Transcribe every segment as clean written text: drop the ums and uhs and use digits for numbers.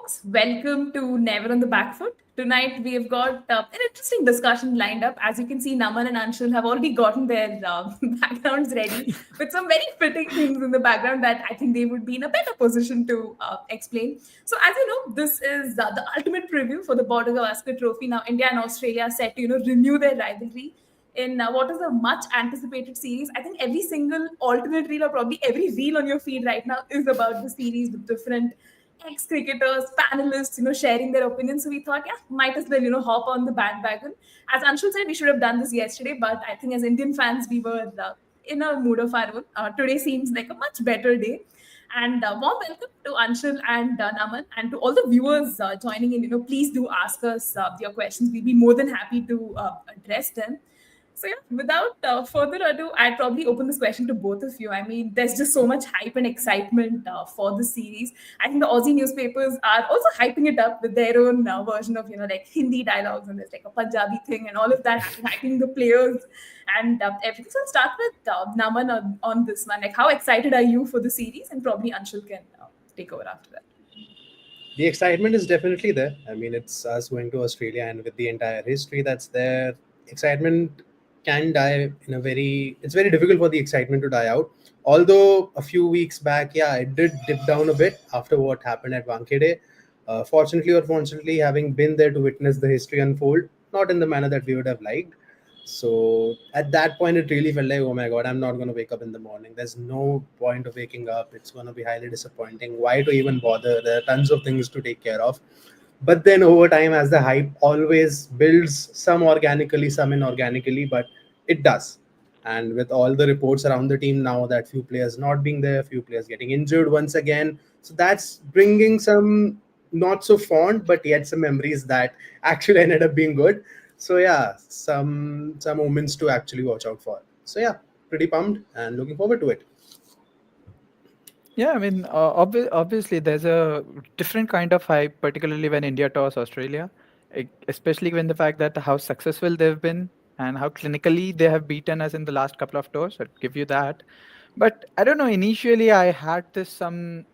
folks. Welcome to Never on the Back Foot. Tonight we have got an interesting discussion lined up. As you can see, Naman and Anshul have already gotten their backgrounds ready with some very fitting things in the background that I think they would be in a better position to explain. So, as you know, this is the ultimate preview for the Border Gavaskar Trophy. Now, India and Australia are set to renew their rivalry in what is a much anticipated series. I think every single alternate reel or probably every reel on your feed right now is about the series with different ex-cricketers, panelists, sharing their opinions. So we thought, yeah, might as well, hop on the bandwagon. As Anshul said, we should have done this yesterday, but I think as Indian fans, we were in a mood of our own. Today seems like a much better day. And warm welcome to Anshul and Naman, and to all the viewers joining in. Please do ask us your questions. We'll be more than happy to address them. So yeah, without further ado, I'd probably open this question to both of you. I mean, there's just so much hype and excitement for the series. I think the Aussie newspapers are also hyping it up with their own version of, like Hindi dialogues, and there's like a Punjabi thing and all of that, hyping the players and everything. So I'll start with Naman on this one. Like, how excited are you for the series? And probably Anshul can take over after that. The excitement is definitely there. I mean, it's us going to Australia, and with the entire history that's there, excitement can die in a very. It's very difficult for the excitement to die out. Although a few weeks back, yeah, it did dip down a bit after what happened at Wankhede. Fortunately or fortunately, having been there to witness the history unfold, not in the manner that we would have liked. So at that point, it really felt like, oh my God, I'm not going to wake up in the morning. There's no point of waking up. It's going to be highly disappointing. Why to even bother? There are tons of things to take care of. But then over time, as the hype always builds, some organically, some inorganically, but it does. And with all the reports around the team now that few players not being there, few players getting injured once again. So that's bringing some not so fond, but yet some memories that actually ended up being good. So yeah, some moments to actually watch out for. So yeah, pretty pumped and looking forward to it. Yeah, I mean, obviously, there's a different kind of hype, particularly when India tours Australia, especially when the fact that how successful they've been and how clinically they have beaten us in the last couple of tours. I'll give you that. But I don't know. Initially, I had this some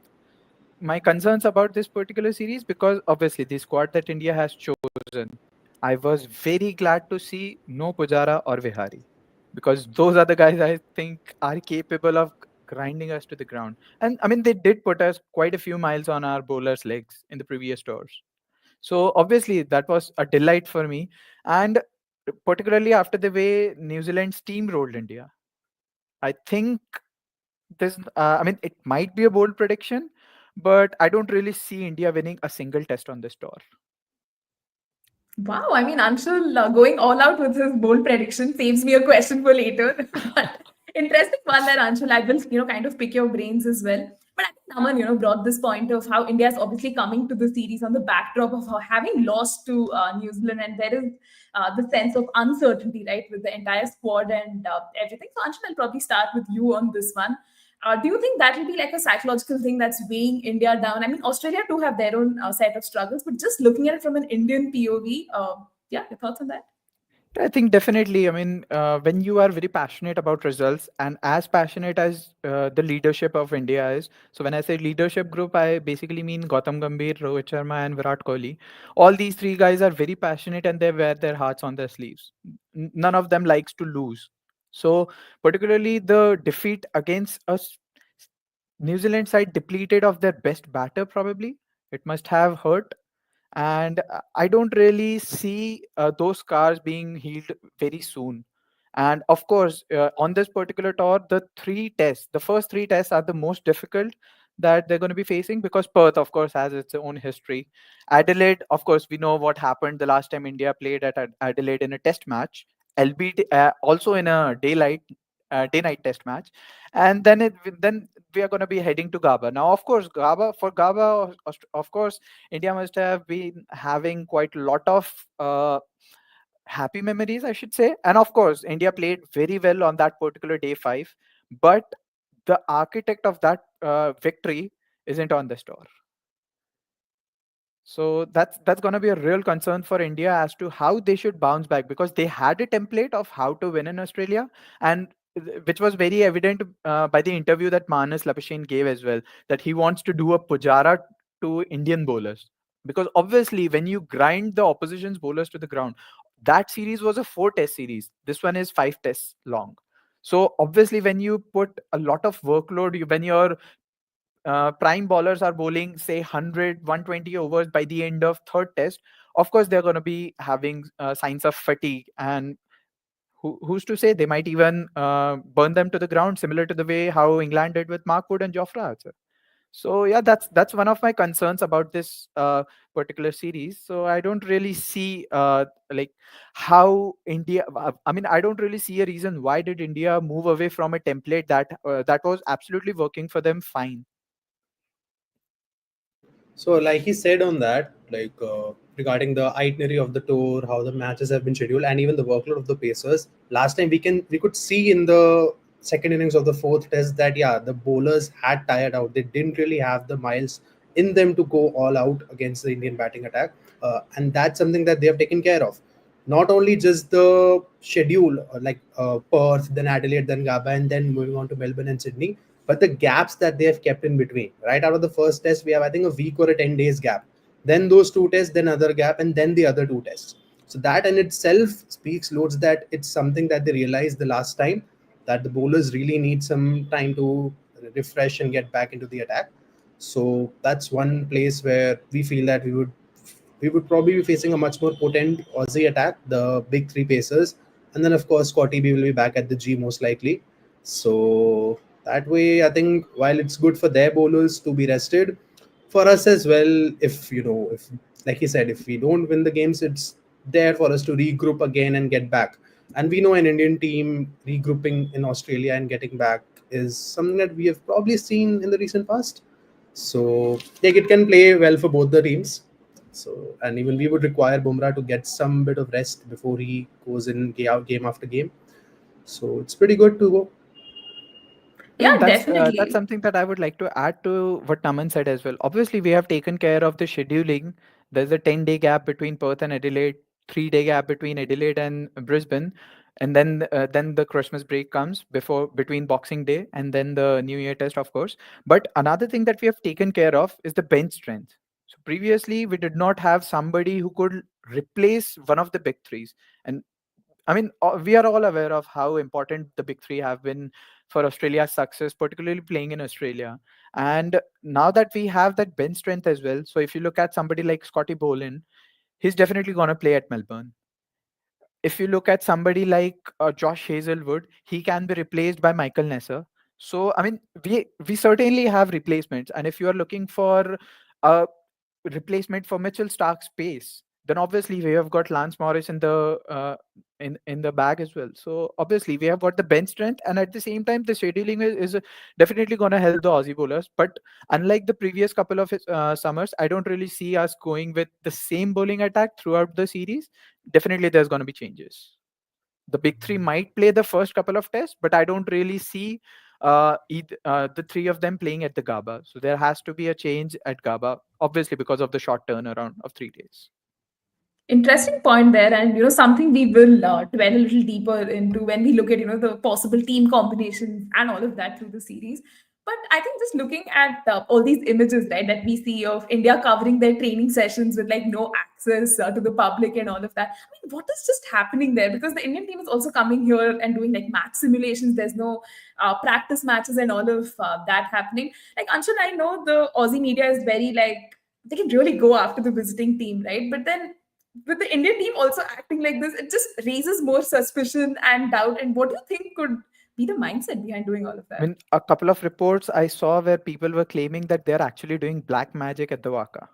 my concerns about this particular series because obviously the squad that India has chosen, I was very glad to see no Pujara or Vihari because those are the guys I think are capable of grinding us to the ground. And I mean, they did put us quite a few miles on our bowlers' legs in the previous tours. So obviously that was a delight for me, and particularly after the way New Zealand steamrolled India. I think this. I mean, it might be a bold prediction, but I don't really see India winning a single test on this tour. Wow, I mean, Anshul going all out with his bold prediction saves me a question for later. But interesting one there, Anshul. I will, kind of pick your brains as well. But I think Naman, brought this point of how India is obviously coming to the series on the backdrop of how having lost to New Zealand, and there is the sense of uncertainty, right, with the entire squad and everything. So, Anshul, I'll probably start with you on this one. Do you think that will be like a psychological thing that's weighing India down? I mean, Australia too have their own set of struggles, but just looking at it from an Indian POV, yeah, your thoughts on that? I think definitely. I mean, when you are very passionate about results and as passionate as the leadership of India is, so when I say leadership group, I basically mean Gautam Gambhir, Rohit Sharma, and Virat Kohli. All these three guys are very passionate and they wear their hearts on their sleeves. None of them likes to lose. So, particularly the defeat against us, New Zealand side depleted of their best batter, probably. It must have hurt, and I don't really see those scars being healed very soon. And of course, on this particular tour, the first three tests are the most difficult that they're going to be facing because Perth, of course, has its own history. Adelaide, of course, we know what happened the last time India played at Adelaide in a test match, albeit also in a day-night test match, and then we are going to be heading to Gaba. Now, of course, Gaba, of course, India must have been having quite a lot of happy memories, I should say. And of course, India played very well on that particular day five. But the architect of that victory isn't on the store. So that's going to be a real concern for India as to how they should bounce back because they had a template of how to win in Australia, and which was very evident by the interview that Manas Lapashin gave as well, that he wants to do a Pujara to Indian bowlers. because obviously when you grind the opposition's bowlers to the ground, that series was a 4 test series, this one is 5 tests long. So obviously when you put a lot of workload, when your prime bowlers are bowling say 100 120 overs by the end of third test, of course they're going to be having signs of fatigue, and who's to say they might even burn them to the ground, similar to the way how England did with Mark Wood and Jofra Archer. So yeah, that's one of my concerns about this particular series. So I don't really see like how India. I mean, I don't really see a reason why did India move away from a template that was absolutely working for them fine. So, like he said on that, regarding the itinerary of the tour, how the matches have been scheduled, and even the workload of the pacers. Last time we could see in the second innings of the fourth test that yeah, the bowlers had tired out. They didn't really have the miles in them to go all out against the Indian batting attack, and that's something that they have taken care of. Not only just the schedule, Perth, then Adelaide, then Gaba, and then moving on to Melbourne and Sydney, but the gaps that they have kept in between. Right out of the first test, we have I think a week or a 10 days gap. Then those two tests, then other gap, and then the other two tests. So that in itself speaks loads that it's something that they realized the last time, that the bowlers really need some time to refresh and get back into the attack. So that's one place where we feel that we would probably be facing a much more potent Aussie attack, the big three pacers, and then of course Scotty B will be back at the G most likely. So that way, I think while it's good for their bowlers to be rested, for us as well, if like he said, if we don't win the games, it's there for us to regroup again and get back. And we know an Indian team regrouping in Australia and getting back is something that we have probably seen in the recent past. So like it can play well for both the teams. So and even we would require Bumrah to get some bit of rest before he goes in game after game. So it's pretty good to go. I mean, Yeah, that's definitely. something that I would like to add to what Naman said as well. Obviously, we have taken care of the scheduling. There's a 10-day gap between Perth and Adelaide, 3-day gap between Adelaide and Brisbane, and then the Christmas break comes before between Boxing Day and then the New Year test, of course. But another thing that we have taken care of is the bench strength. So previously, we did not have somebody who could replace one of the big threes, and I mean, we are all aware of how important the big three have been for Australia's success, particularly playing in Australia. And now that we have that bench strength as well, so if you look at somebody like Scotty Boland, he's definitely going to play at Melbourne. If you look at somebody like Josh Hazelwood, he can be replaced by Michael Nesser. So, I mean, we certainly have replacements. And if you are looking for a replacement for Mitchell Stark's pace, then obviously we have got Lance Morris in the bag as well. So obviously we have got the bench strength, and at the same time the scheduling is definitely going to help the Aussie bowlers. But unlike the previous couple of summers, I don't really see us going with the same bowling attack throughout the series. Definitely there's going to be changes. The big three might play the first couple of tests, but I don't really see the three of them playing at the Gaba. So there has to be a change at Gaba, obviously because of the short turnaround of 3 days. Interesting point there, and something we will dwell a little deeper into when we look at the possible team combinations and all of that through the series. But I think just looking at all these images, right, that we see of India covering their training sessions with like no access to the public and all of that. I mean, what is just happening there? Because the Indian team is also coming here and doing like match simulations. There's no practice matches and all of that happening. Like Anshul, I know the Aussie media is very like they can really go after the visiting team, right? But then with the Indian team also acting like this, it just raises more suspicion and doubt. And what do you think could be the mindset behind doing all of I that? mean, a couple of reports I saw where people were claiming that they're actually doing black magic at the Waka.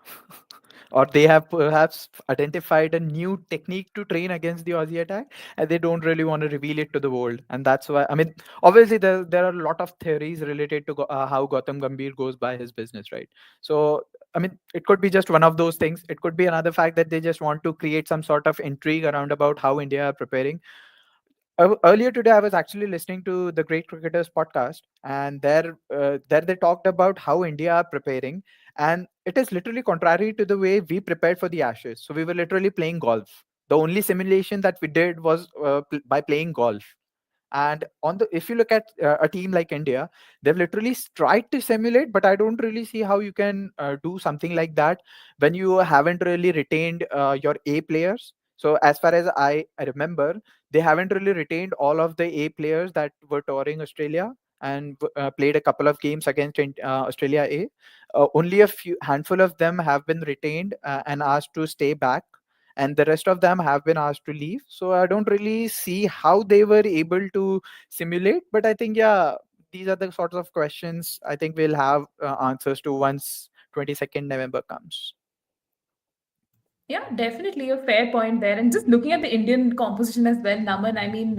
Or they have perhaps identified a new technique to train against the Aussie attack, and they don't really want to reveal it to the world. And that's why, I mean, obviously, there are a lot of theories related to how Gautam Gambhir goes by his business, right? So, I mean, it could be just one of those things. It could be another fact that they just want to create some sort of intrigue around about how India are preparing. Earlier today, I was actually listening to the Great Cricketers podcast, and there they talked about how India are preparing, and it is literally contrary to the way we prepared for the Ashes. So we were literally playing golf. The only simulation that we did was by playing golf. And on the if you look at a team like India, they've literally tried to simulate, but I don't really see how you can do something like that when you haven't really retained your A players. So as far as I remember, they haven't really retained all of the A players that were touring Australia and played a couple of games against Australia A. Only a few handful of them have been retained and asked to stay back, and the rest of them have been asked to leave. So I don't really see how they were able to simulate, but I think, yeah, these are the sorts of questions I think we'll have answers to once 22nd November comes. Yeah, definitely a fair point there. And just looking at the Indian composition as well, Naman, I mean,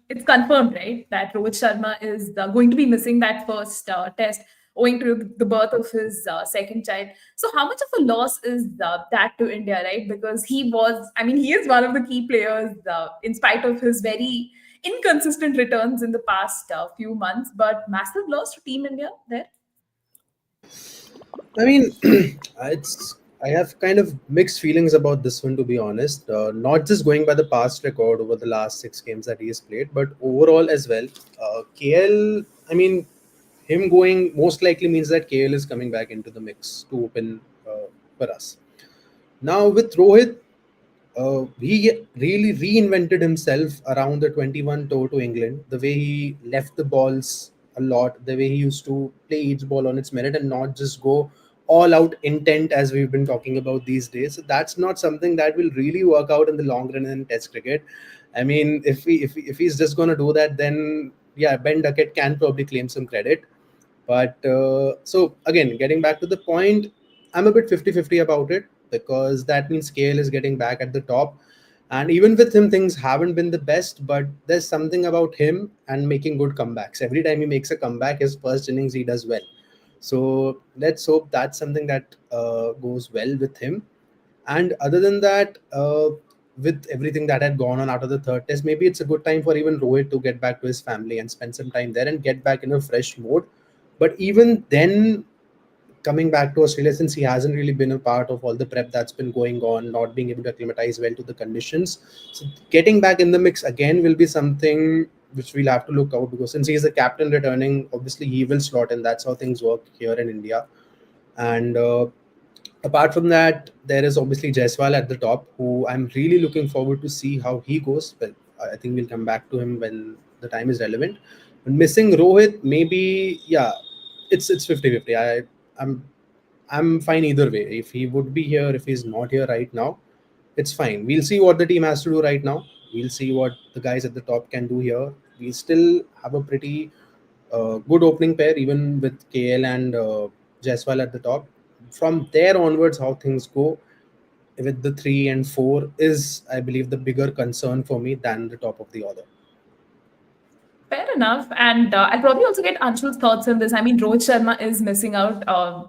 it's confirmed, right, that Rohit Sharma is going to be missing that first test owing to the birth of his second child. So, how much of a loss is that to India, right? Because he is one of the key players in spite of his very inconsistent returns in the past few months, but massive loss to Team India there. I mean, it's I have kind of mixed feelings about this one, to be honest. Not just going by the past record over the last 6 games that he has played, but overall as well. KL, I mean, him going most likely means that KL is coming back into the mix to open for us. Now with Rohit, he really reinvented himself around the 21 tour to England. The way he left the balls a lot, the way he used to play each ball on its merit and not just go all out intent as we've been talking about these days. So that's not something that will really work out in the long run in Test cricket. I mean, if he's just going to do that, then yeah, Ben Duckett can probably claim some credit. But so again, getting back to the point, I'm a bit 50-50 about it because that means KL is getting back at the top. And even with him, things haven't been the best, but there's something about him and making good comebacks. Every time he makes a comeback, his first innings, he does well. So let's hope that's something that goes well with him. And other than that, with everything that had gone on out of the third test, maybe it's a good time for even Rohit to get back to his family and spend some time there and get back in a fresh mode. But even then, coming back to Australia, since he hasn't really been a part of all the prep that's been going on, not being able to acclimatize well to the conditions, so getting back in the mix again will be something which we'll have to look out, because since he's the captain returning, obviously he will slot in. That's how things work here in India. And apart from that, there is obviously Jaiswal at the top, who I'm really looking forward to see how he goes. Well, I think we'll come back to him when the time is relevant. But missing Rohit, maybe yeah, it's 50-50. I'm fine either way. If he would be here, if he's not here right now, it's fine. We'll see what the team has to do right now. We'll see what the guys at the top can do here. We still have a pretty good opening pair, even with KL and Jaiswal at the top. From there onwards, how things go with the 3 and 4 is, I believe, the bigger concern for me than the top of the order. Fair enough. And I'll probably also get Anshul's thoughts on this. I mean, Rohit Sharma is missing out.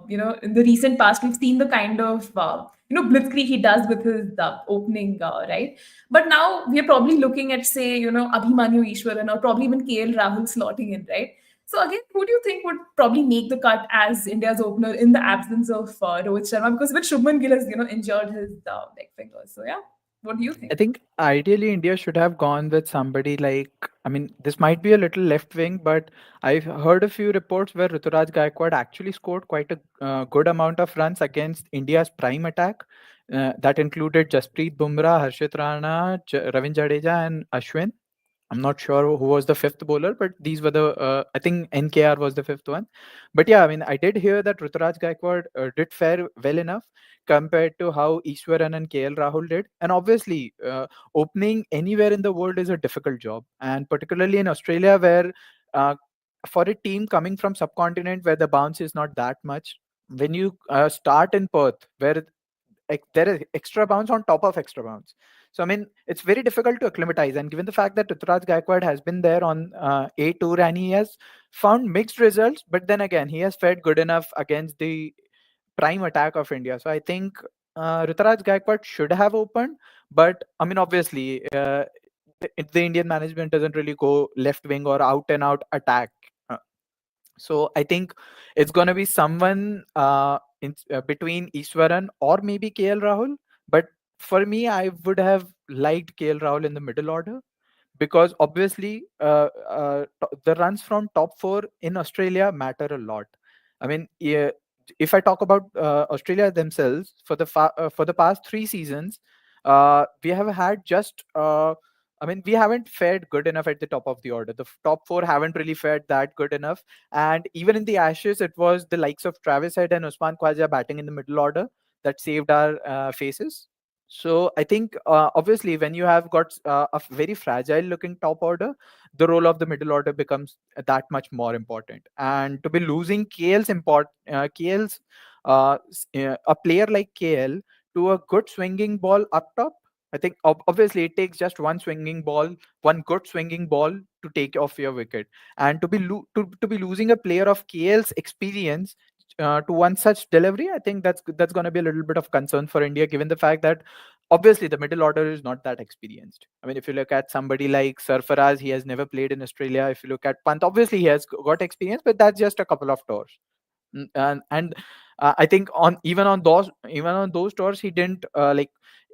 In the recent past, we've seen the kind of, blitzkrieg he does with his opening, right? But now we're probably looking at, say, Abhimanyu Ishwaran or probably even KL Rahul slotting in, right? So again, who do you think would probably make the cut as India's opener in the absence of Rohit Sharma? Because with Shubman Gill has, injured his leg fingers. So yeah, what do you I think? think ideally India should have gone with somebody like, I mean, this might be a little left wing, but I've heard a few reports where Ruturaj Gaikwad actually scored quite a good amount of runs against India's prime attack. That included Jasprit Bumrah, Harshit Rana, Ravin Jadeja, and Ashwin. I'm not sure who was the fifth bowler, but these were the. I think NKR was the fifth one. But yeah, I mean, I did hear that Ruturaj Gaikwad did fare well enough compared to how Ishwaran and KL Rahul did. And obviously, opening anywhere in the world is a difficult job, and particularly in Australia, where uh, for a team coming from subcontinent where the bounce is not that much, when you start in Perth, where there is extra bounce on top of extra bounce. So I mean, it's very difficult to acclimatize. And given the fact that Ruturaj Gaikwad has been there on A tour and he has found mixed results, but then again, he has fared good enough against the prime attack of India. So I think Ruturaj Gaikwad should have opened, but I mean, obviously, the Indian management doesn't really go left wing or out and out attack. So I think it's going to be someone between Iswaran or maybe KL Rahul. But for me, I would have liked KL Rahul in the middle order because obviously the runs from top four in Australia matter a lot. I mean, yeah, if I talk about Australia themselves for the past 3 seasons, we have had just. I mean, we haven't fared good enough at the top of the order. The top four haven't really fared that good enough. And even in the Ashes, it was the likes of Travis Head and Usman Khwaja batting in the middle order that saved our faces. So I think obviously when you have got a very fragile looking top order, the role of the middle order becomes that much more important. And to be losing KL's a player like KL to a good swinging ball up top. I think obviously it takes just one swinging ball, one good swinging ball to take off your wicket, and to be losing a player of KL's experience to one such delivery, I think that's going to be a little bit of concern for India, given the fact that obviously the middle order is not that experienced. I mean, if you look at somebody like Sarfaraz, he has never played in Australia. If you look at Pant, obviously he has got experience, but that's just a couple of tours. And I think on even on those tours he didn't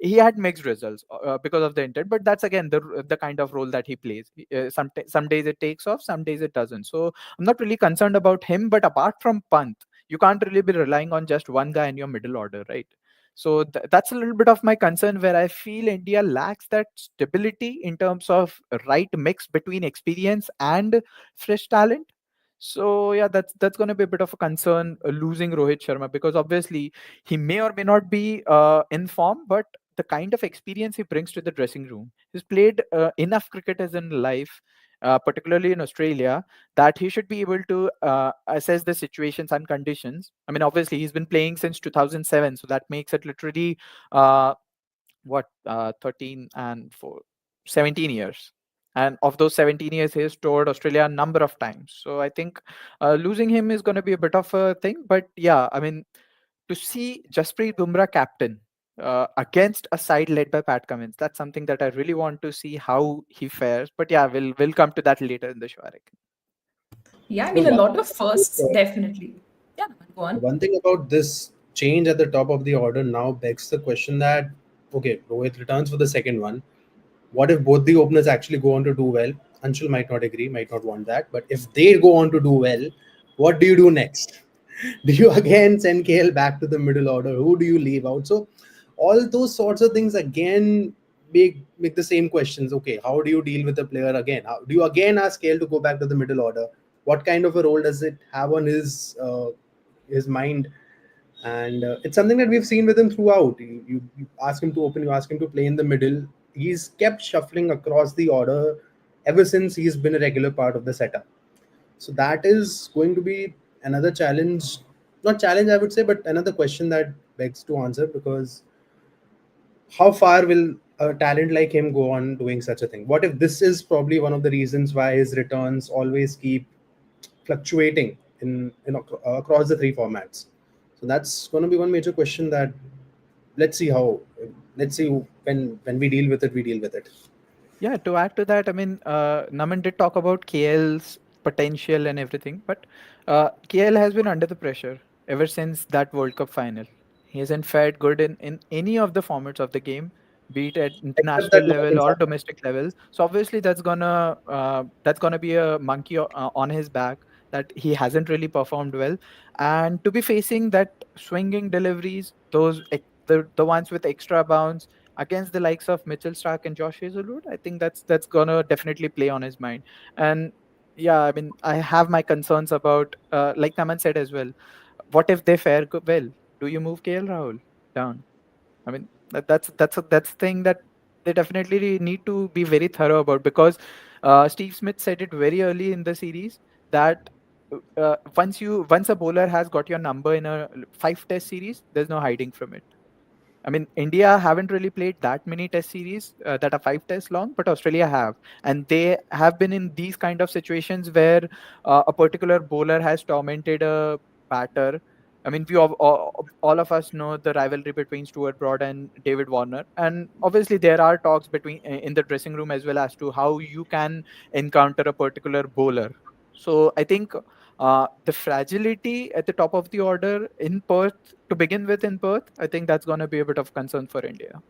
he had mixed results because of the intent, but that's again the kind of role that he plays. Some days it takes off, some days it doesn't. So I'm not really concerned about him, but apart from Pant, you can't really be relying on just one guy in your middle order, right? So that's a little bit of my concern, where I feel India lacks that stability in terms of right mix between experience and fresh talent. So yeah, that's going to be a bit of a concern, losing Rohit Sharma, because obviously he may or may not be in form, but the kind of experience he brings to the dressing room, he's played enough cricket as in life, particularly in Australia, that he should be able to assess the situations and conditions. I mean, obviously he's been playing since 2007, so that makes it literally uh, 13 and 4 17 years, and of those 17 years he has toured Australia a number of times. So I think losing him is going to be a bit of a thing. But yeah, I mean, to see Jasprit Bumrah captain against a side led by Pat Cummins, that's something that I really want to see how he fares. But yeah, we'll come to that later in the show, I reckon. Yeah, I No, mean, a lot of firsts, definitely. Yeah, go on. one thing about this change at the top of the order now begs the question that, okay, Rohit returns for the second one. What if both the openers actually go on to do well? Anshul might not agree, might not want that. But if they go on to do well, what do you do next? Do you again send KL back to the middle order? Who do you leave out? So all those sorts of things again make the same questions. Okay, how do you deal with the player again? How do you again ask KL to go back to the middle order? What kind of a role does it have on his mind? And it's something that we've seen with him throughout. You ask him to open, you ask him to play in the middle. He's kept shuffling across the order ever since he's been a regular part of the setup. So that is going to be another challenge, not challenge, I would say, but another question that begs to answer, because how far will a talent like him go on doing such a thing? What if this is probably one of the reasons why his returns always keep fluctuating across the three formats? So that's going to be one major question that let's see how let's see when we deal with it, we deal with it. Yeah, to add to that, I mean, Naman did talk about KL's potential and everything, but KL has been under the pressure ever since that World Cup final. He hasn't fared good in any of the formats of the game, be it at Except international that North level and or South. domestic level. So obviously that's gonna be a monkey on his back, that he hasn't really performed well, and to be facing that swinging deliveries, the ones with extra bounce against the likes of Mitchell Stark and Josh Hazelwood, I think that's gonna definitely play on his mind. And yeah, I mean, I have my concerns about, like Naman said as well. What if they fare well? Do you move KL Rahul down? I mean, that's thing that they definitely need to be very thorough about, because Steve Smith said it very early in the series that once a bowler has got your number in a 5 test series, there's no hiding from it. I mean, India haven't really played that many test series that are 5 tests long, but Australia have. And they have been in these kind of situations where a particular bowler has tormented a batter. I mean, all of us know the rivalry between Stuart Broad and David Warner. And obviously, there are talks in the dressing room as well as to how you can encounter a particular bowler. So I think the fragility at the top of the order in Perth, to begin with in Perth, I think that's going to be a bit of concern for India.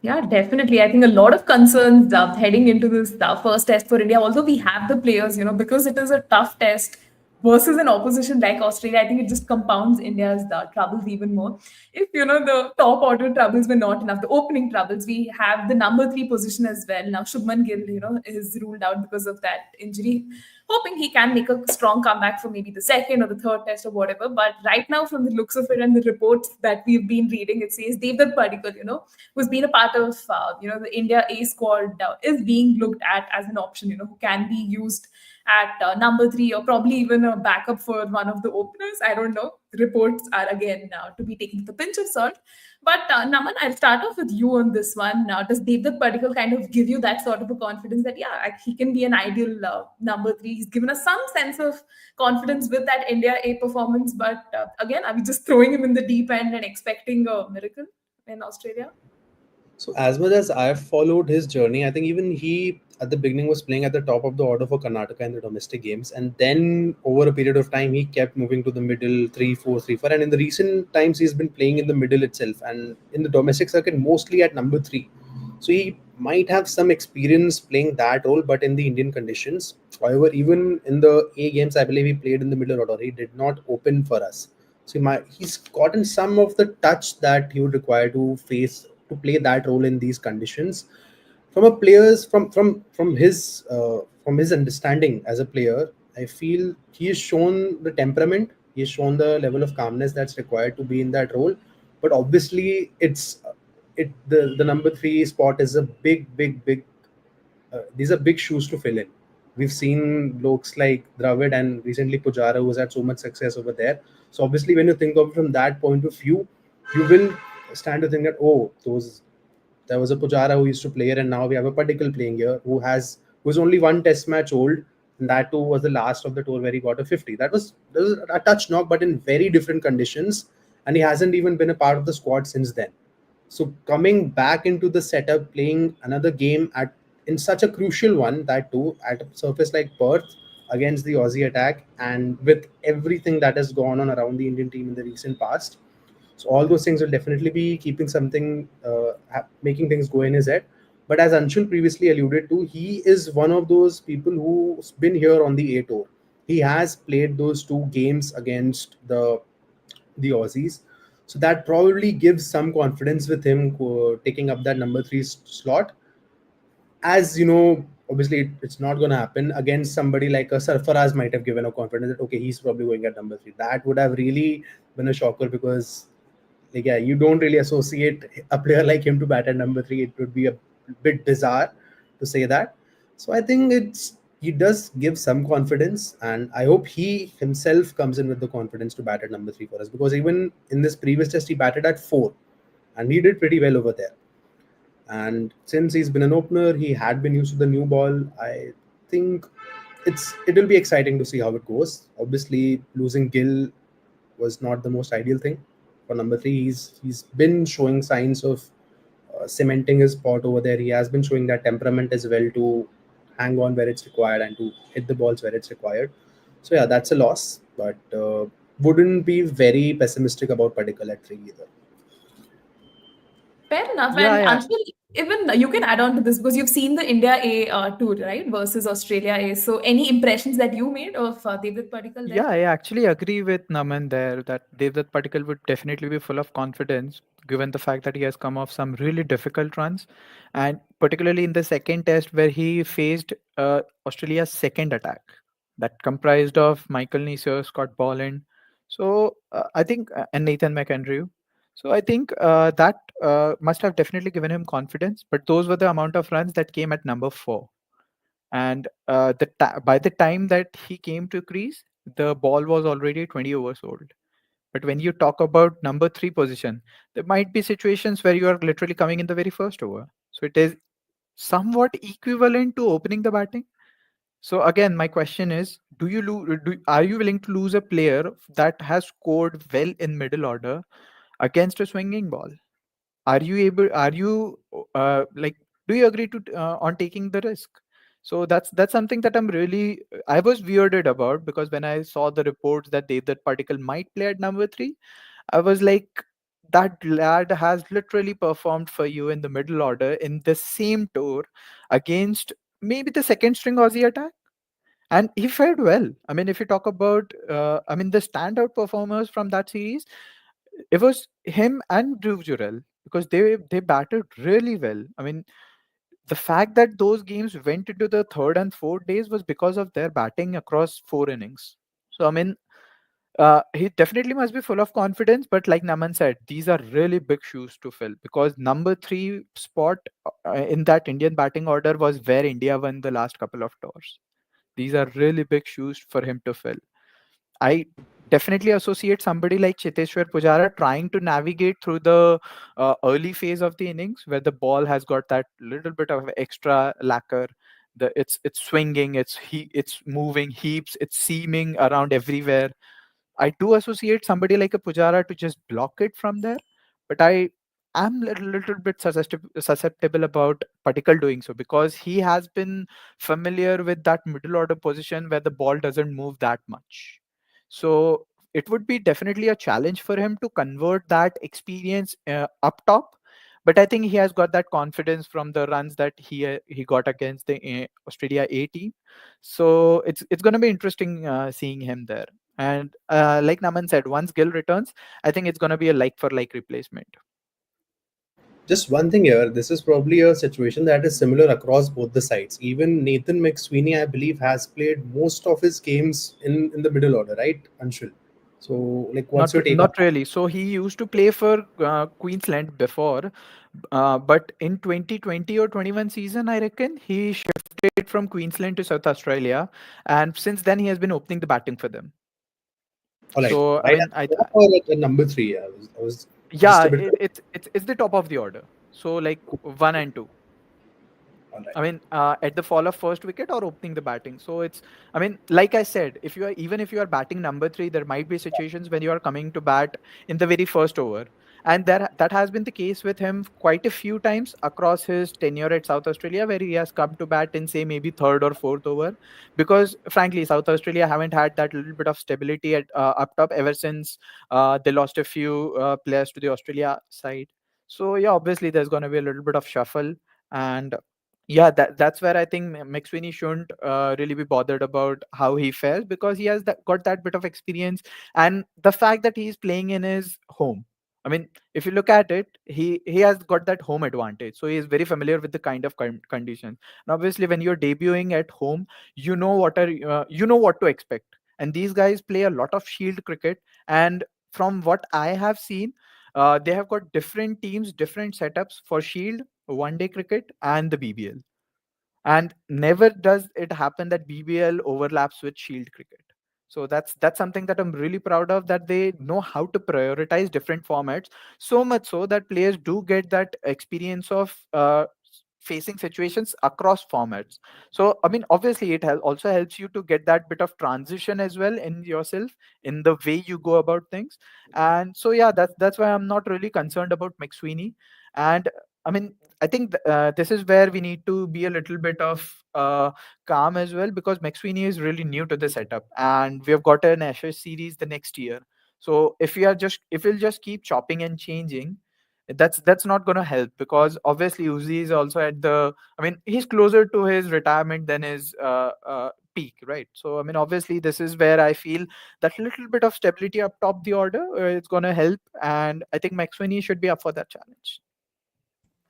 Yeah, definitely. I think a lot of concerns heading into this first test for India. Although we have the players, because it is a tough test versus an opposition like Australia, I think it just compounds India's troubles even more. If the top order troubles were not enough, the opening troubles, we have the number three position as well. Now Shubman Gill, is ruled out because of that injury. Hoping he can make a strong comeback for maybe the second or the third test or whatever. But right now, from the looks of it and the reports that we've been reading, it says Devdutt Padikkal, who's been a part of the India A squad, is being looked at as an option, who can be used at number three or probably even a backup for one of the openers. I don't know. The reports are again to be taken with a pinch of salt. But Naman, I'll start off with you on this one. Does Devdutt Padikkal kind of give you that sort of a confidence that he can be an ideal number three? He's given us some sense of confidence with that India A performance, but again, are we just throwing him in the deep end and expecting a miracle in Australia? So as much as I've followed his journey, I think even he at the beginning was playing at the top of the order for Karnataka in the domestic games, and then over a period of time he kept moving to the middle, 3-4, 3-4, and in the recent times he's been playing in the middle itself, and in the domestic circuit mostly at number three. So he might have some experience playing that role, but in the Indian conditions. However, even in the A games, I believe he played in the middle order. He did not open for us. So he's gotten some of the touch that he would require to play that role in these conditions. From a player's from his understanding as a player, I feel he has shown the temperament, he has shown the level of calmness that's required to be in that role. But obviously, the number three spot is a big these are big shoes to fill in. We've seen blokes like Dravid and recently Pujara, who's had so much success over there. So obviously, when you think of it from that point of view, you will stand to think that, oh, those there was a Pujara who used to play here, and now we have a particle playing here who's only one test match old, and that too was the last of the tour where he got a 50. That was a touch knock, but in very different conditions, and he hasn't even been a part of the squad since then. So coming back into the setup, playing another game at in such a crucial one, that too at a surface like Perth against the Aussie attack, and with everything that has gone on around the Indian team in the recent past, so all those things will definitely be keeping something, making things go in his head. But as Anshul previously alluded to, he is one of those people who's been here on the A tour. He has played those two games against the Aussies. So that probably gives some confidence with him taking up that number three slot. As you know, obviously it's not going to happen against somebody like a Sarfaraz might have given a confidence that okay, he's probably going at number three. That would have really been a shocker because like yeah, you don't really associate a player like him to bat at number three. It would be a bit bizarre to say that. So I think he does give some confidence, and I hope he himself comes in with the confidence to bat at number three for us because even in this previous test he batted at four, and he did pretty well over there. And since he's been an opener, he had been used to the new ball. I think it will be exciting to see how it goes. Obviously, losing Gill was not the most ideal thing for number three. He's been showing signs of cementing his spot over there. He has been showing that temperament as well to hang on where it's required and to hit the balls where it's required. So yeah, that's a loss, but wouldn't be very pessimistic about Padikkal at three either. Fair enough. Yeah, And yeah. Anshul, even you can add on to this because you've seen the India A tour, right, versus Australia A. So, any impressions that you made of Devdutt Padikkal there? Yeah, I actually agree with Naman there that Devdutt Patikal would definitely be full of confidence given the fact that he has come off some really difficult runs. And particularly in the second test where he faced Australia's second attack that comprised of Michael Neser, Scott Boland. So I think, and Nathan McAndrew. So I think that must have definitely given him confidence. But those were the amount of runs that came at number four. And by the time that he came to crease, the ball was already 20 overs old. But when you talk about number three position, there might be situations where you are literally coming in the very first over. So it is somewhat equivalent to opening the batting. So again, my question is: are you willing to lose a player that has scored well in middle order against a swinging ball? Are you do you agree to on taking the risk? So that's something that I was weirded about, because when I saw the reports that that particle might play at number three, I was like, that lad has literally performed for you in the middle order in the same tour against maybe the second string Aussie attack, and he fared well. I mean, if you talk about, the standout performers from that series, it was him and Dhruv Jurel, because they batted really well. I mean, the fact that those games went into the third and fourth days was because of their batting across four innings. So I mean, he definitely must be full of confidence, but like Naman said, these are really big shoes to fill, because number three spot in that Indian batting order was where India won the last couple of tours. These are really big shoes for him to fill. I definitely associate somebody like Cheteshwar Pujara trying to navigate through the early phase of the innings, where the ball has got that little bit of extra lacquer. It's swinging, it's moving heaps, it's seaming around everywhere. I do associate somebody like a Pujara to just block it from there, but I am little bit susceptible about Patikal doing so, because he has been familiar with that middle order position where the ball doesn't move that much. So it would be definitely a challenge for him to convert that experience up top. But I think he has got that confidence from the runs that he got against the Australia A team. So it's going to be interesting seeing him there. And like Naman said, once Gill returns, I think it's going to be a like for like replacement. Just one thing here, this is probably a situation that is similar across both the sides. Even Nathan McSweeney, I believe, has played most of his games in the middle order, right, Anshul? So, like, what's your take on Not that? really. So he used to play for Queensland before, but in 2020 or 21 season, I reckon he shifted from Queensland to South Australia, and since then he has been opening the batting for them. All right, So I right mean, at the top or at number three? I was just yeah, a bit. it's the top of the order. So like one and two. All right. I mean, at the fall of first wicket or opening the batting. So it's, I mean, like I said, if you are, even if you are batting number three, there might be situations when you are coming to bat in the very first over, and that has been the case with him quite a few times across his tenure at South Australia, where he has come to bat in say maybe third or fourth over, because frankly, South Australia haven't had that little bit of stability at up top ever since they lost a few players to the Australia side. So yeah, obviously there's going to be a little bit of shuffle, and yeah, that's where I think McSweeney shouldn't really be bothered about how he fares, because he has got that bit of experience, and the fact that he's playing in his home. I mean, if you look at it, he has got that home advantage, so he is very familiar with the kind of conditions. And obviously, when you're debuting at home, you know what to expect. And these guys play a lot of Shield cricket, and from what I have seen, they have got different teams, different setups for Shield, one day cricket, and the BBL. And never does it happen that BBL overlaps with Shield cricket. So that's something that I'm really proud of, that they know how to prioritize different formats, so much so that players do get that experience of facing situations across formats. So I mean, obviously it also helps you to get that bit of transition as well in yourself, in the way you go about things. And so yeah, that's why I'm not really concerned about McSweeney. And I mean, I think this is where we need to be a little bit of calm as well, because McSweeney is really new to the setup, and we have got an Ashes series the next year. So if we'll just keep chopping and changing, that's not going to help, because obviously Uzi is also at the. I mean, he's closer to his retirement than his peak, right? So I mean, obviously this is where I feel that little bit of stability up top the order is going to help, and I think McSweeney should be up for that challenge.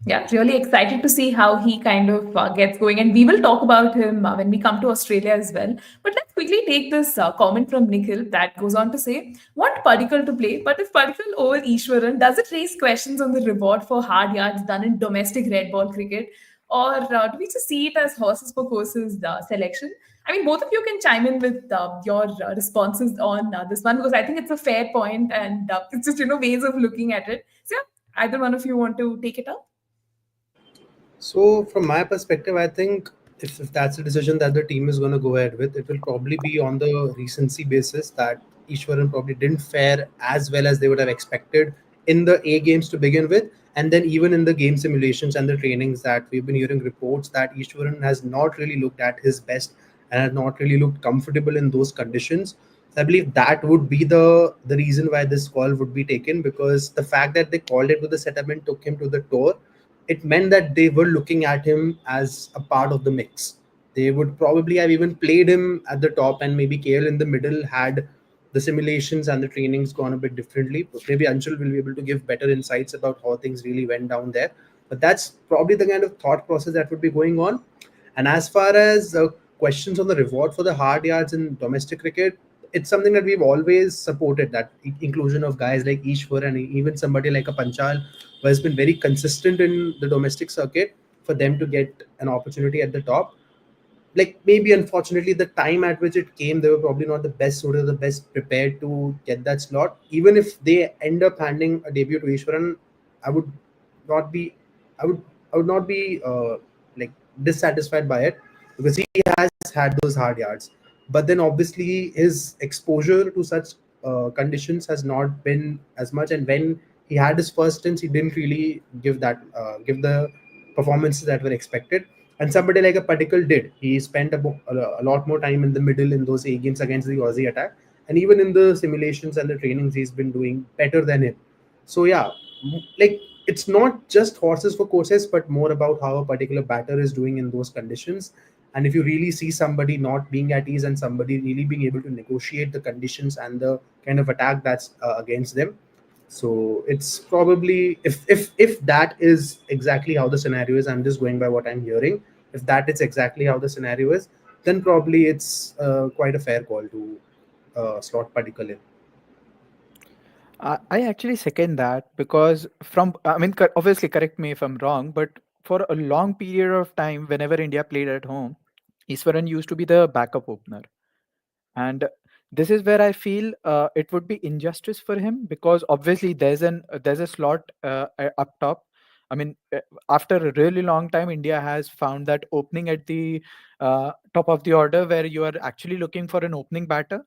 Yeah, really excited to see how he kind of gets going. And we will talk about him when we come to Australia as well. But let's quickly take this comment from Nikhil that goes on to say, want Padikkal to play, but if Padikkal over Ishwaran, does it raise questions on the reward for hard yards done in domestic red ball cricket? Or do we just see it as horses for courses selection? I mean, both of you can chime in with your responses on this one, because I think it's a fair point and it's just, ways of looking at it. So, yeah, either one of you want to take it up? So, from my perspective, I think if that's a decision that the team is going to go ahead with, it will probably be on the recency basis that Ishwaran probably didn't fare as well as they would have expected in the A games to begin with. And then, even in the game simulations and the trainings that we've been hearing reports that Ishwaran has not really looked at his best and has not really looked comfortable in those conditions. I believe that would be the reason why this call would be taken, because the fact that they called him to the setup and took him to the tour, it meant that they were looking at him as a part of the mix. They would probably have even played him at the top, and maybe KL in the middle had the simulations and the trainings gone a bit differently. Maybe Anshul will be able to give better insights about how things really went down there. But that's probably the kind of thought process that would be going on. And as far as questions on the reward for the hard yards in domestic cricket, it's something that we've always supported, that inclusion of guys like Ishwar and even somebody like a Panchal, who has been very consistent in the domestic circuit, for them to get an opportunity at the top. Like, maybe unfortunately the time at which it came, they were probably not the best suited, the best prepared to get that slot. Even if they end up handing a debut to Ishwaran, I would not be, I would, I would not be like dissatisfied by it, because he has had those hard yards. But then obviously his exposure to such conditions has not been as much, and when he had his first stints, he didn't really give the performances that were expected. And somebody like a Particle did. He spent a lot more time in the middle in those A games against the Aussie attack. And even in the simulations and the trainings, he's been doing better than him. So, yeah, like, it's not just horses for courses, but more about how a particular batter is doing in those conditions. And if you really see somebody not being at ease and somebody really being able to negotiate the conditions and the kind of attack that's against them, so it's probably, if that is exactly how the scenario is, I'm just going by what I'm hearing. If that is exactly how the scenario is, then probably it's quite a fair call to slot particle in. I actually second that because I mean, obviously, correct me if I'm wrong, but for a long period of time, whenever India played at home, Iswaran used to be the backup opener. And this is where I feel it would be injustice for him because obviously there's a slot up top. I mean, after a really long time, India has found that opening at the top of the order where you are actually looking for an opening batter,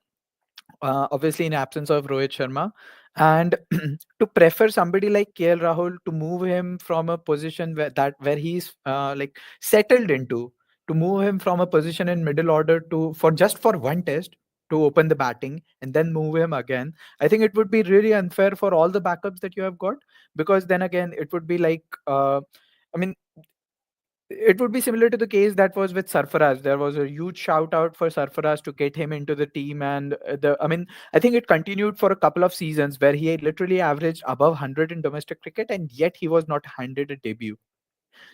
obviously in absence of Rohit Sharma, and to prefer somebody like KL Rahul to move him from a position where he's like settled into, to move him from a position in middle order to for just for one test to open the batting and then move him again. I think it would be really unfair for all the backups that you have got, because then again it would be like I mean, it would be similar to the case that was with Sarfaraz. There was a huge shout out for Sarfaraz to get him into the team, and I mean, I think it continued for a couple of seasons where he literally averaged above 100 in domestic cricket, and yet he was not handed a debut.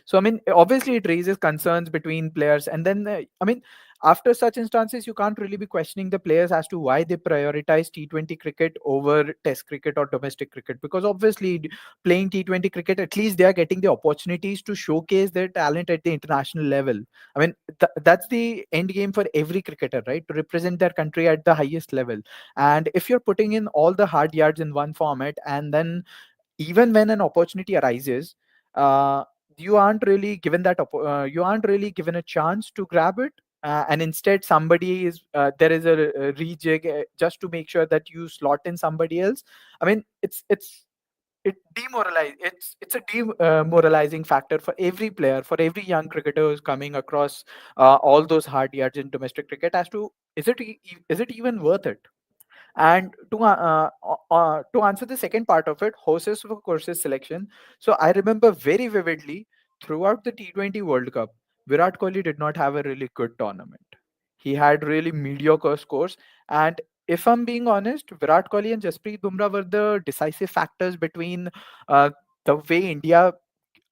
So I mean, obviously, it raises concerns between players, and then I mean, after such instances, you can't really be questioning the players as to why they prioritize T20 cricket over Test cricket or domestic cricket, because obviously, playing T20 cricket, at least they are getting the opportunities to showcase their talent at the international level. I mean, that's the end game for every cricketer, right? To represent their country at the highest level. And if you're putting in all the hard yards in one format, and then even when an opportunity arises, uh, you aren't really given a chance to grab it, and instead somebody is there is a rejig just to make sure that you slot in somebody else. I mean, it's a demoralizing factor for every player, for every young cricketer who's coming across all those hard yards in domestic cricket, as to is it even worth it. And to answer the second part of it, horses for courses selection. So I remember very vividly throughout the T20 World Cup, Virat Kohli did not have a really good tournament. He had really mediocre scores. And if I'm being honest, Virat Kohli and Jasprit Bumrah were the decisive factors between uh, the way India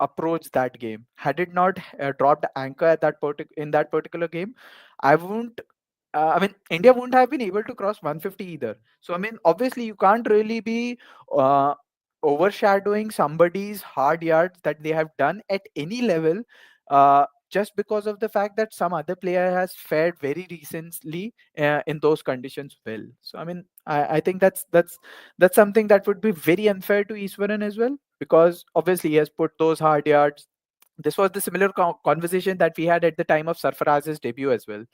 approached that game. Had it not dropped anchor at in that particular game, I won't I mean, India wouldn't have been able to cross 150 either. So, I mean, obviously, you can't really be uh, overshadowing somebody's hard yards that they have done at any level, just because of the fact that some other player has fared very recently in those conditions well. So, I mean, I think that's something that would be very unfair to Eastwaran as well, because obviously he has put those hard yards. This was the similar conversation that we had at the time of Sarfaraz's debut as well.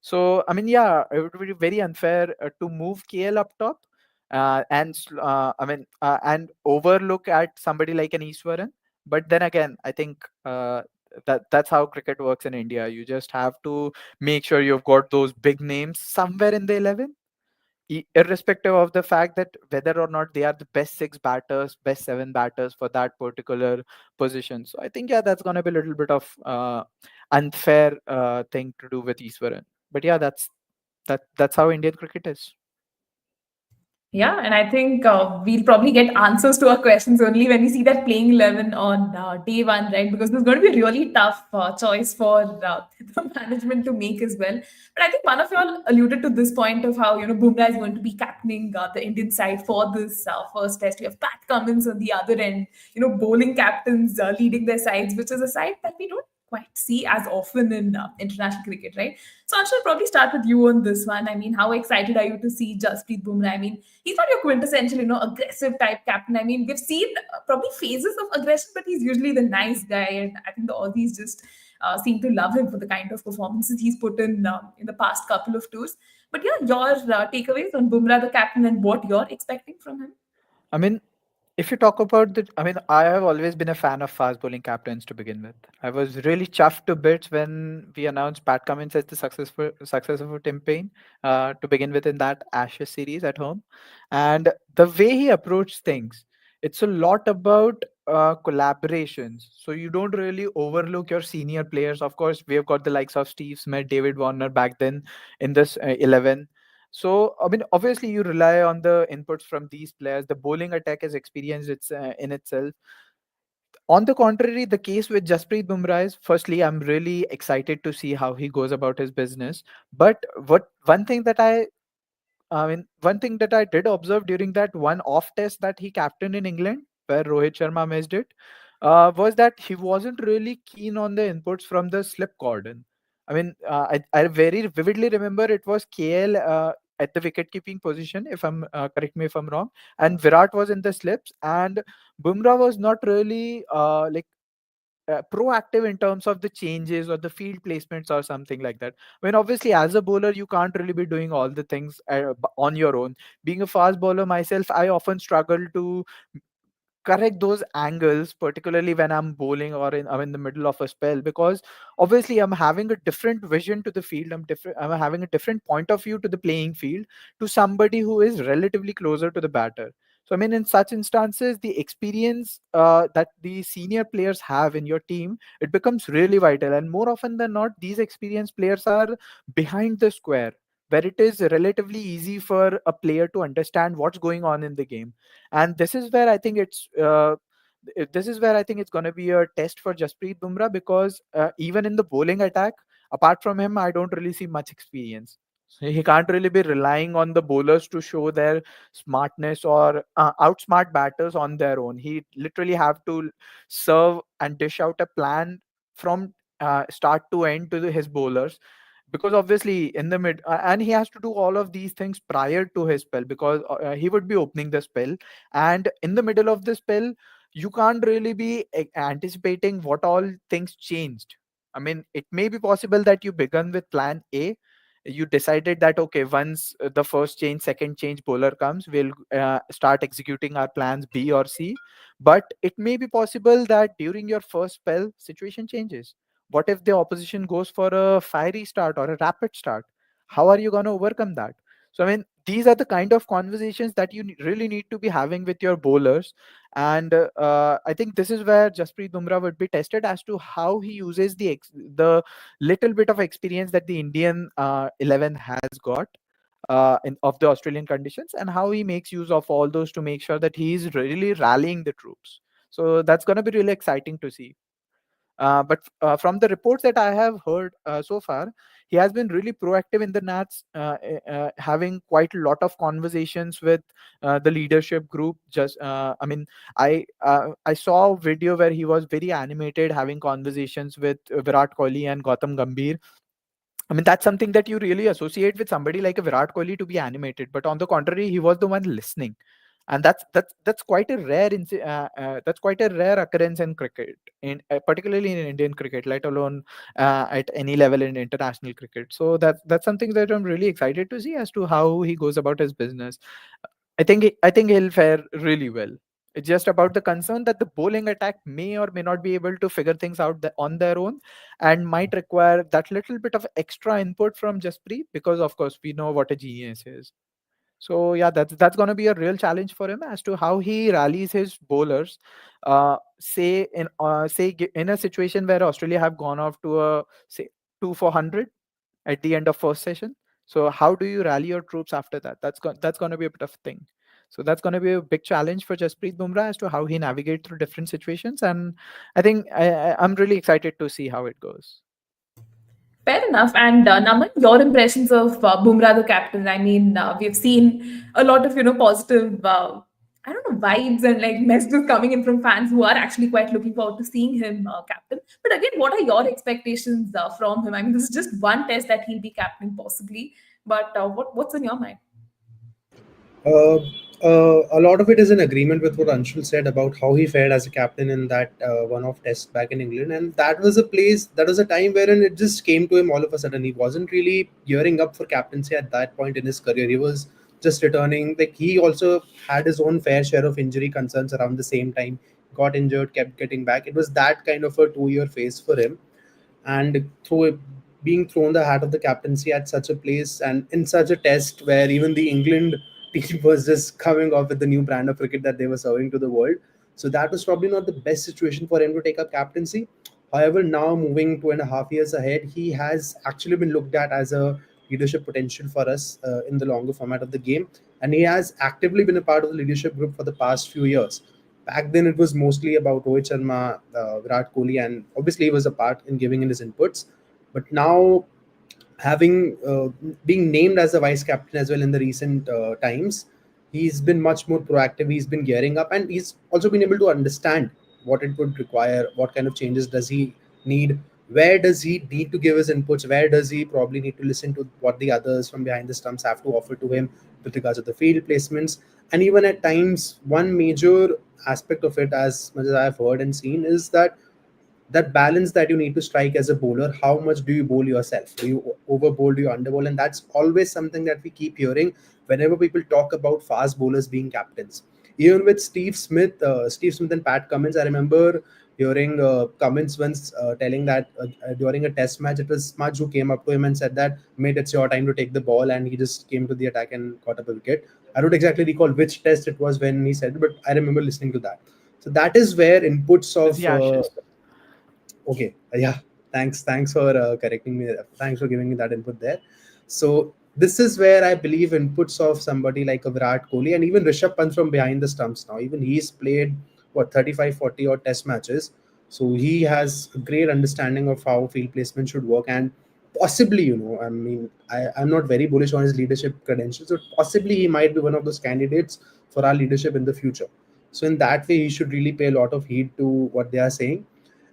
So, I mean, yeah, it would be very unfair to move KL up top and overlook at somebody like an Eastwaran. But then again, I think that's how cricket works in India. You just have to make sure you've got those big names somewhere in the 11. irrespective of the fact that whether or not they are the best six batters, best seven batters for that particular position. So I think, yeah, that's going to be a little bit of unfair thing to do with Eastwaran. But yeah, that's how Indian cricket is. Yeah, and I think we'll probably get answers to our questions only when we see that playing 11 on day one, right? Because there's going to be a really tough choice for the management to make as well. But I think one of you all alluded to this point of how, Bumrah is going to be captaining the Indian side for this first test. We have Pat Cummins on the other end, bowling captains leading their sides, which is a side that we don't quite see as often in international cricket, right? So I should probably start with you on this one. I mean, how excited are you to see Jasprit Bumrah? I mean, he's not your quintessential, aggressive type captain. I mean, we've seen probably phases of aggression, but he's usually the nice guy, and I think the Aussies just seem to love him for the kind of performances he's put in the past couple of tours. But yeah, your takeaways on Bumrah, the captain, and what you're expecting from him. I mean, if you talk about I mean, I have always been a fan of fast bowling captains to begin with. I was really chuffed to bits when we announced Pat Cummins as the successful of Tim Payne to begin with in that Ashes series at home, and the way he approached things, it's a lot about collaborations. So you don't really overlook your senior players. Of course, we have got the likes of Steve Smith, David Warner back then in this 11. So, I mean, obviously, you rely on the inputs from these players. The bowling attack is experienced in itself. On the contrary, the case with Jasprit Bumrah is, firstly, I'm really excited to see how he goes about his business. But what one thing that one thing that I did observe during that one off test that he captained in England, where Rohit Sharma missed it, was that he wasn't really keen on the inputs from the slip cordon. I mean, I very vividly remember it was KL at the wicket keeping position, if I'm correct me if I'm wrong, and Virat was in the slips, and Bumrah was not really proactive in terms of the changes or the field placements or something like that. When obviously as a bowler you can't really be doing all the things on your own. Being a fast bowler myself, I often struggle to correct those angles, particularly when I'm bowling or I'm in the middle of a spell, because obviously I'm having a different vision to the field. I'm having a different point of view to the playing field to somebody who is relatively closer to the batter. So I mean, in such instances, the experience that the senior players have in your team, it becomes really vital. And more often than not, these experienced players are behind the square, where it is relatively easy for a player to understand what's going on in the game. And this is where I think it's going to be a test for Jasprit Bumrah, because even in the bowling attack, apart from him, I don't really see much experience. So he can't really be relying on the bowlers to show their smartness or outsmart batters on their own. He literally have to serve and dish out a plan from start to end to his bowlers, because obviously in the mid and he has to do all of these things prior to his spell, because he would be opening the spell, and in the middle of the spell you can't really be anticipating what all things changed. I mean, it may be possible that you begun with plan A, you decided that okay, once the first change, second change bowler comes, we'll start executing our plans B or C. But it may be possible that during your first spell situation changes. What if the opposition goes for a fiery start or a rapid start? How are you going to overcome that? So, I mean, these are the kind of conversations that you really need to be having with your bowlers. And I think this is where Jasprit Bumrah would be tested as to how he uses the little bit of experience that the Indian 11 has got of the Australian conditions, and how he makes use of all those to make sure that he's really rallying the troops. So that's going to be really exciting to see. But from the reports that I have heard so far, he has been really proactive in the Nats, having quite a lot of conversations with the leadership group. I mean, I saw a video where he was very animated, having conversations with Virat Kohli and Gautam Gambhir. I mean, that's something that you really associate with somebody like a Virat Kohli to be animated. But on the contrary, he was the one listening, and that's quite a that's quite a rare occurrence in cricket, in particularly in Indian cricket, let alone at any level in international cricket. So that's something that I'm really excited to see as to how he goes about his business. I think he'll fare really well. It's just about the concern that the bowling attack may or may not be able to figure things out on their own, and might require that little bit of extra input from Jasprit, because of course we know what a genius is. So yeah, that's going to be a real challenge for him as to how he rallies his bowlers. In a situation where Australia have gone off to a say 2 for 100 at the end of first session. So how do you rally your troops after that? That's going to be a bit of a thing. So that's going to be a big challenge for Jasprit Bumrah as to how he navigate through different situations. And I think I'm really excited to see how it goes. Fair enough. And Naman, your impressions of Bumrah, the captain. I mean, we've seen a lot of positive, I don't know, vibes and like messages coming in from fans who are actually quite looking forward to seeing him captain. But again, what are your expectations from him? I mean, this is just one test that he'll be captain possibly, but what's in your mind? Uh, a lot of it is in agreement with what Anshul said about how he fared as a captain in that one-off test back in England, and that was a time wherein it just came to him all of a sudden. He wasn't really gearing up for captaincy at that point in his career. He was just returning. Like he also had his own fair share of injury concerns around the same time. Got injured, kept getting back. It was that kind of a 2 year phase for him, and being thrown the hat of the captaincy at such a place and in such a test where even the England team was just coming off with the new brand of cricket that they were serving to the world. So that was probably not the best situation for him to take up captaincy. However, now moving 2.5 years ahead, he has actually been looked at as a leadership potential for us in the longer format of the game. And he has actively been a part of the leadership group for the past few years. Back then, it was mostly about Rohit Sharma, Virat Kohli, and obviously he was a part in giving in his inputs. But now, having being named as a vice captain as well in the recent times, he's been much more proactive. He's been gearing up, and he's also been able to understand what it would require, what kind of changes does he need, where does he need to give his inputs, where does he probably need to listen to what the others from behind the stumps have to offer to him with regards to the field placements. And even at times, one major aspect of it, as much as I've heard and seen, is that balance that you need to strike as a bowler. How much do you bowl yourself? Do you over bowl? Do you under bowl? And that's always something that we keep hearing whenever people talk about fast bowlers being captains. Even with Steve Smith and Pat Cummins, I remember hearing Cummins once telling that during a test match, it was Smudge who came up to him and said that, "Mate, it's your time to take the ball," and he just came to the attack and caught up a wicket. I don't exactly recall which test it was when he said it, but I remember listening to that. So that is where inputs It was of the Ashes. okay, yeah. Thanks for correcting me. Thanks for giving me that input there. So this is where I believe inputs of somebody like a Virat Kohli and even Rishabh Pant from behind the stumps now. Even he's played what 35, 40 or test matches. So he has a great understanding of how field placement should work, and possibly, I mean, I'm not very bullish on his leadership credentials, but possibly he might be one of those candidates for our leadership in the future. So in that way, he should really pay a lot of heed to what they are saying.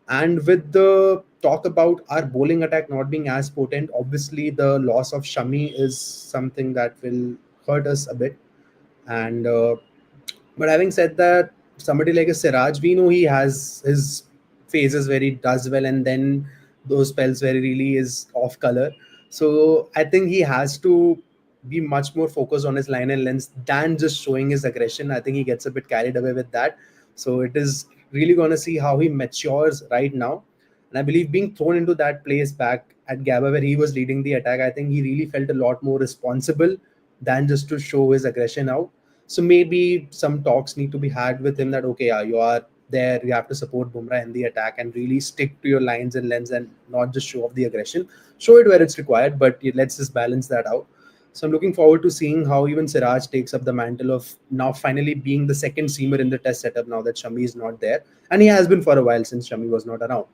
And with the talk about our bowling attack not being as potent, obviously the loss of Shami is something that will hurt us a bit. And but having said that, somebody like a Siraj, we know he has his phases where he does well, and then those spells where he really is off color. So I think he has to be much more focused on his line and length than just showing his aggression. I think he gets a bit carried away with that. So it is really going to see how he matures right now. And I believe being thrown into that place back at Gaba where he was leading the attack, I think he really felt a lot more responsible than just to show his aggression out. So maybe some talks need to be had with him that, okay, yeah, you are there, you have to support Bumrah in the attack and really stick to your lines and lens and not just show off the aggression. Show it where it's required, but let's just balance that out. So I'm looking forward to seeing how even Siraj takes up the mantle of now finally being the second seamer in the test setup now that Shami is not there. And he has been for a while since Shami was not around.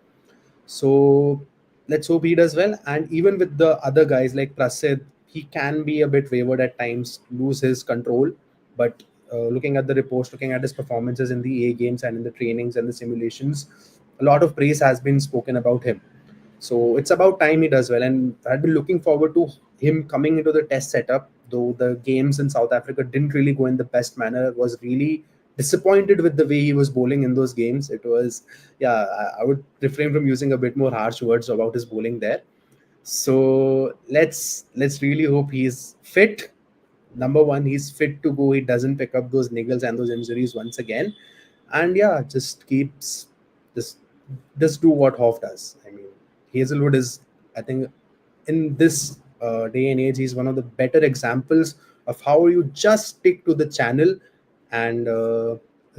So let's hope he does well. And even with the other guys like Prasid, he can be a bit wayward at times, lose his control. But looking at the reports, looking at his performances in the A games and in the trainings and the simulations, a lot of praise has been spoken about him. So it's about time he does well. And I'd been looking forward to him coming into the test setup, though the games in South Africa didn't really go in the best manner. Was really disappointed with the way he was bowling in those games. It was, yeah, I would refrain from using a bit more harsh words about his bowling there. So let's really hope he's fit. Number one, he's fit to go. He doesn't pick up those niggles and those injuries once again. And yeah, just just do what Hoff does. I mean, Hazelwood is, I think, in this day and age, he's one of the better examples of how you just stick to the channel and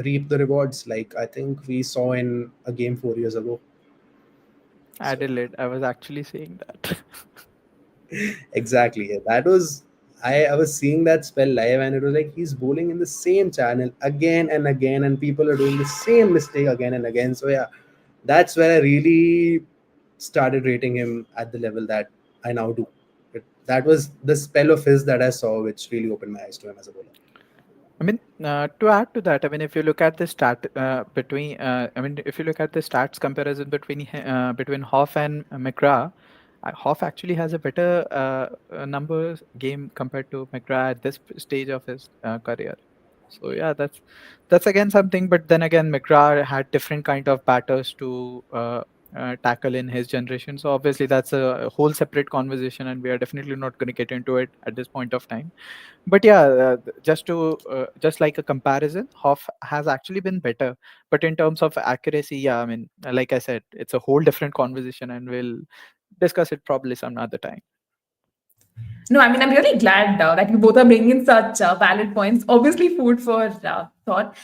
reap the rewards, like I think we saw in a game 4 years ago. So Adelaide, I was actually saying that. exactly, yeah, that was, I was seeing that spell live, and it was like he's bowling in the same channel again and again, and people are doing the same mistake again and again. So yeah, that's where I really started rating him at the level that I now do. That was the spell of his that I saw, which really opened my eyes to him as a bowler. I mean, to add to that, I mean, if you look at the I mean, if you look at the stats comparison between Hoff and McGrath, Hoff actually has a better numbers game compared to McGrath at this stage of his career. So yeah, that's again something. But then again, McGrath had different kind of batters to tackle in his generation. So obviously, that's a whole separate conversation, and we are definitely not going to get into it at this point of time. But yeah, just like a comparison, Hoff has actually been better. But in terms of accuracy, yeah, I mean, like I said, it's a whole different conversation, and we'll discuss it probably some other time. No, I mean, I'm really glad that you both are bringing in such valid points. Obviously, food for thought. But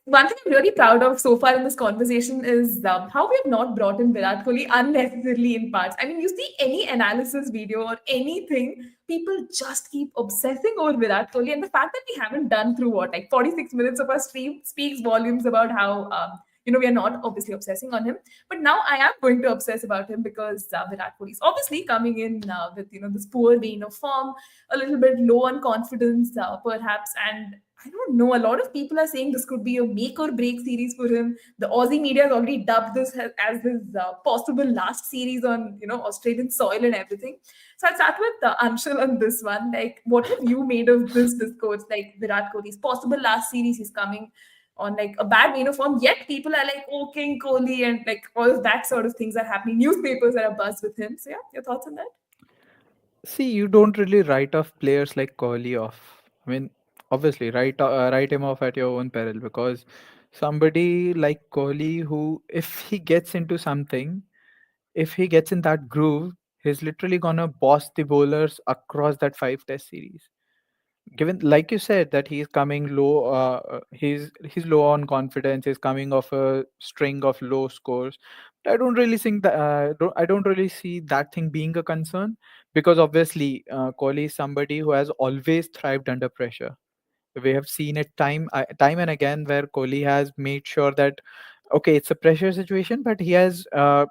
one thing I'm really proud of so far in this conversation is how we have not brought in Virat Kohli unnecessarily in parts. I mean, you see any analysis video or anything, people just keep obsessing over Virat Kohli. And the fact that we haven't done through what, like 46 minutes of our stream speaks volumes about how, we are not obviously obsessing on him. But now I am going to obsess about him because Virat Kohli is obviously coming in with this poor vein of form, a little bit low on confidence, perhaps. And I don't know. A lot of people are saying this could be a make or break series for him. The Aussie media has already dubbed this as his possible last series on Australian soil and everything. So I'll start with Anshul on this one. Like, what have you made of this discourse? Like Virat Kohli's possible last series, he's coming on like a bad vein of form. Yet people are like, oh, King Kohli, and like all of that sort of things are happening. Newspapers are abuzz with him. So yeah, your thoughts on that? See, you don't really write off players like Kohli off. I mean, obviously, write him off at your own peril, because somebody like Kohli, who if he gets into something, if he gets in that groove, he's literally gonna boss the bowlers across that five test series. Given, like you said, that he's coming low, he's low on confidence, he's coming off a string of low scores. But I don't really think that I don't really see that thing being a concern, because obviously Kohli is somebody who has always thrived under pressure. We have seen it time and again where Kohli has made sure that okay, it's a pressure situation, but he has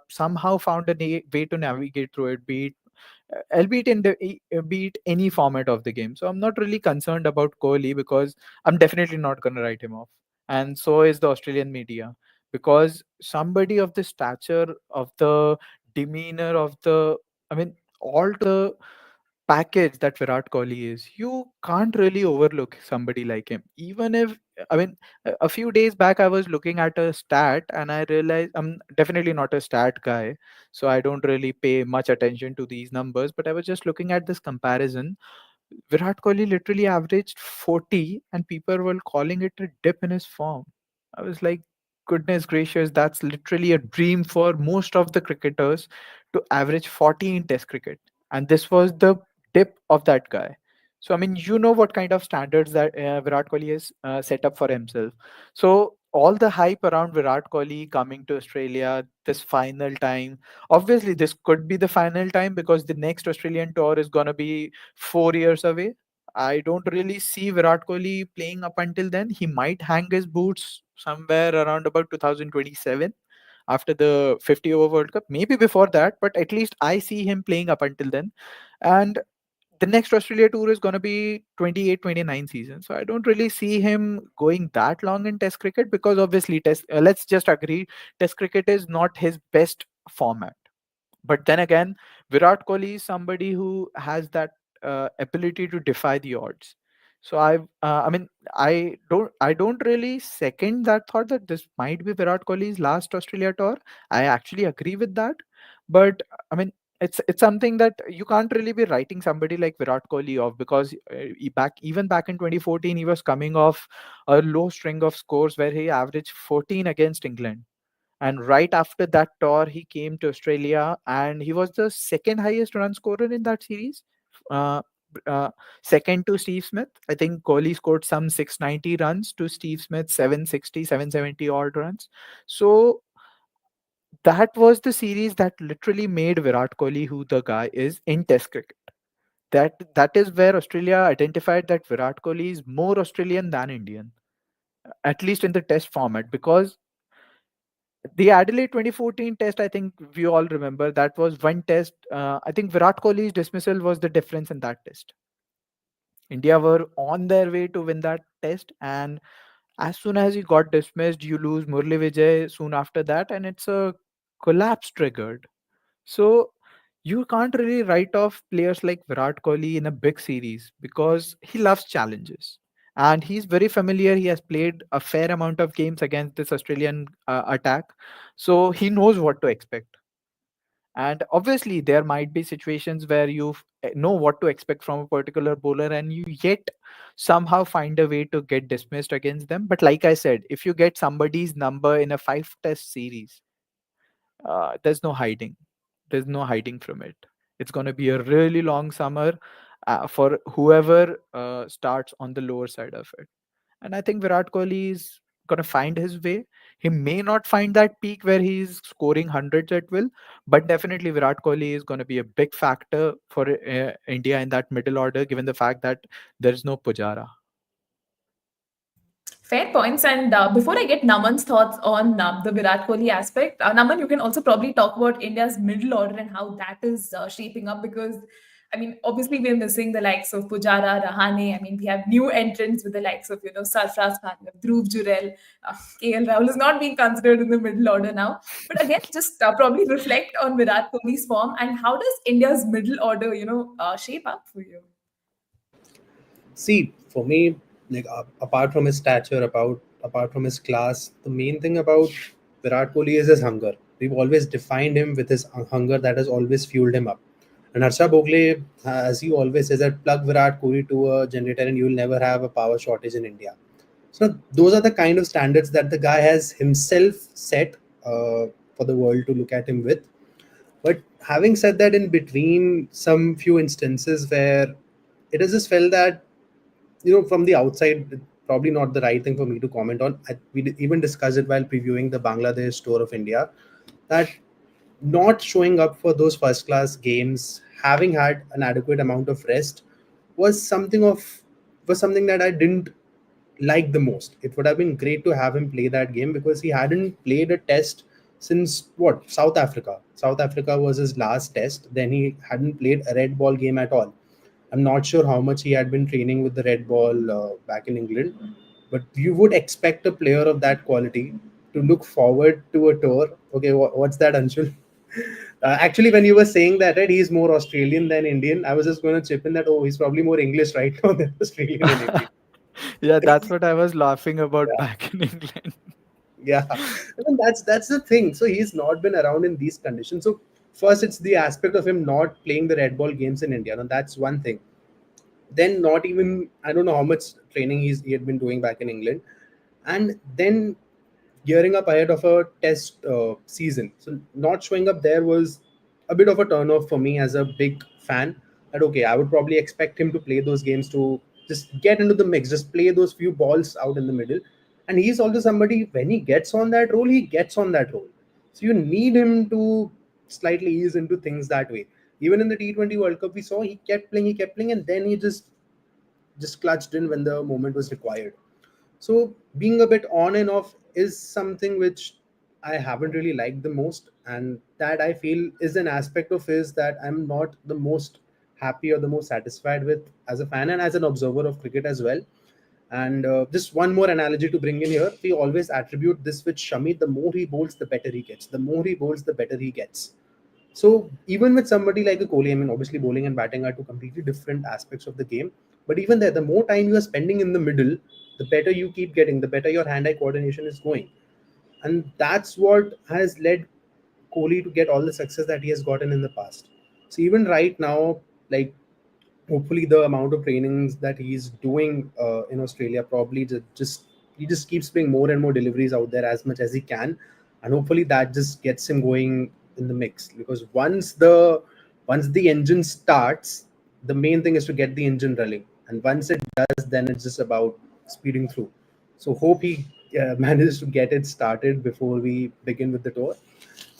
somehow found a way to navigate through it, albeit be it any format of the game. So I'm not really concerned about Kohli, because I'm definitely not going to write him off, and so is the Australian media, because somebody of the stature, of the demeanor, of the, I mean, all the package that Virat Kohli is, you can't really overlook somebody like him. Even if, I mean, a few days back, I was looking at a stat and I realized I'm definitely not a stat guy, so I don't really pay much attention to these numbers. But I was just looking at this comparison. Virat Kohli literally averaged 40, and people were calling it a dip in his form. I was like, goodness gracious, that's literally a dream for most of the cricketers, to average 40 in Test cricket. And this was the dip of that guy. So, I mean, you know what kind of standards that Virat Kohli has set up for himself. So, all the hype around Virat Kohli coming to Australia this final time, obviously, this could be the final time, because the next Australian tour is going to be 4 years away. I don't really see Virat Kohli playing up until then. He might hang his boots somewhere around about 2027 after the 50 over World Cup, maybe before that, but at least I see him playing up until then. And the next Australia tour is going to be 28, 29 season. So I don't really see him going that long in Test cricket, because obviously, let's just agree, Test cricket is not his best format. But then again, Virat Kohli is somebody who has that ability to defy the odds. So I mean, I don't really second that thought that this might be Virat Kohli's last Australia tour. I actually agree with that, but I mean, it's something that you can't really be writing somebody like Virat Kohli off, because even back in 2014 he was coming off a low string of scores where he averaged 14 against England, and right after that tour, he came to Australia and he was the second highest run scorer in that series. Uh, uh, second to Steve Smith. I think Kohli scored some 690 runs to Steve Smith 760, 770 odd runs. So that was the series that literally made Virat Kohli who the guy is in Test cricket. That is where Australia identified that Virat Kohli is more Australian than Indian, at least in the Test format, because the Adelaide 2014 Test, I think we all remember, that was one Test. I think Virat Kohli's dismissal was the difference in that Test. India were on their way to win that Test, and as soon as he got dismissed, you lose Murli Vijay soon after that, and it's a collapse triggered. So you can't really write off players like Virat Kohli in a big series because he loves challenges. And he's very familiar. He has played a fair amount of games against this Australian attack. So he knows what to expect. And obviously, there might be situations where you know what to expect from a particular bowler and you yet somehow find a way to get dismissed against them. But like I said, if you get somebody's number in a 5 test series, there's no hiding. There's no hiding from it. It's going to be a really long summer for whoever starts on the lower side of it. And I think Virat Kohli is going to find his way. He may not find that peak where he's scoring hundreds at will, but definitely Virat Kohli is going to be a big factor for India in that middle order, given the fact that there is no Pujara. Fair points. And before I get Naman's thoughts on the Virat Kohli aspect, Naman, you can also probably talk about India's middle order and how that is shaping up because, I mean, obviously we're missing the likes of Pujara, Rahane. I mean, we have new entrants with the likes of, Sarfraz Khan, Dhruv Jurel, KL Rahul is not being considered in the middle order now. But again, just probably reflect on Virat Kohli's form and how does India's middle order, shape up for you? See, for me, like apart from his stature, apart from his class, the main thing about Virat Kohli is his hunger. We've always defined him with his hunger that has always fueled him up. And Harsha Bogle, as he always says, that plug Virat Kohli to a generator and you'll never have a power shortage in India. So those are the kind of standards that the guy has himself set for the world to look at him with. But having said that, in between some few instances where it is just felt that from the outside, probably not the right thing for me to comment on. Even discussed it while previewing the Bangladesh tour of India, that not showing up for those first class games, having had an adequate amount of rest, was something that I didn't like the most. It would have been great to have him play that game because he hadn't played a test since what, South Africa. South Africa was his last test. Then he hadn't played a red ball game at all. I'm not sure how much he had been training with the red ball back in England, but you would expect a player of that quality to look forward to a tour. Okay, what's that, Anshul? Actually, when you were saying that, right, he's more Australian than Indian, I was just going to chip in that, oh, he's probably more English right now than Australian and Indian. Yeah, that's what I was laughing about Yeah. back in England. Yeah, I mean, that's the thing. So he's not been around in these conditions. So first, it's the aspect of him not playing the red ball games in India. Now that's one thing. Then not even, I don't know how much training he had been doing back in England, and then gearing up ahead of a test season. So not showing up there was a bit of a turn off for me as a big fan. That okay, I would probably expect him to play those games to just get into the mix, just play those few balls out in the middle. And he's also somebody, when he gets on that role, he gets on that role. So you need him to slightly ease into things that way. Even in the T20 World Cup, we saw he kept playing, and then he just clutched in when the moment was required. So being a bit on and off is something which I haven't really liked the most, and that I feel is an aspect of his that I'm not the most happy or the most satisfied with as a fan and as an observer of cricket as well. And just one more analogy to bring in here, we always attribute this with Shami: the more he bowls, the better he gets. The more he bowls, the better he gets. So even with somebody like a Kohli, I mean, obviously bowling and batting are two completely different aspects of the game. But even there, the more time you are spending in the middle, the better you keep getting, the better your hand-eye coordination is going. And that's what has led Kohli to get all the success that he has gotten in the past. So even right now, like hopefully the amount of trainings that he's doing in Australia, probably just he just keeps putting more and more deliveries out there as much as he can, and hopefully that just gets him going in the mix. Because once the engine starts, the main thing is to get the engine running, and once it does, then it's just about speeding through. So hope he manages to get it started before we begin with the tour.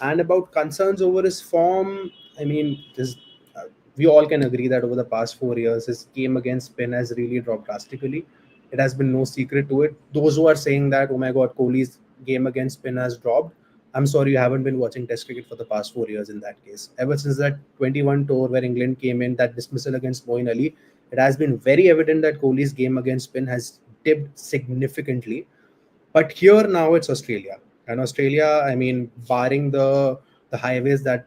And about concerns over his form, I mean, uh, we all can agree that over the past 4 years, his game against spin has really dropped drastically. It has been no secret to it. Those who are saying that, oh my God, Kohli's game against spin has dropped, I'm sorry, you haven't been watching Test cricket for the past 4 years in that case. Ever since that 21 tour where England came in, that dismissal against Moeen Ali, it has been very evident that Kohli's game against spin has dipped significantly. But here now it's Australia, and Australia, I mean, barring the highways that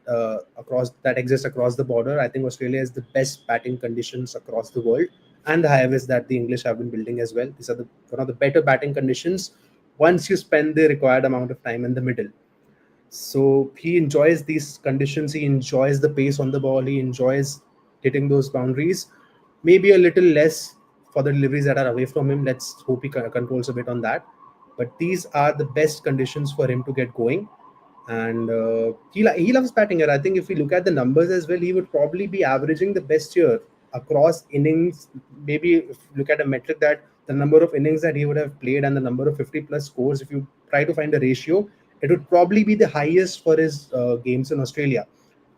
exist across the border, I think Australia is the best batting conditions across the world, and the highways that the English have been building as well. These are one of the better batting conditions once you spend the required amount of time in the middle. So he enjoys these conditions. He enjoys the pace on the ball. He enjoys hitting those boundaries. Maybe a little less for the deliveries that are away from him. Let's hope he controls a bit on that. But these are the best conditions for him to get going. And he loves batting. And I think if we look at the numbers as well, he would probably be averaging the best year across innings. Maybe if you look at a metric that the number of innings that he would have played and the number of 50 plus scores, if you try to find a ratio, it would probably be the highest for his games in Australia,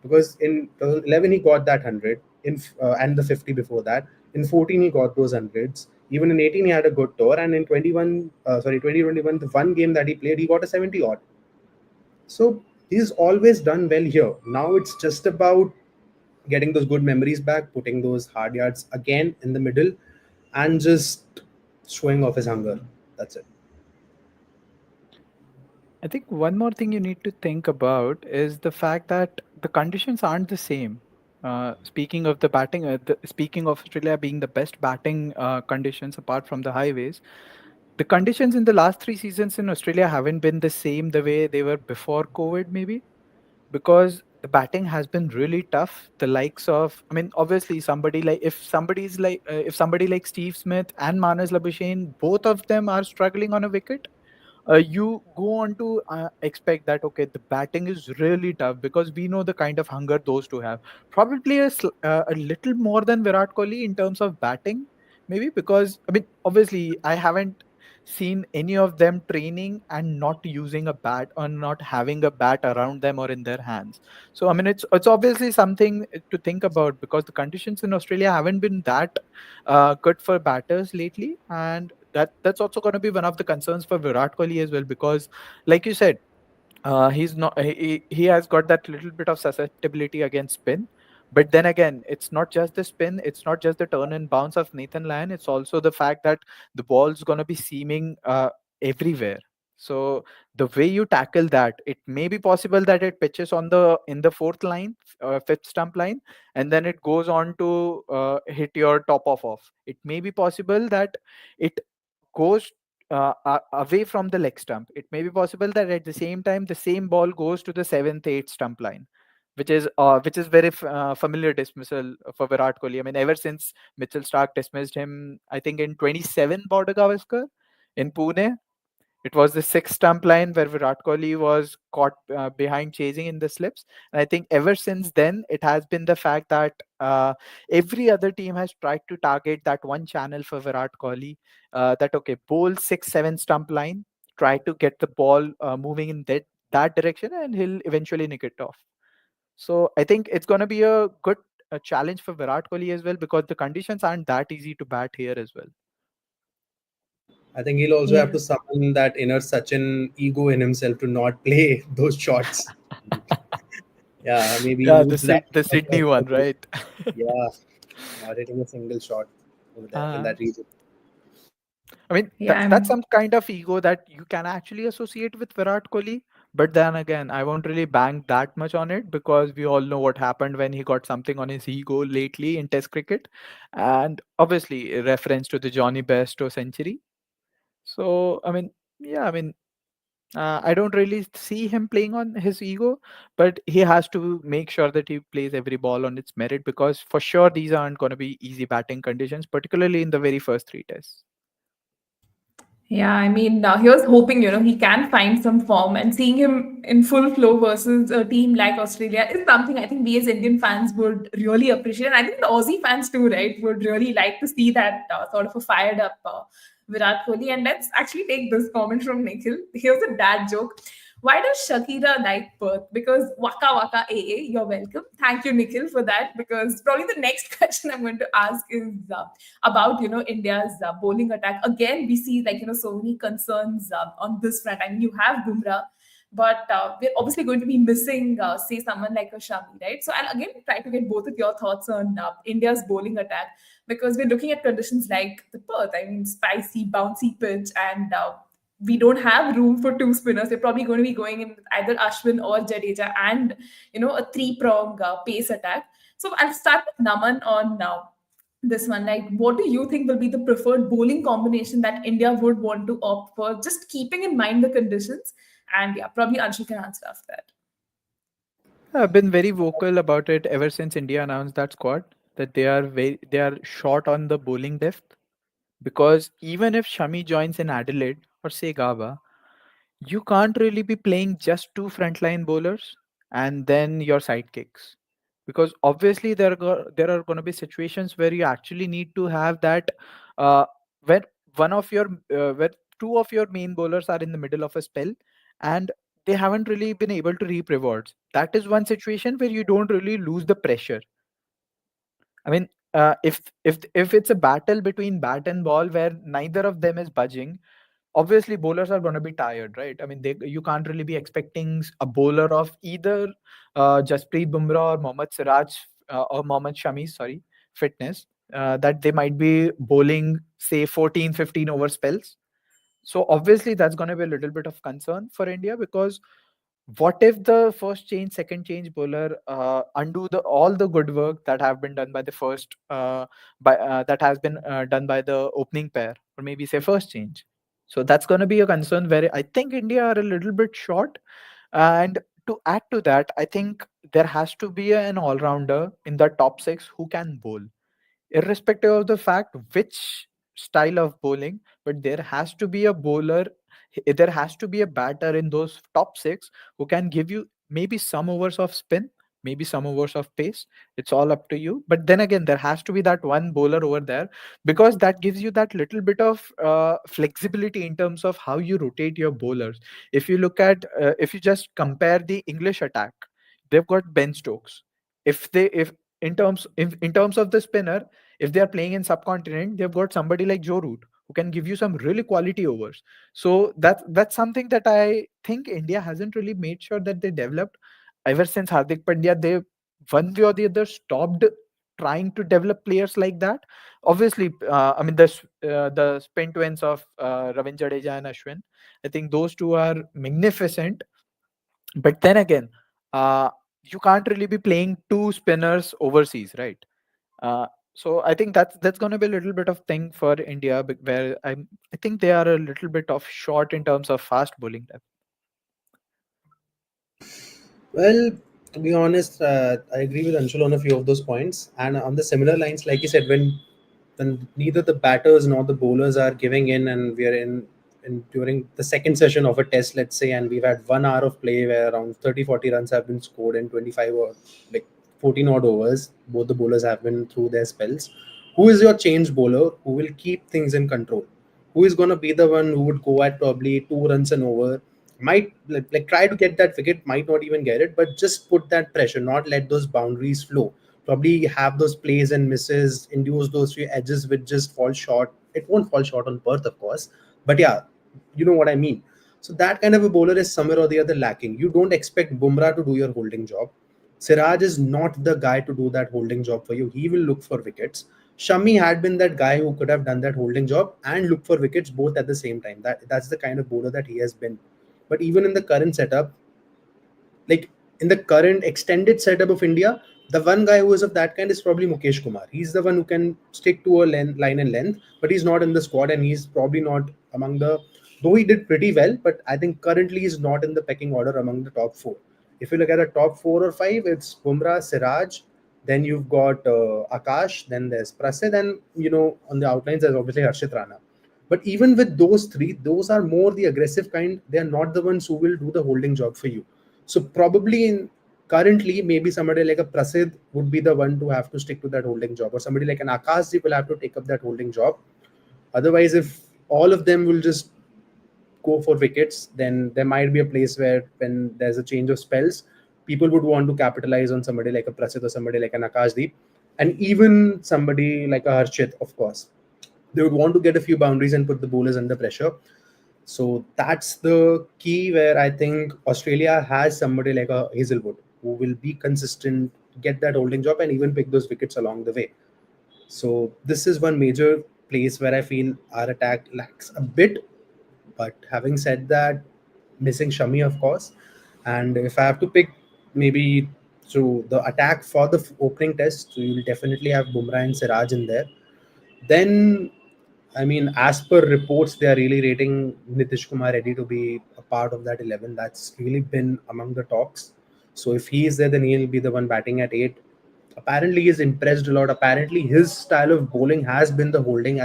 because in 2011 he got that 100 and the 50 before that. In 14 he got those hundreds. Even in 18 he had a good tour, and in 2021, the one game that he played, he got a 70 odd. So he's always done well here. Now it's just about getting those good memories back, putting those hard yards again in the middle, and just showing off his hunger. That's it. I think one more thing you need to think about is the fact that the conditions aren't the same. Speaking of the batting, speaking of Australia being the best batting conditions apart from the highways, the conditions in the last 3 seasons in Australia haven't been the same the way they were before COVID, maybe because the batting has been really tough. The likes of, I mean, obviously somebody like if somebody like Steve Smith and Manas Labuschagne, both of them are struggling on a wicket, you go on to expect that okay, the batting is really tough because we know the kind of hunger those two have. Probably a little more than Virat Kohli in terms of batting, maybe because I mean, obviously, I haven't seen any of them training and not using a bat or not having a bat around them or in their hands. So I mean, it's obviously something to think about because the conditions in Australia haven't been that good for batters lately, and that's also going to be one of the concerns for Virat Kohli as well because, like you said, he's not he has got that little bit of susceptibility against spin. But then again, it's not just the spin, it's not just the turn and bounce of Nathan Lyon, it's also the fact that the ball's going to be seaming everywhere. So the way you tackle that, it may be possible that it pitches on the in the fourth line, fifth stump line, and then it goes on to hit your top of off. It may be possible that it goes away from the leg stump. It may be possible that at the same time the same ball goes to the seventh, eighth stump line, which is very familiar dismissal for Virat Kohli. I mean, ever since Mitchell Stark dismissed him, I think in 27 Border Gavaskar in Pune, it was the sixth stump line where Virat Kohli was caught behind chasing in the slips. And I think ever since then, it has been the fact that every other team has tried to target that one channel for Virat Kohli. That, okay, bowl 6, 7 stump line, try to get the ball moving in that direction, and he'll eventually nick it off. So I think it's going to be a good challenge for Virat Kohli as well because the conditions aren't that easy to bat here as well. I think he'll also Yeah. have to summon that inner Sachin ego in himself to not play those shots. Yeah, maybe he Yeah, needs that. The Sydney one, right? Yeah, not hitting a single shot over there in uh, that region. I mean, Yeah, that's I'm some kind of ego that you can actually associate with Virat Kohli. But then again, I won't really bang that much on it because we all know what happened when he got something on his ego lately in Test cricket. And obviously, a reference to the Johnny Bairstow century. So, I mean, yeah, I mean, I don't really see him playing on his ego, but he has to make sure that he plays every ball on its merit because for sure these aren't going to be easy batting conditions, particularly in the very first three tests. Yeah, I mean, here's hoping, he can find some form, and seeing him in full flow versus a team like Australia is something I think we as Indian fans would really appreciate. And I think the Aussie fans too, right, would really like to see that sort of a fired up Virat Kohli. And let's actually take this comment from Nikhil. Here's a dad joke. Why does Shakira like Perth? Because Waka Waka AA, you're welcome. Thank you, Nikhil, for that. Because probably the next question I'm going to ask is about India's bowling attack. Again, we see so many concerns on this front. I mean, you have Bumrah, but we're obviously going to be missing, say, someone like a Shami, right? So I'll again try to get both of your thoughts on India's bowling attack, because we're looking at conditions like the Perth. I mean, spicy, bouncy pitch, and we don't have room for two spinners. We're probably going to be going in with either Ashwin or Jadeja, and a three-prong pace attack. So I'll start with Naman on this one. Like, what do you think will be the preferred bowling combination that India would want to opt for, just keeping in mind the conditions? And yeah, probably Anshul can answer after that. I've been very vocal about it ever since India announced that squad, that they are short on the bowling depth, because even if Shami joins in Adelaide or say Gaba, you can't really be playing just two frontline bowlers and then your sidekicks, because obviously there are going to be situations where you actually need to have that, where where two of your main bowlers are in the middle of a spell and they haven't really been able to reap rewards. That is one situation where you don't really lose the pressure. I mean, if it's a battle between bat and ball where neither of them is budging, obviously bowlers are going to be tired, right? I mean, you can't really be expecting a bowler of either Jasprit Bumrah or Mohammad Siraj or Mohammad Shami, sorry, fitness, that they might be bowling say 14, 15 over spells. So obviously that's going to be a little bit of concern for India, because what if the first change, second change bowler undo the all the good work that have been done by the first by that has been done by the opening pair, or maybe say first change? So that's going to be a concern where I think India are a little bit short. And to add to that, I think there has to be an all-rounder in the top six who can bowl, irrespective of the fact which style of bowling. But there has to be a bowler, there has to be a batter in those top six who can give you maybe some overs of spin, maybe some overs of pace. It's all up to you. But then again, there has to be that one bowler over there, because that gives you that little bit of flexibility in terms of how you rotate your bowlers. If you look at, if you just compare the English attack, they've got Ben Stokes. If in terms of the spinner, if they are playing in subcontinent, they've got somebody like Joe Root who can give you some really quality overs. So that's something that I think India hasn't really made sure that they developed ever since Hardik Pandya. They one way or the other stopped trying to develop players like that. Obviously, I mean the spin twins of Ravindra Jadeja and Ashwin. I think those two are magnificent. But then again, uh, you can't really be playing two spinners overseas, right? So I think that's going to be a little bit of thing for India, where I think they are a little bit of short in terms of fast bowling depth. Well, to be honest, I agree with Anshul on a few of those points. And on the similar lines, like you said, when neither the batters nor the bowlers are giving in, and we are in during the second session of a test, let's say, and we've had 1 hour of play where around 30-40 runs have been scored in 25 or like 14 odd overs. Both the bowlers have been through their spells. Who is your change bowler who will keep things in control? Who is going to be the one who would go at probably 2 runs an over, might like try to get that wicket, might not even get it, but just put that pressure, not let those boundaries flow, probably have those plays and misses, induce those few edges which just fall short. It won't fall short on Perth, of course, but yeah, you know what I mean. So that kind of a bowler is somewhere or the other lacking. You don't expect Bumrah to do your holding job. Siraj is not the guy to do that holding job for you. He will look for wickets. Shami had been that guy who could have done that holding job and look for wickets both at the same time. That's the kind of bowler that he has been. But even in the current setup, like in the current extended setup of India, the one guy who is of that kind is probably Mukesh Kumar. He's the one who can stick to a line and length, but he's not in the squad, and he's probably not among the. Though he did pretty well, but I think currently he's not in the pecking order among the top four. If you look at the top 4 or 5, it's Bumrah, Siraj, then you've got Akash, then there's Prasid, and on the outlines there's obviously Harshit Rana. But even with those three, those are more the aggressive kind. They are not the ones who will do the holding job for you. So probably in currently, maybe somebody like a Prasid would be the one to have to stick to that holding job, or somebody like an Akashji will have to take up that holding job. Otherwise, if all of them will just go for wickets, then there might be a place where when there's a change of spells, people would want to capitalize on somebody like a Prasid or somebody like an Akashdeep, and even somebody like a Harshit, of course. They would want to get a few boundaries and put the bowlers under pressure. So that's the key where I think Australia has somebody like a Hazelwood who will be consistent, get that holding job, and even pick those wickets along the way. So this is one major place where I feel our attack lacks a bit. But having said that, missing Shami, of course. And if I have to pick maybe through the attack for the opening test, so you'll definitely have Bumrah and Siraj in there. Then, I mean, as per reports, they are really rating Nitish Kumar Reddy to be a part of that 11. That's really been among the talks. So if he is there, then he'll be the one batting at 8. Apparently, he's impressed a lot. Apparently, his style of bowling has been the holding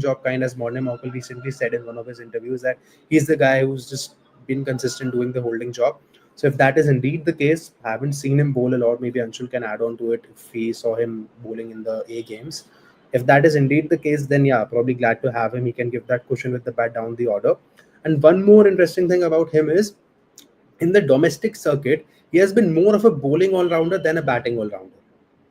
job kind, as Morne Morkel recently said in one of his interviews that he's the guy who's just been consistent doing the holding job. So if that is indeed the case, I haven't seen him bowl a lot. Maybe Anshul can add on to it if he saw him bowling in the A games. If that is indeed the case, then yeah, probably glad to have him. He can give that cushion with the bat down the order. And one more interesting thing about him is in the domestic circuit, he has been more of a bowling all rounder than a batting all rounder.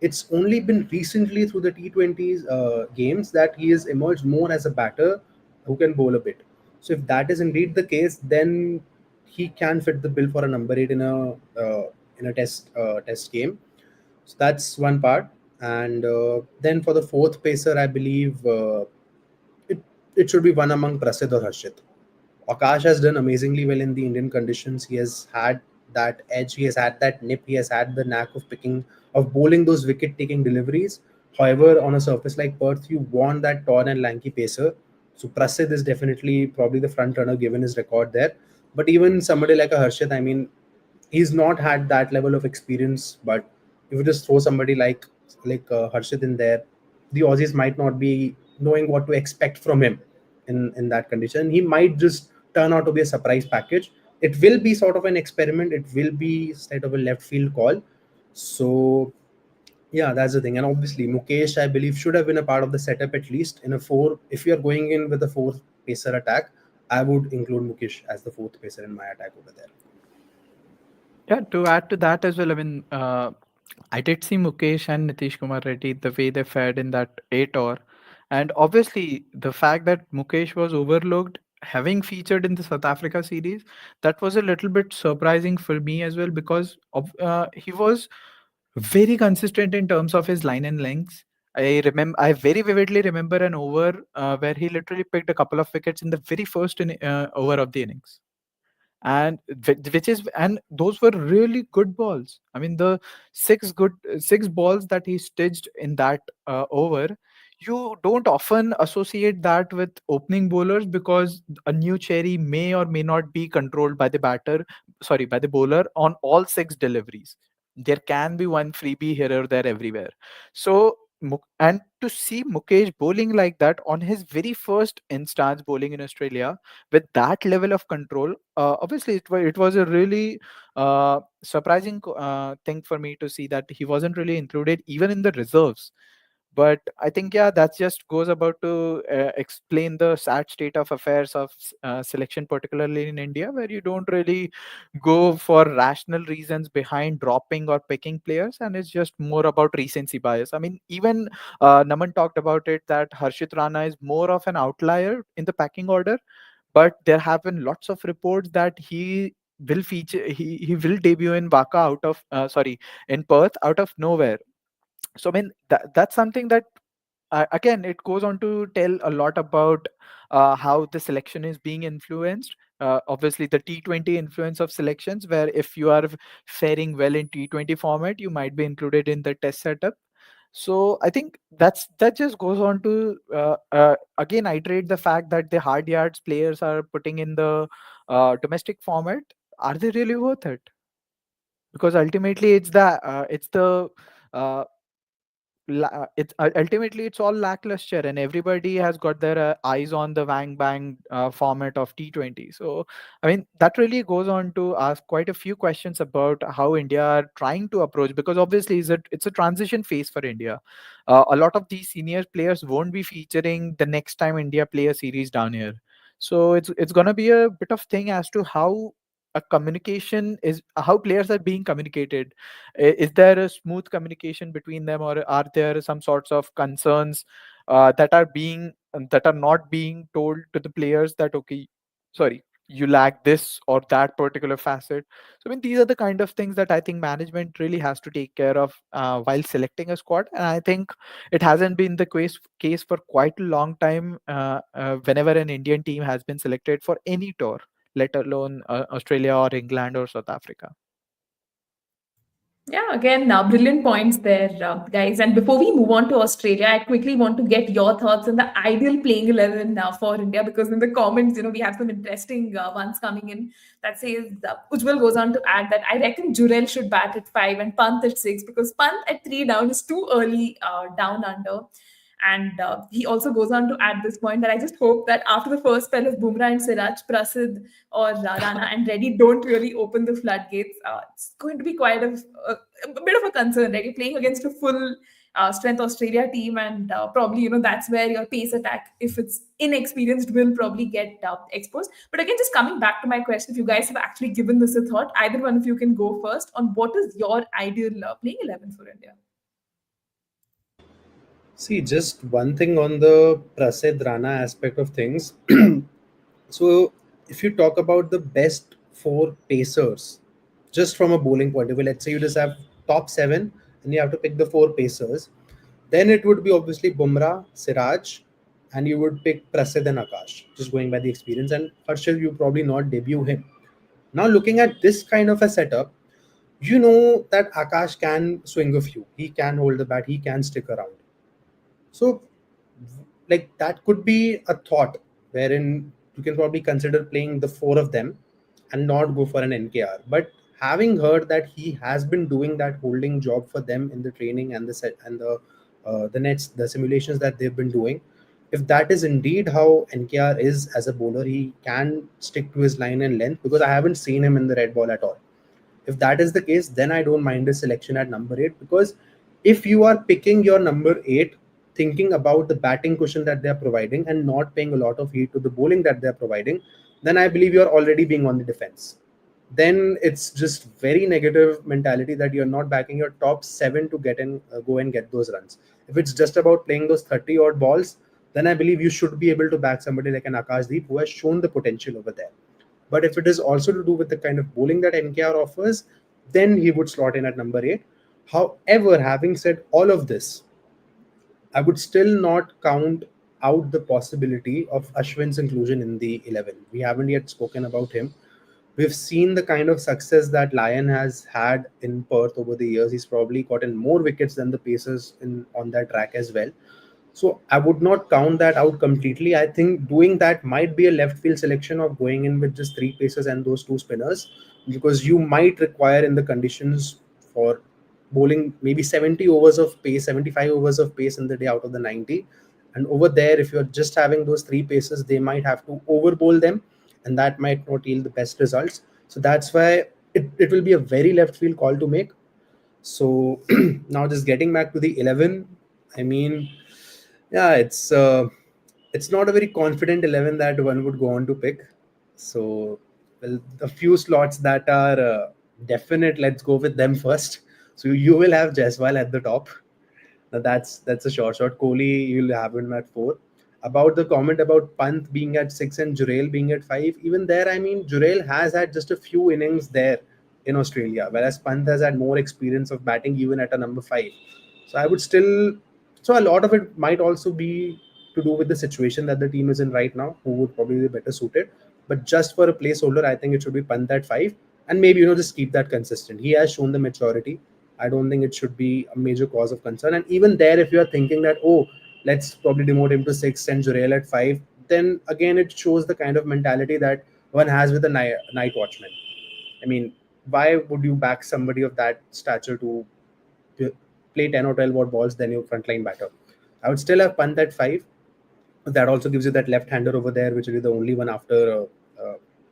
It's only been recently through the T20s games that he has emerged more as a batter who can bowl a bit. So if that is indeed the case, then he can fit the bill for a number 8 in a test game. So that's one part. And then for the fourth pacer, I believe it it should be one among Prasid or Harshit. Akash has done amazingly well in the Indian conditions. He has had that edge, he has had that nip, he has had the knack of bowling those wicket taking deliveries. However, on a surface like Perth, you want that tall and lanky pacer. So Prasid is definitely probably the front runner given his record there. But even somebody like a Harshit, I mean, he's not had that level of experience. But if you just throw somebody like Harshit in there, the Aussies might not be knowing what to expect from him in that condition. He might just turn out to be a surprise package. It will be sort of an experiment. It will be sort of a left field call. So yeah, that's the thing. And obviously, Mukesh, I believe, should have been a part of the setup at least in a four. If you're going in with a four pacer attack, I would include Mukesh as the fourth pacer in my attack over there. Yeah, to add to that as well, I mean, I did see Mukesh and Nitish Kumar Reddy the way they fared in that 8 over. And obviously, the fact that Mukesh was overlooked, having featured in the South Africa series, that was a little bit surprising for me as well because he was very consistent in terms of his line and lengths. I very vividly remember an over where he literally picked a couple of wickets in the very first over of the innings, and which is, and those were really good balls. I mean, the six balls that he stitched in that over, you don't often associate that with opening bowlers because a new cherry may or may not be controlled by the by the bowler on all six deliveries. There can be one freebie here or there everywhere. So and to see Mukesh bowling like that on his very first instance bowling in Australia with that level of control, obviously it was a really surprising thing for me to see that he wasn't really included even in the reserves. But I think, yeah, that just goes about to explain the sad state of affairs of selection, particularly in India, where you don't really go for rational reasons behind dropping or picking players, and it's just more about recency bias. I mean, even Naman talked about it that Harshit Rana is more of an outlier in the packing order, but there have been lots of reports that he will debut in Waka out of in Perth out of nowhere. So I mean, that's something that again, it goes on to tell a lot about how the selection is being influenced. Obviously, the T20 influence of selections, where if you are faring well in T20 format, you might be included in the test setup. So I think that just goes on to again iterate the fact that the hard yards players are putting in the domestic format. Are they really worth it? Because ultimately, it's the uh, ultimately it's all lackluster, and everybody has got their eyes on the wang bang format of T20. So I mean, that really goes on to ask quite a few questions about how India are trying to approach, because obviously it's a transition phase for India. A lot of these senior players won't be featuring the next time India play a series down here. So it's gonna be a bit of thing as to how a communication is, how players are being communicated. Is there a smooth communication between them, or are there some sorts of concerns that are not being told to the players, that okay, sorry, you lack this or that particular facet? So I mean, these are the kind of things that I think management really has to take care of while selecting a squad, and I think it hasn't been the case for quite a long time. Whenever an Indian team has been selected for any tour, let alone Australia or England or South Africa. Yeah, again, brilliant points there, guys. And before we move on to Australia, I quickly want to get your thoughts on the ideal playing 11 now for India, because in the comments, we have some interesting ones coming in that says Ujjwal goes on to add that I reckon Jurel should bat at 5 and Pant at 6, because Pant at 3 down is too early down under. And he also goes on to add this point that I just hope that after the first spell of Bumrah and Siraj, Prasid or Rana and Reddy don't really open the floodgates. It's going to be quite a bit of a concern, right? You're playing against a full strength Australia team, and probably that's where your pace attack, if it's inexperienced, will probably get exposed. But again, just coming back to my question, if you guys have actually given this a thought, either one of you can go first on what is your ideal playing 11 for India. See, just one thing on the Prasid Rana aspect of things. So, if you talk about the best four pacers, just from a bowling point of view, let's say you just have top seven and you have to pick the four pacers, then it would be obviously Bumrah, Siraj, and you would pick Prasid and Akash, just going by the experience. And Harshal, you probably not debut him. Now, looking at this kind of a setup, you know that Akash can swing a few. He can hold the bat, he can stick around. So, like that could be a thought wherein you can probably consider playing the four of them and not go for an NKR. But having heard that he has been doing that holding job for them in the training and the set and the nets, the simulations that they've been doing, if that is indeed how NKR is as a bowler, he can stick to his line and length, because I haven't seen him in the red ball at all. If that is the case, then I don't mind his selection at number 8, because if you are picking your number 8 thinking about the batting cushion that they are providing and not paying a lot of heed to the bowling that they are providing, then I believe you are already being on the defense. Then it's just very negative mentality that you're not backing your top 7 to get in, go and get those runs. If it's just about playing those 30 odd balls, then I believe you should be able to back somebody like an Akashdeep who has shown the potential over there. But if it is also to do with the kind of bowling that NKR offers, then he would slot in at number 8. However, having said all of this, I would still not count out the possibility of Ashwin's inclusion in the 11. We haven't yet spoken about him. We've seen the kind of success that Lyon has had in Perth over the years. He's probably gotten more wickets than the Pacers on that track as well. So I would not count that out completely. I think doing that might be a left field selection of going in with just three pacers and those two spinners, because you might require in the conditions for bowling maybe 70 overs of pace, 75 overs of pace in the day out of the 90. And over there, if you're just having those three paces, they might have to over bowl them, and that might not yield the best results. So that's why it will be a very left field call to make. So now just getting back to the 11, I mean, yeah, it's not a very confident 11 that one would go on to pick. So, well, a few slots that are definite, let's go with them first. So you will have Jaiswal at the top. Now that's a short shot. Kohli, you'll have him at 4. About the comment about Pant being at 6 and Jurel being at 5, even there, I mean, Jurel has had just a few innings there in Australia, whereas Pant has had more experience of batting even at a number 5. So I would still, so a lot of it might also be to do with the situation that the team is in right now, who would probably be better suited. But just for a placeholder, I think it should be Pant at 5, and maybe just keep that consistent. He has shown the maturity. I don't think it should be a major cause of concern. And even there, if you are thinking that, oh, let's probably demote him to 6 and Jurel at 5, then again, it shows the kind of mentality that one has with a night watchman. I mean, why would you back somebody of that stature to play 10 or 12 odd balls than your frontline batter. I would still have Pant at 5. That also gives you that left-hander over there, which will be the only one after.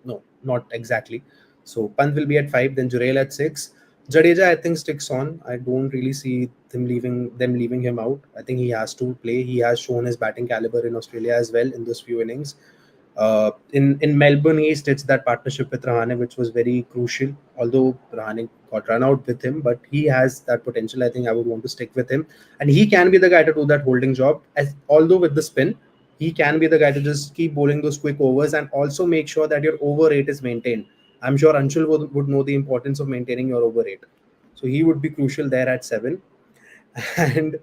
No, not exactly. So Pant will be at 5, then Jurel at 6. Jadeja, I think, sticks on. I don't really see them leaving him out. I think he has to play. He has shown his batting caliber in Australia as well in those few innings. In Melbourne, he stitched that partnership with Rahane, which was very crucial. Although Rahane got run out with him, but he has that potential. I think I would want to stick with him, and he can be the guy to do that holding job. As although with the spin, he can be the guy to just keep bowling those quick overs and also make sure that your over rate is maintained. I'm sure Anshul would know the importance of maintaining your over rate, so he would be crucial there at 7. And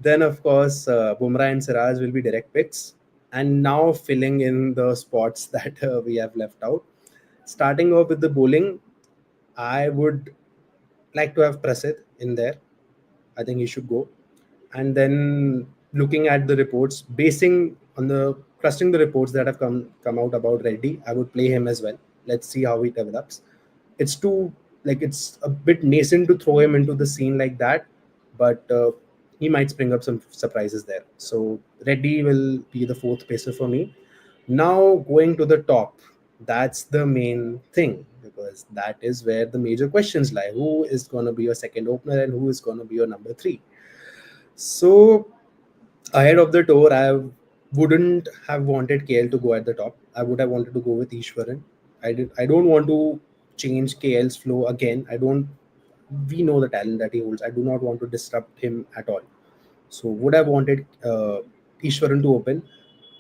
then of course Bumrah and Siraj will be direct picks, and now filling in the spots that we have left out. Starting off with the bowling, I would like to have Prasid in there. I think he should go. And then looking at the reports, basing on the trusting the reports that have come out about Reddy, I would play him as well. Let's see how he develops. It's too it's a bit nascent to throw him into the scene like that, but he might spring up some surprises there. So Reddy will be the fourth pacer for me. Now going to the top, that's the main thing because that is where the major questions lie. Who is going to be your second opener and who is going to be your number 3? So ahead of the tour, wouldn't have wanted KL to go at the top. I would have wanted to go with Ishwaran. I don't want to change KL's flow again. I don't. We know the talent that he holds. I do not want to disrupt him at all. So would have wanted Ishwaran to open.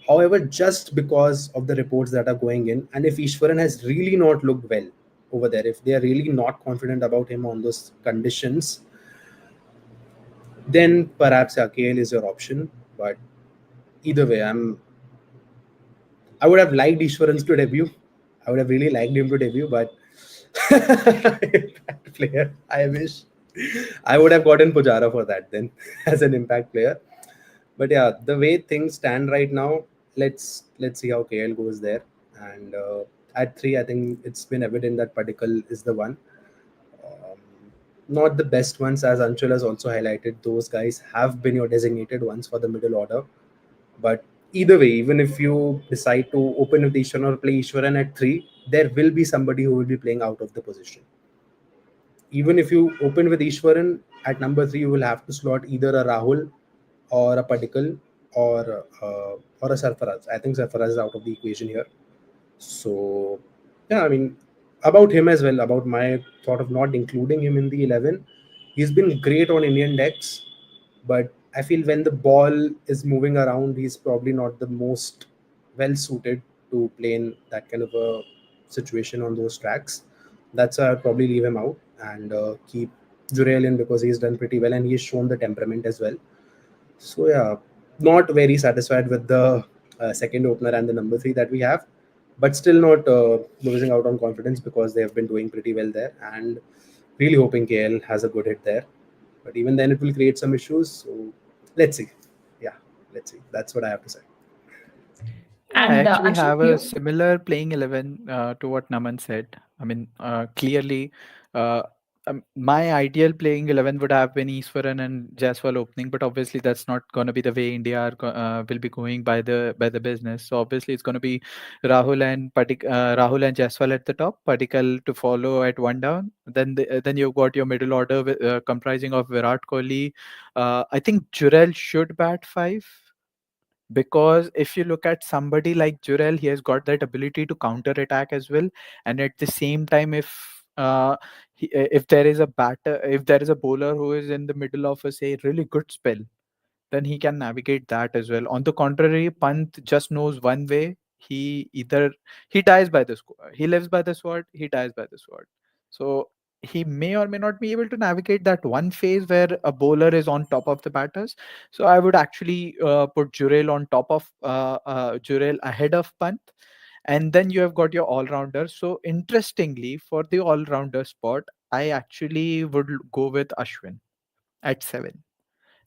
However, just because of the reports that are going in, and if Ishwaran has really not looked well over there, if they are really not confident about him on those conditions, then perhaps KL is your option. But either way, I would have liked Ishwaran's to debut. I would have really liked him to debut, but impact player. I wish I would have gotten Pujara for that then as an impact player. But yeah, the way things stand right now, let's see how KL goes there. And at 3, I think it's been evident that Padikkal is the one. Um, Not the best ones, as Anshul has also highlighted. Those guys have been your designated ones for the middle order. But either way, even if you decide to open with Ishwaran or play Ishwaran at 3, there will be somebody who will be playing out of the position. Even if you open with Ishwaran at number 3, you will have to slot either a Rahul or a Padikkal or a Sarfaraz. I think Sarfaraz is out of the equation here. So yeah, I mean about him as well, about my thought of not including him in the 11. He's been great on Indian decks, but I feel when the ball is moving around, he's probably not the most well suited to play in that kind of a situation on those tracks. That's why I'd probably leave him out and keep Jurel in because he's done pretty well and he's shown the temperament as well. So yeah, not very satisfied with the second opener and the number 3 that we have, but still not losing out on confidence because they have been doing pretty well there and really hoping KL has a good hit there. But even then, it will create some issues. So let's see. Yeah, let's see. That's what I have to say. I And actually Anshul, have a you? similar playing 11 to what Naman said. I mean, clearly, uh, my ideal playing 11 would have been Eastwaran and Jaiswal opening, but obviously that's not going to be the way India will be going by the business. So obviously it's going to be Rahul and Jaiswal at the top, Padikkal to follow at one down. Then you've got your middle order comprising of Virat Kohli. I think Jurel should bat 5, because if you look at somebody like Jurel, he has got that ability to counter attack as well. And at the same time, if there is a batter, if there is a bowler who is in the middle of a say really good spell, then he can navigate that as well. On the contrary, Pant just knows one way. He dies by the sword, he lives by the sword, he dies by the sword. So he may or may not be able to navigate that one phase where a bowler is on top of the batters. So I would actually put Jurel on top of Jurel ahead of Pant. And then you have got your all-rounder. So interestingly, for the all-rounder spot, I actually would go with Ashwin at 7.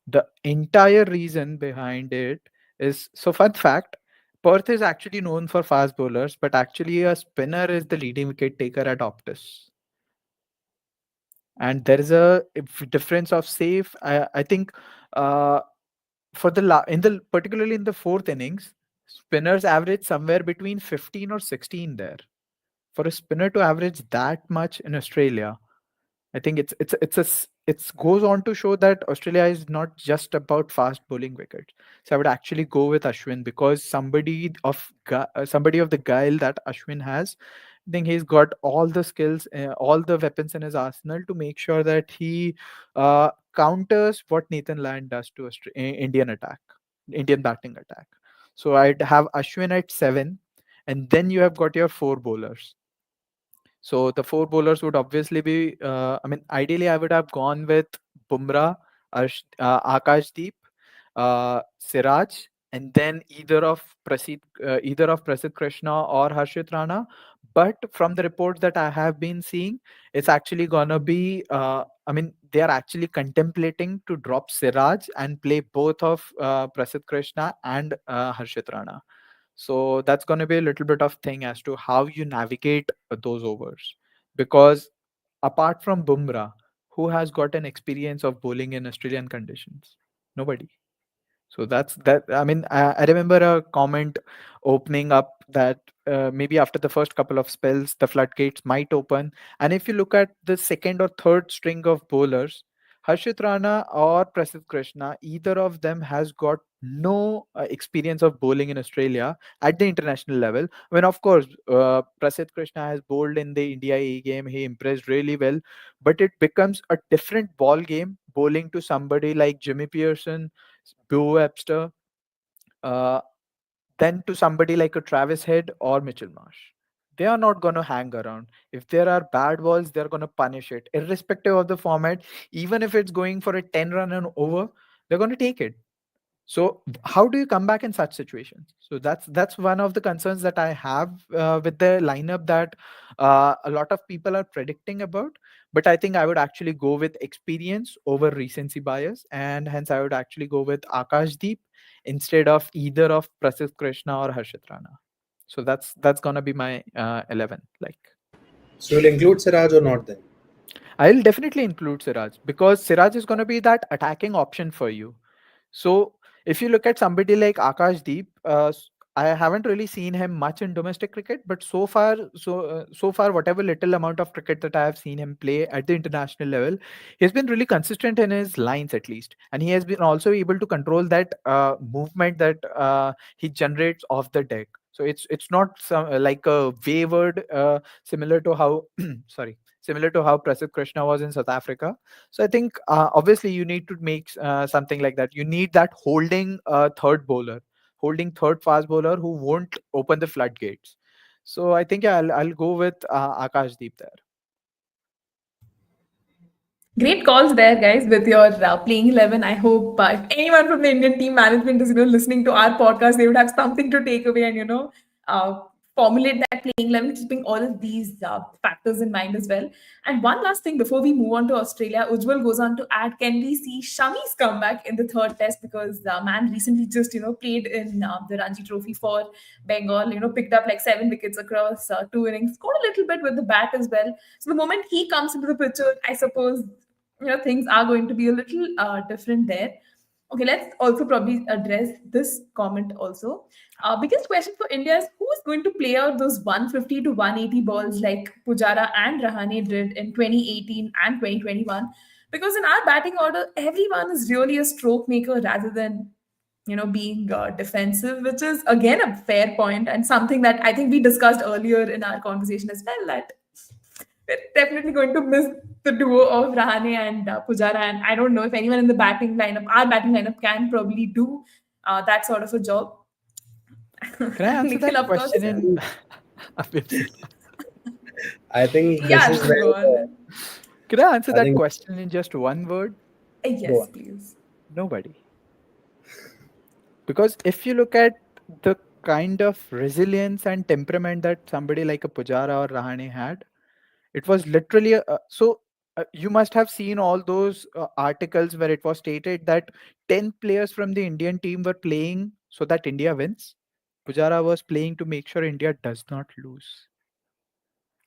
The entire reason behind it is, so fun fact, Perth is actually known for fast bowlers, but actually a spinner is the leading wicket taker at Optus. and there is a difference of safe. I think uh, for in the particularly in the fourth innings, spinners average somewhere between 15 or 16 there. For a spinner to average that much in Australia, I think it's goes on to show that Australia is not just about fast bowling wickets. So I would actually go with Ashwin, because somebody of the guile that Ashwin has, I think he's got all the skills, all the weapons in his arsenal to make sure that he counters what Nathan Lyon does to Indian attack, Indian batting attack. So I'd have Ashwin at 7, and then you have got your four bowlers. So the four bowlers would obviously be, I mean, ideally I would have gone with Bumrah, Akashdeep, Siraj, and then either of Prasidh Krishna or Harshit Rana. But from the reports that I have been seeing, it's actually gonna be, I mean, they are actually contemplating to drop Siraj and play both of Prasidh Krishna and Harshit Rana. So that's going to be a little bit of thing as to how you navigate those overs. Because apart from Bumrah, who has got an experience of bowling in Australian conditions? Nobody. So that's that. I mean, I remember a comment opening up that maybe after the first couple of spells, the floodgates might open. And if you look at the second or third string of bowlers, Harshit Rana or Prasidh Krishna, either of them has got no experience of bowling in Australia at the international level. When of course, Prasidh Krishna has bowled in the India A game, he impressed really well, but it becomes a different ball game bowling to somebody like Jimmy Pearson, Bo Webster, uh, than to somebody like a Travis Head or Mitchell Marsh. They are not going to hang around. If there are bad balls, they're going to punish it, irrespective of the format. Even if it's going for a 10 run and over, they're going to take it. So how do you come back in such situations? So that's one of the concerns that I have with the lineup that a lot of people are predicting about. But I think I would actually go with experience over recency bias, and hence I would actually go with Akashdeep instead of either of Prasidh Krishna or Harshit Rana. So that's gonna be my 11. Like, So you'll include Siraj or not then? I'll definitely include Siraj, because Siraj is gonna be that attacking option for you. So if you look at somebody like Akashdeep, I haven't really seen him much in domestic cricket, but so far, whatever little amount of cricket that I have seen him play at the international level, he's been really consistent in his lines at least, and he has been also able to control that movement that he generates off the deck. So it's not like a wayward, similar to how sorry, similar to how Prasidh Krishna was in South Africa. So I think obviously you need to make something like that. You need that holding third bowler, holding third fast bowler who won't open the floodgates. So I think, yeah, I'll go with Akashdeep there. Great calls there, guys, with your playing 11. I hope if anyone from the Indian team management is, listening to our podcast, they would have something to take away and, uh, formulate that playing 11, keeping all of these factors in mind as well. And one last thing before we move on to Australia, Ujjwal goes on to add, can we see Shami's comeback in the third test? Because man recently just, played in the Ranji Trophy for Bengal, picked up like 7 wickets across 2 innings, scored a little bit with the bat as well. So the moment he comes into the picture, I suppose things are going to be a little different there. Okay, let's also probably address this comment also. Biggest question for India is, who is going to play out those 150 to 180 balls like Pujara and Rahane did in 2018 and 2021? Because in our batting order, everyone is really a stroke maker rather than being defensive, which is again a fair point and something that I think we discussed earlier in our conversation as well, that we're definitely going to miss the duo of Rahane and Pujara. And I don't know if anyone in the batting lineup, our batting lineup, can probably do that sort of a job. Can I answer Nikhil, that of course. question in Abhipsi? I think Yeah, this is Anshul, go where on then. Can I answer I that think question in just one word? go Yes, on. please. Nobody. Because if you look at the kind of resilience and temperament that somebody like a Pujara or Rahane had, it was literally you must have seen all those articles where it was stated that 10 players from the Indian team were playing so that India wins. Pujara was playing to make sure India does not lose.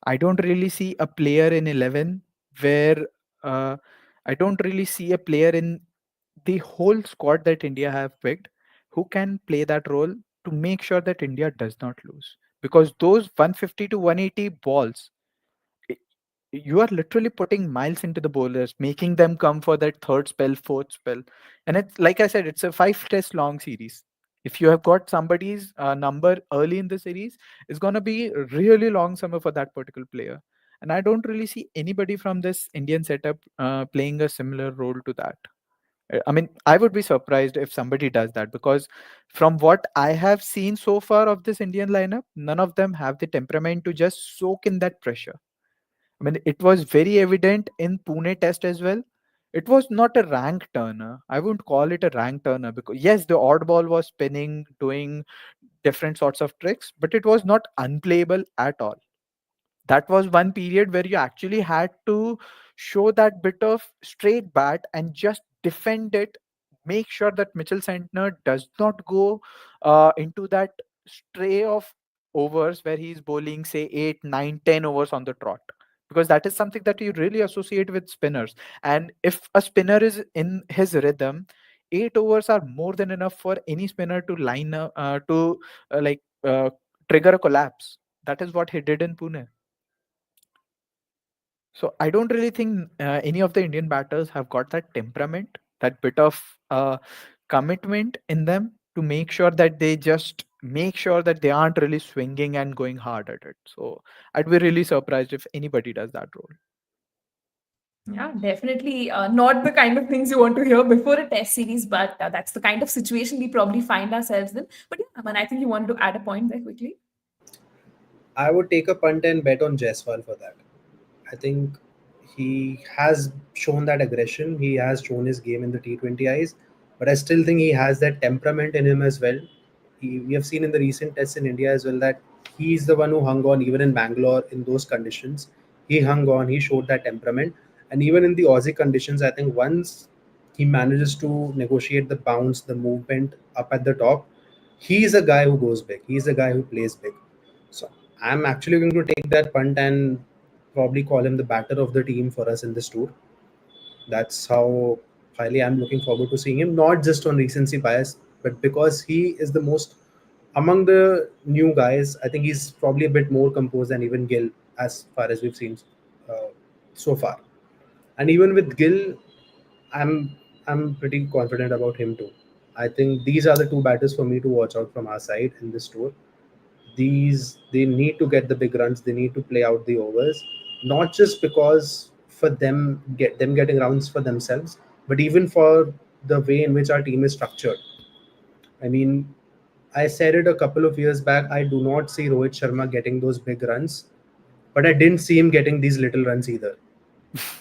I don't really see a player in 11 where uh, I don't really see a player in the whole squad that India have picked who can play that role to make sure that India does not lose. Because those 150 to 180 balls, i- you are literally putting miles into the bowlers, making them come for that third spell, fourth spell. And it's like I said, it's a 5 test long series. If you have got somebody's number early in the series, it's going to be a really long summer for that particular player. And I don't really see anybody from this Indian setup playing a similar role to that. I mean, I would be surprised if somebody does that because from what I have seen so far of this Indian lineup, none of them have the temperament to just soak in that pressure. I mean, it was very evident in Pune test as well. It was not a rank turner. I wouldn't call it a rank turner because, yes, the odd ball was spinning, doing different sorts of tricks, but it was not unplayable at all. That was one period where you actually had to show that bit of straight bat and just defend it, make sure that Mitchell Santner does not go into that stray of overs where he's bowling say 8 9 10 overs on the trot, because that is something that you really associate with spinners. And if a spinner is in his rhythm, 8 overs are more than enough for any spinner to line up to like trigger a collapse. That is what he did in Pune. So I don't really think any of the Indian batters have got that temperament, that bit of commitment in them to make sure that they just make sure that they aren't really swinging and going hard at it. So I'd be really surprised if anybody does that role. Yeah, definitely not the kind of things you want to hear before a test series, but that's the kind of situation we probably find ourselves in. But yeah, Aman, I think you want to add a point there quickly. I would take a punt and bet on Jaiswal for that. I think he has shown that aggression. He has shown his game in the T20 eyes, but I still think he has that temperament in him as well. We have seen in the recent tests in India as well that he's the one who hung on even in Bangalore in those conditions. He hung on, he showed that temperament. And even in the Aussie conditions, I think once he manages to negotiate the bounce, the movement up at the top, he's a guy who goes big. He's a guy who plays big. So I'm actually going to take that punt and probably call him the batter of the team for us in this tour. That's how highly I'm looking forward to seeing him, not just on recency bias, but because he is the most among the new guys. I think he's probably a bit more composed than even Gill, as far as we've seen uh, so far. And even with Gill, I'm I'm pretty confident about him too. I think these are the two batters for me to watch out from our side in this tour. These they need to get the big runs, they need to play out the overs, not just because for them getting rounds for themselves, but even for the way in which our team is structured. I mean, I said it a couple of years back, I do not see Rohit Sharma getting those big runs, but I didn't see him getting these little runs either.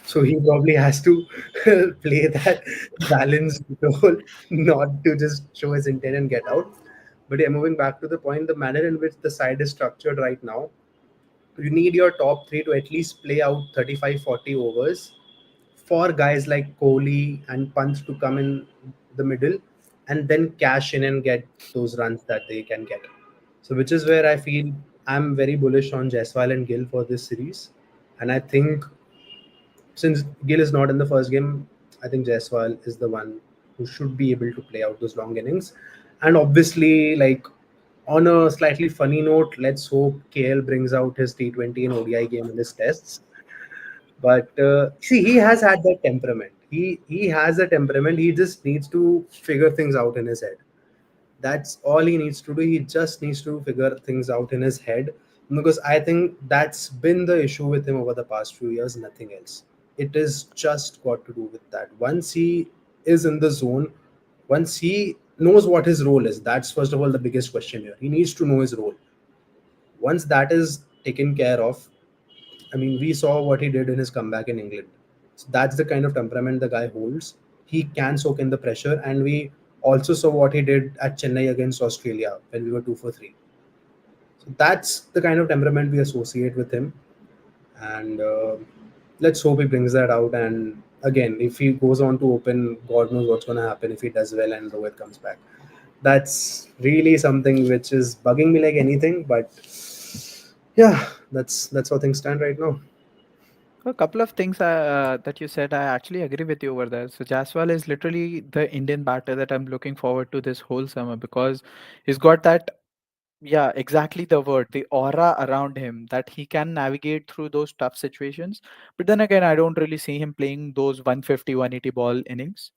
So he probably has to play that balanced role, not to just show his intent and get out. But yeah, moving back to the point, the manner in which the side is structured right now, you need your top three to at least play out 35-40 overs for guys like Kohli and Pant to come in the middle and then cash in and get those runs that they can get. So, which is where I feel I'm very bullish on Jaiswal and Gill for this series. And I think since Gill is not in the first game, I think Jaiswal is the one who should be able to play out those long innings. And obviously, like on a slightly funny note, let's hope KL brings out his T20 and ODI game in his tests. But see, he has had that temperament. He has a temperament. He just needs to figure things out in his head. That's all he needs to do. He just needs to figure things out in his head, because I think that's been the issue with him over the past few years, nothing else. It is just got to do with that. Once he is in the zone, once he knows what his role is, that's first of all the biggest question here. He needs to know his role. Once that is taken care of, I mean, we saw what he did in his comeback in England. So that's the kind of temperament the guy holds. He can soak in the pressure, and we also saw what he did at Chennai against Australia when we were 2 for 3. So that's the kind of temperament we associate with him, and let's hope he brings that out. And again, if he goes on to open, God knows what's going to happen if he does well and Rohit comes back. That's really something which is bugging me like anything. But yeah, that's how things stand right now. So a couple of things that you said, I actually agree with you over there. So Jaswal is literally the Indian batter that I'm looking forward to this whole summer because he's got that, yeah, exactly the word, the aura around him that he can navigate through those tough situations. But then again, I don't really see him playing those 150, 180 ball innings.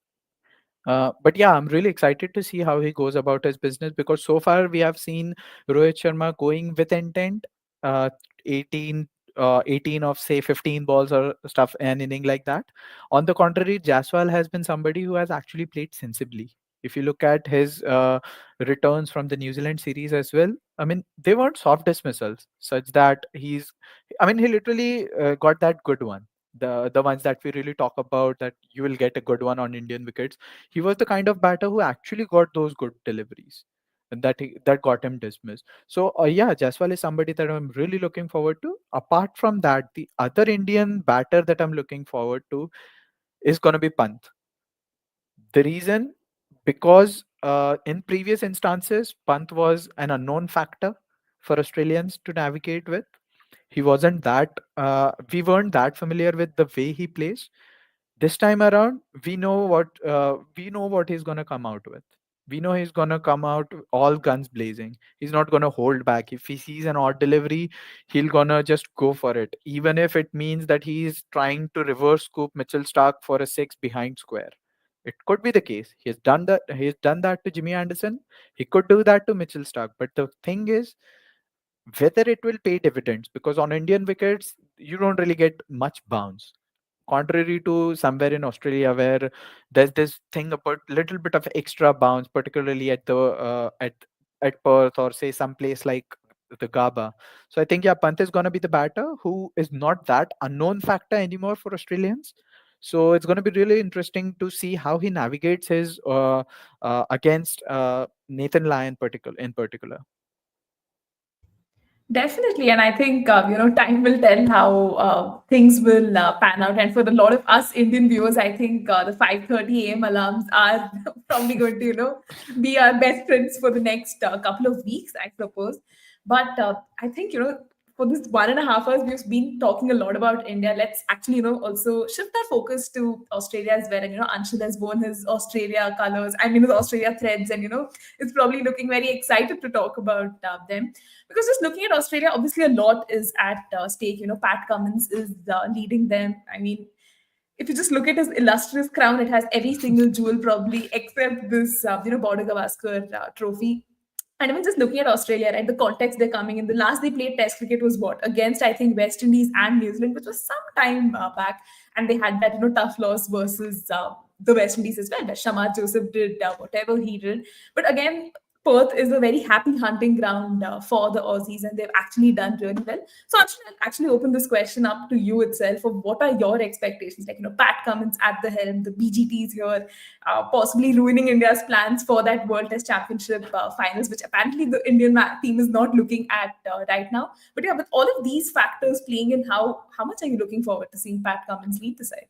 But yeah, I'm really excited to see how he goes about his business because so far we have seen Rohit Sharma going with intent, uh, 18, 18 of say 15 balls or stuff, an inning like that. On the contrary, Jaswal has been somebody who has actually played sensibly. If you look at his returns from the New Zealand series as well, I mean, they weren't soft dismissals, such that I mean, he literally got that good one. The ones that we really talk about, that you will get a good one on Indian wickets, he was the kind of batter who actually got those good deliveries and that got him dismissed. So yeah, Jaiswal is somebody that I'm really looking forward to. Apart from that, the other Indian batter that I'm looking forward to is going to be Pant. The reason, because in previous instances Pant was an unknown factor for Australians to navigate with. He wasn't that we weren't that familiar with the way he plays. This time around, we know what he's gonna come out with. We know he's gonna come out all guns blazing. He's not gonna hold back. If he sees an odd delivery, he'll gonna just go for it, even if it means that he's trying to reverse scoop Mitchell Stark for a six behind square. It could be the case. He has done that. He's done that to Jimmy Anderson. He could do that to Mitchell Stark. But the thing is, whether it will pay dividends, because on Indian wickets you don't really get much bounce, contrary to somewhere in Australia where there's this thing about little bit of extra bounce, particularly at the at Perth or say some place like the Gaba. So I think yeah, Pant is going to be the batter who is not that unknown factor anymore for Australians. So it's going to be really interesting to see how he navigates his against Nathan Lyon in particular. Definitely, and I think time will tell how things will pan out. And for the lot of us Indian viewers, I think the 5:30 a.m. alarms are probably going to be our best friends for the next couple of weeks, I suppose. But I think for this 1.5 hours we've been talking a lot about India. Let's actually also shift our focus to Australia as well. And Anshul has worn his Australia colors, I mean his Australia threads, and is probably looking very excited to talk about them. Because just looking at Australia, obviously a lot is at stake. Pat Cummins is leading them. I mean, if you just look at his illustrious crown, it has every single jewel probably except this, Border Gavaskar trophy. And even just looking at Australia, right, the context they're coming in. The last they played Test cricket was what, against I think West Indies and New Zealand, which was some time back, and they had that tough loss versus the West Indies as well, where Shamar Joseph did whatever he did. But again, Perth is a very happy hunting ground for the Aussies, and they've actually done really well. So I'll actually open this question up to you itself. Of what are your expectations? Like Pat Cummins at the helm, the BGTs here, possibly ruining India's plans for that World Test Championship finals, which apparently the Indian team is not looking at right now. But yeah, with all of these factors playing in, how much are you looking forward to seeing Pat Cummins lead the side?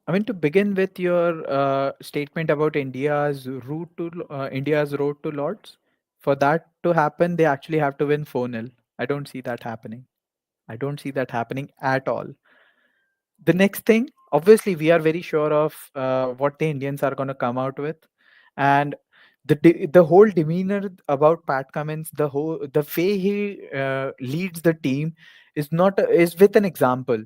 I mean, to begin with your statement about India's road to Lords, for that to happen, they actually have to win 4-0. I don't see that happening. I don't see that happening at all. The next thing, obviously, we are very sure of what the Indians are going to come out with, and the whole demeanor about Pat Cummins, the way he leads the team is with an example.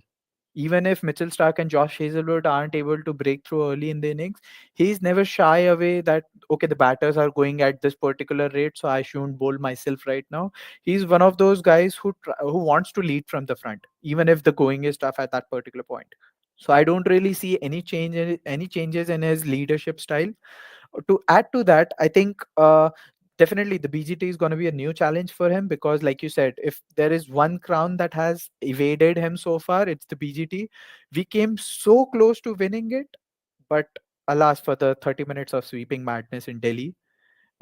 Even if Mitchell Stark and Josh Hazelwood aren't able to break through early in the innings, he's never shy away that, okay, the batters are going at this particular rate, so I shouldn't bowl myself right now. He's one of those guys who wants to lead from the front, even if the going is tough at that particular point. So I don't really see any changes in his leadership style. To add to that, I think definitely the BGT is going to be a new challenge for him because, like you said, if there is one crown that has evaded him so far, it's the BGT. We came so close to winning it, but alas for the 30 minutes of sweeping madness in Delhi.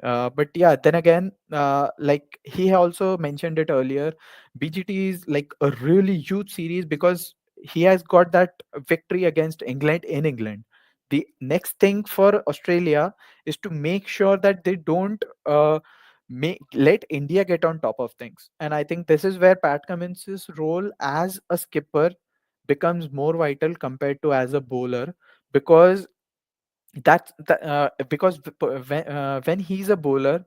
But yeah, then again, like he also mentioned it earlier, BGT is like a really huge series because he has got that victory against England in England. The next thing for Australia is to make sure that they don't let India get on top of things. And I think this is where Pat Cummins' role as a skipper becomes more vital compared to as a bowler, because when he's a bowler,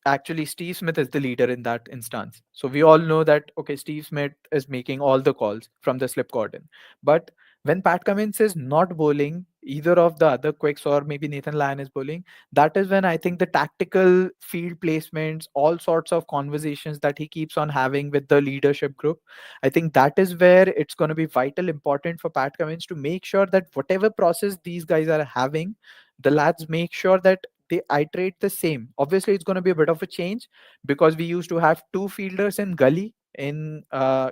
actually Steve Smith is the leader in that instance. So we all know that, okay, Steve Smith is making all the calls from the slip cordon. But when Pat Cummins is not bowling, either of the other quicks or maybe Nathan Lyon is bowling, that is when I think the tactical field placements, all sorts of conversations that he keeps on having with the leadership group, I think that is where it's going to be vital important for Pat Cummins to make sure that whatever process these guys are having, the lads make sure that they iterate the same. Obviously, it's going to be a bit of a change, because we used to have two fielders in Gully in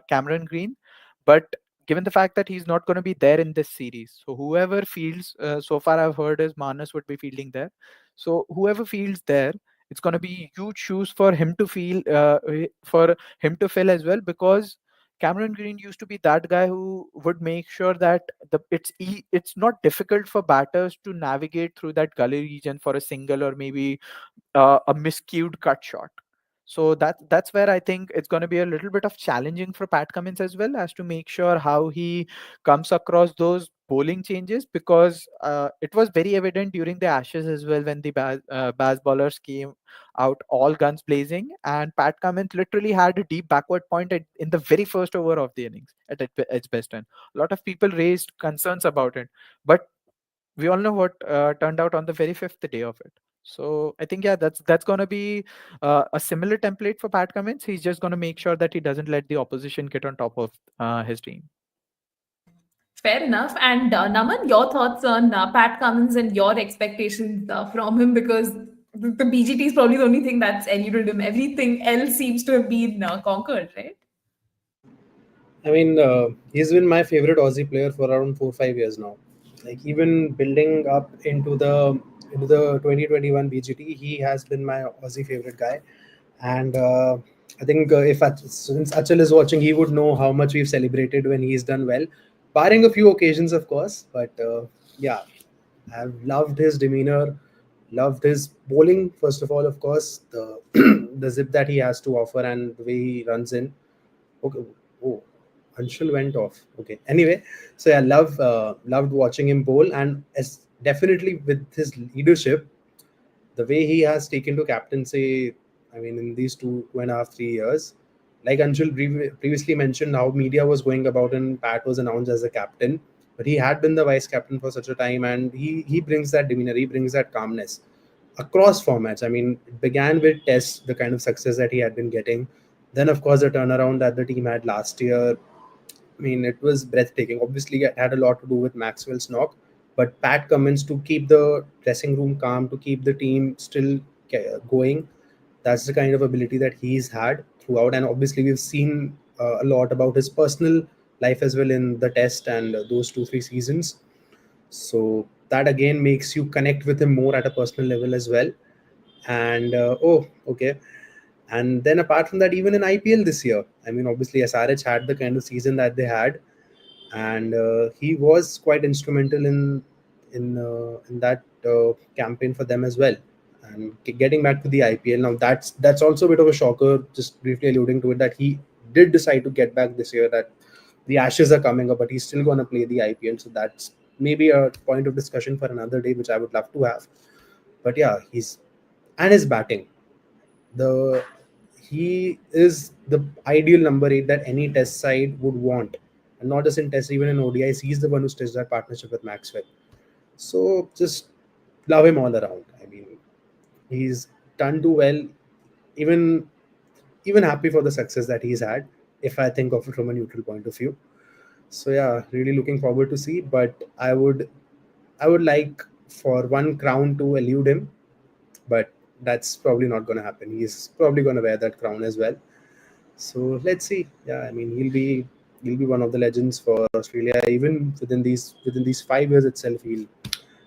Cameron Green, but given the fact that he's not going to be there in this series, so whoever fields, so far I've heard is Manas would be fielding there. So whoever fields there, it's going to be huge shoes for him to for him to fill as well, because Cameron Green used to be that guy who would make sure that it's not difficult for batters to navigate through that gully region for a single or maybe a miscued cut shot. So that's where I think it's going to be a little bit of challenging for Pat Cummins as well, as to make sure how he comes across those bowling changes, because it was very evident during the Ashes as well, when the Baz bowlers came out all guns blazing, and Pat Cummins literally had a deep backward point in the very first over of the innings its best end. A lot of people raised concerns about it, but we all know what turned out on the very fifth day of it. So I think, yeah, that's going to be a similar template for Pat Cummins. He's just going to make sure that he doesn't let the opposition get on top of his team. Fair enough. And Naman, your thoughts on Pat Cummins and your expectations from him, because the BGT is probably the only thing that's eluded him. Everything else seems to have been conquered, right? I mean, he's been my favorite Aussie player for around 4 5 years now. Like even building up into the 2021 BGT, he has been my Aussie favorite guy. And I think since Achal is watching, he would know how much we've celebrated when he's done well, barring a few occasions, of course. But yeah, I've loved his demeanor, loved his bowling. First of all, of course, the the zip that he has to offer and the way he runs in. Okay. Oh, Anshul went off. Okay. Anyway, so yeah, loved watching him bowl, and as definitely with his leadership, the way he has taken to captaincy. I mean, in these 2.5 3 years, like Anshul previously mentioned, how media was going about and Pat was announced as a captain, but he had been the vice captain for such a time, and he brings that demeanor, he brings that calmness across formats. I mean, it began with Test, the kind of success that he had been getting. Then, of course, the turnaround that the team had last year. I mean, it was breathtaking. Obviously, it had a lot to do with Maxwell's knock, but Pat Cummins to keep the dressing room calm, to keep the team still going. That's the kind of ability that he's had throughout. And obviously, we've seen a lot about his personal life as well in the Test and those 2 3 seasons. So that again makes you connect with him more at a personal level as well. And oh, okay. And then apart from that, even in IPL this year, I mean, obviously SRH had the kind of season that they had, and he was quite instrumental in that campaign for them as well. And getting back to the IPL now, that's also a bit of a shocker. Just briefly alluding to it, that he did decide to get back this year. That the Ashes are coming up, but he's still going to play the IPL. So that's maybe a point of discussion for another day, which I would love to have. But yeah, his batting, the he is the ideal number 8 that any test side would want, and not just in test, even in ODIs. He's the one who stitched that partnership with Maxwell. So just love him all around. I mean, he's done too well. Even even happy for the success that he's had, if I think of it from a neutral point of view. So yeah, really looking forward to see. But I would like for one crown to elude him, but that's probably not going to happen. He's probably going to wear that crown as well. So let's see. Yeah, I mean, he'll be one of the legends for Australia. Even within these 5 years itself, he'll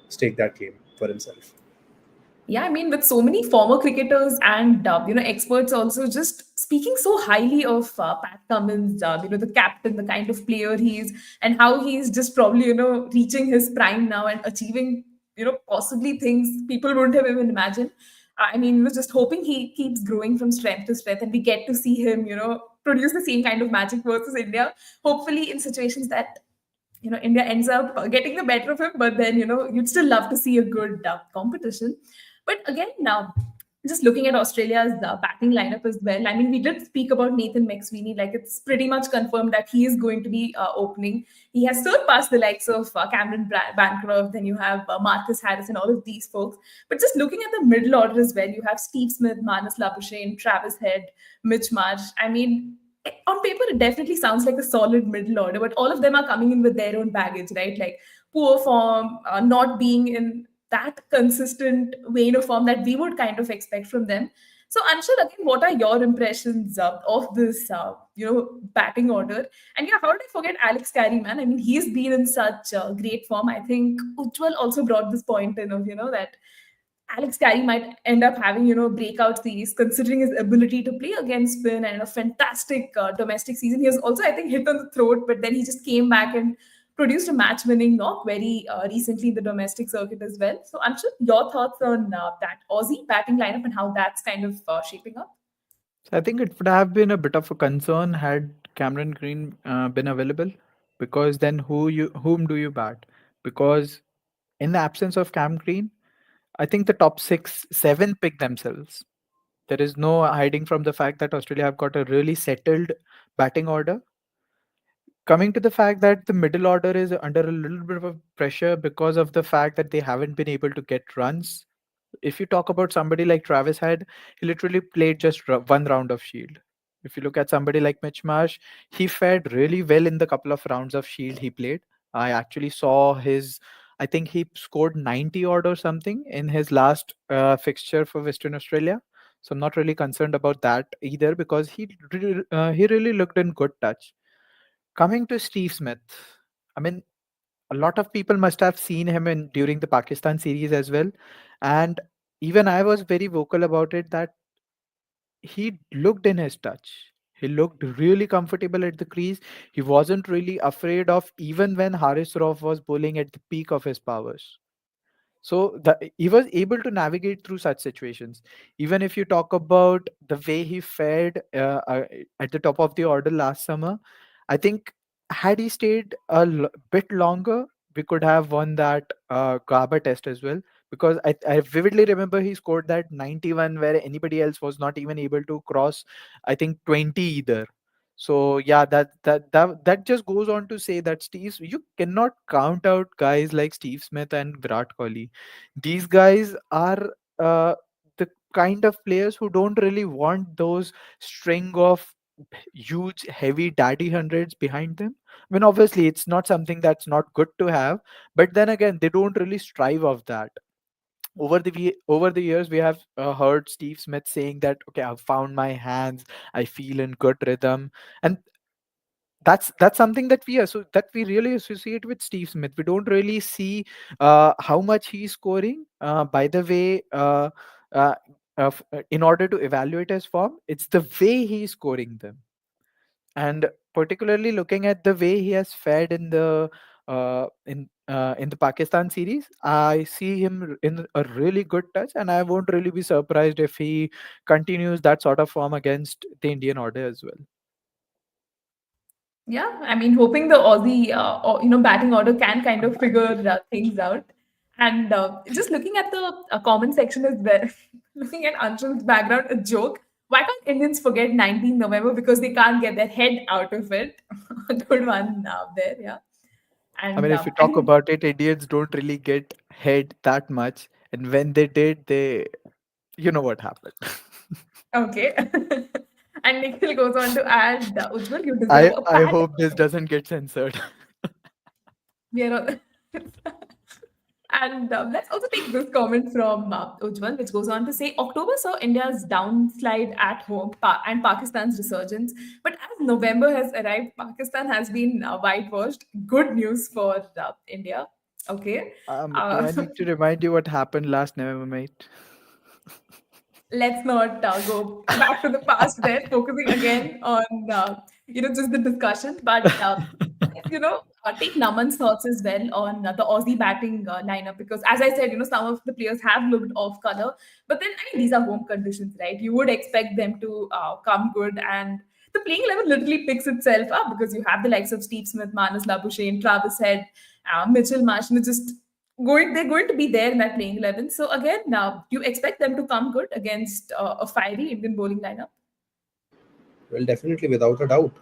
stake that claim for himself. Yeah, I mean, with so many former cricketers and experts also just speaking so highly of Pat Cummins, the captain, the kind of player he is, and how he's just probably reaching his prime now and achieving possibly things people wouldn't have even imagined. I mean, we're just hoping he keeps growing from strength to strength, and we get to see him produce the same kind of magic versus India. Hopefully, in situations that India ends up getting the better of him, but then, you'd still love to see a good competition. But again, now, just looking at Australia's batting lineup as well, I mean, we did speak about Nathan McSweeney. Like, it's pretty much confirmed that he is going to be opening. He has surpassed the likes of Cameron Bancroft, then you have Marcus Harris and all of these folks. But just looking at the middle order as well, you have Steve Smith, Manas Labuschagne, Travis Head, Mitch Marsh. I mean, on paper, it definitely sounds like a solid middle order, but all of them are coming in with their own baggage, right? Like poor form, not being in that consistent vein of form that we would kind of expect from them. So, Anshul, again, what are your impressions of this, batting order? And yeah, how did I forget Alex Carey, man? I mean, he's been in such great form. I think Ujjwal also brought this point in of, that Alex Carey might end up having, breakout series considering his ability to play against spin and a fantastic domestic season. He was also, I think, hit on the throat, but then he just came back and produced a match-winning knock very recently in the domestic circuit as well. So, Anshul, your thoughts on that Aussie batting lineup and how that's kind of shaping up? So I think it would have been a bit of a concern had Cameron Green been available, because then whom do you bat? Because in the absence of Cam Green, I think the top six, seven pick themselves. There is no hiding from the fact that Australia have got a really settled batting order. Coming to the fact that the middle order is under a little bit of a pressure because of the fact that they haven't been able to get runs. If you talk about somebody like Travis Head, he literally played just one round of Shield. If you look at somebody like Mitch Marsh, he fared really well in the couple of rounds of Shield he played. I actually saw I think he scored 90 odd or something in his last fixture for Western Australia. So I'm not really concerned about that either, because he really looked in good touch. Coming to Steve Smith, I mean, a lot of people must have seen him in during the Pakistan series as well, and even I was very vocal about it that he looked in his touch. He looked really comfortable at the crease. He wasn't really afraid of even when Haris Rauf was bowling at the peak of his powers. So he was able to navigate through such situations. Even if you talk about the way he fared at the top of the order last summer, I think had he stayed bit longer, we could have won that Gaba test as well. Because I vividly remember he scored that 91 where anybody else was not even able to cross, I think, 20 either. So yeah, that just goes on to say that you cannot count out guys like Steve Smith and Virat Kohli. These guys are the kind of players who don't really want those string of huge heavy daddy hundreds behind them. I mean, obviously it's not something that's not good to have, but then again, they don't really strive of that. Over the years, we have heard Steve Smith saying that, okay, I've found my hands, I feel in good rhythm, and that's something that we really associate with Steve Smith. We don't really see how much he's scoring. By the way, uh, in order to evaluate his form, it's the way he's scoring them, and particularly looking at the way he has fared in the Pakistan series, I see him in a really good touch, and I won't really be surprised if he continues that sort of form against the Indian order as well. Yeah, I mean, hoping the Aussie, batting order can kind of figure things out. And just looking at the comment section as well, looking at Anshul's background, a joke. Why can't Indians forget 19th November? Because they can't get their head out of it. A good one there, yeah. I And mean, if you I talk think, about it, Indians don't really get head that much, and when they did, you know what happened. okay. And Nikhil goes on to add, Ujjwal, you deserve I a I pat. hope this doesn't get censored. We are on. And let's also take this comment from Ujjwal, which goes on to say October saw India's downslide at home and Pakistan's resurgence. But as November has arrived, Pakistan has been whitewashed. Good news for India. Okay. Do Uh, I need to remind you what happened last November, mate? let's not go back to the past there, focusing again on just the discussion. But let's take Naman's thoughts as well on the Aussie batting lineup, because as I said, some of the players have looked off color, but then I mean these are home conditions, right? You would expect them to come good, and the playing 11 literally picks itself up because you have the likes of Steve Smith, Manus Labuschagne, Travis Head, Mitchell Marsh, and just they're going to be there in that playing 11. So again, now do you expect them to come good against a fiery Indian bowling lineup? Well, definitely, without a doubt.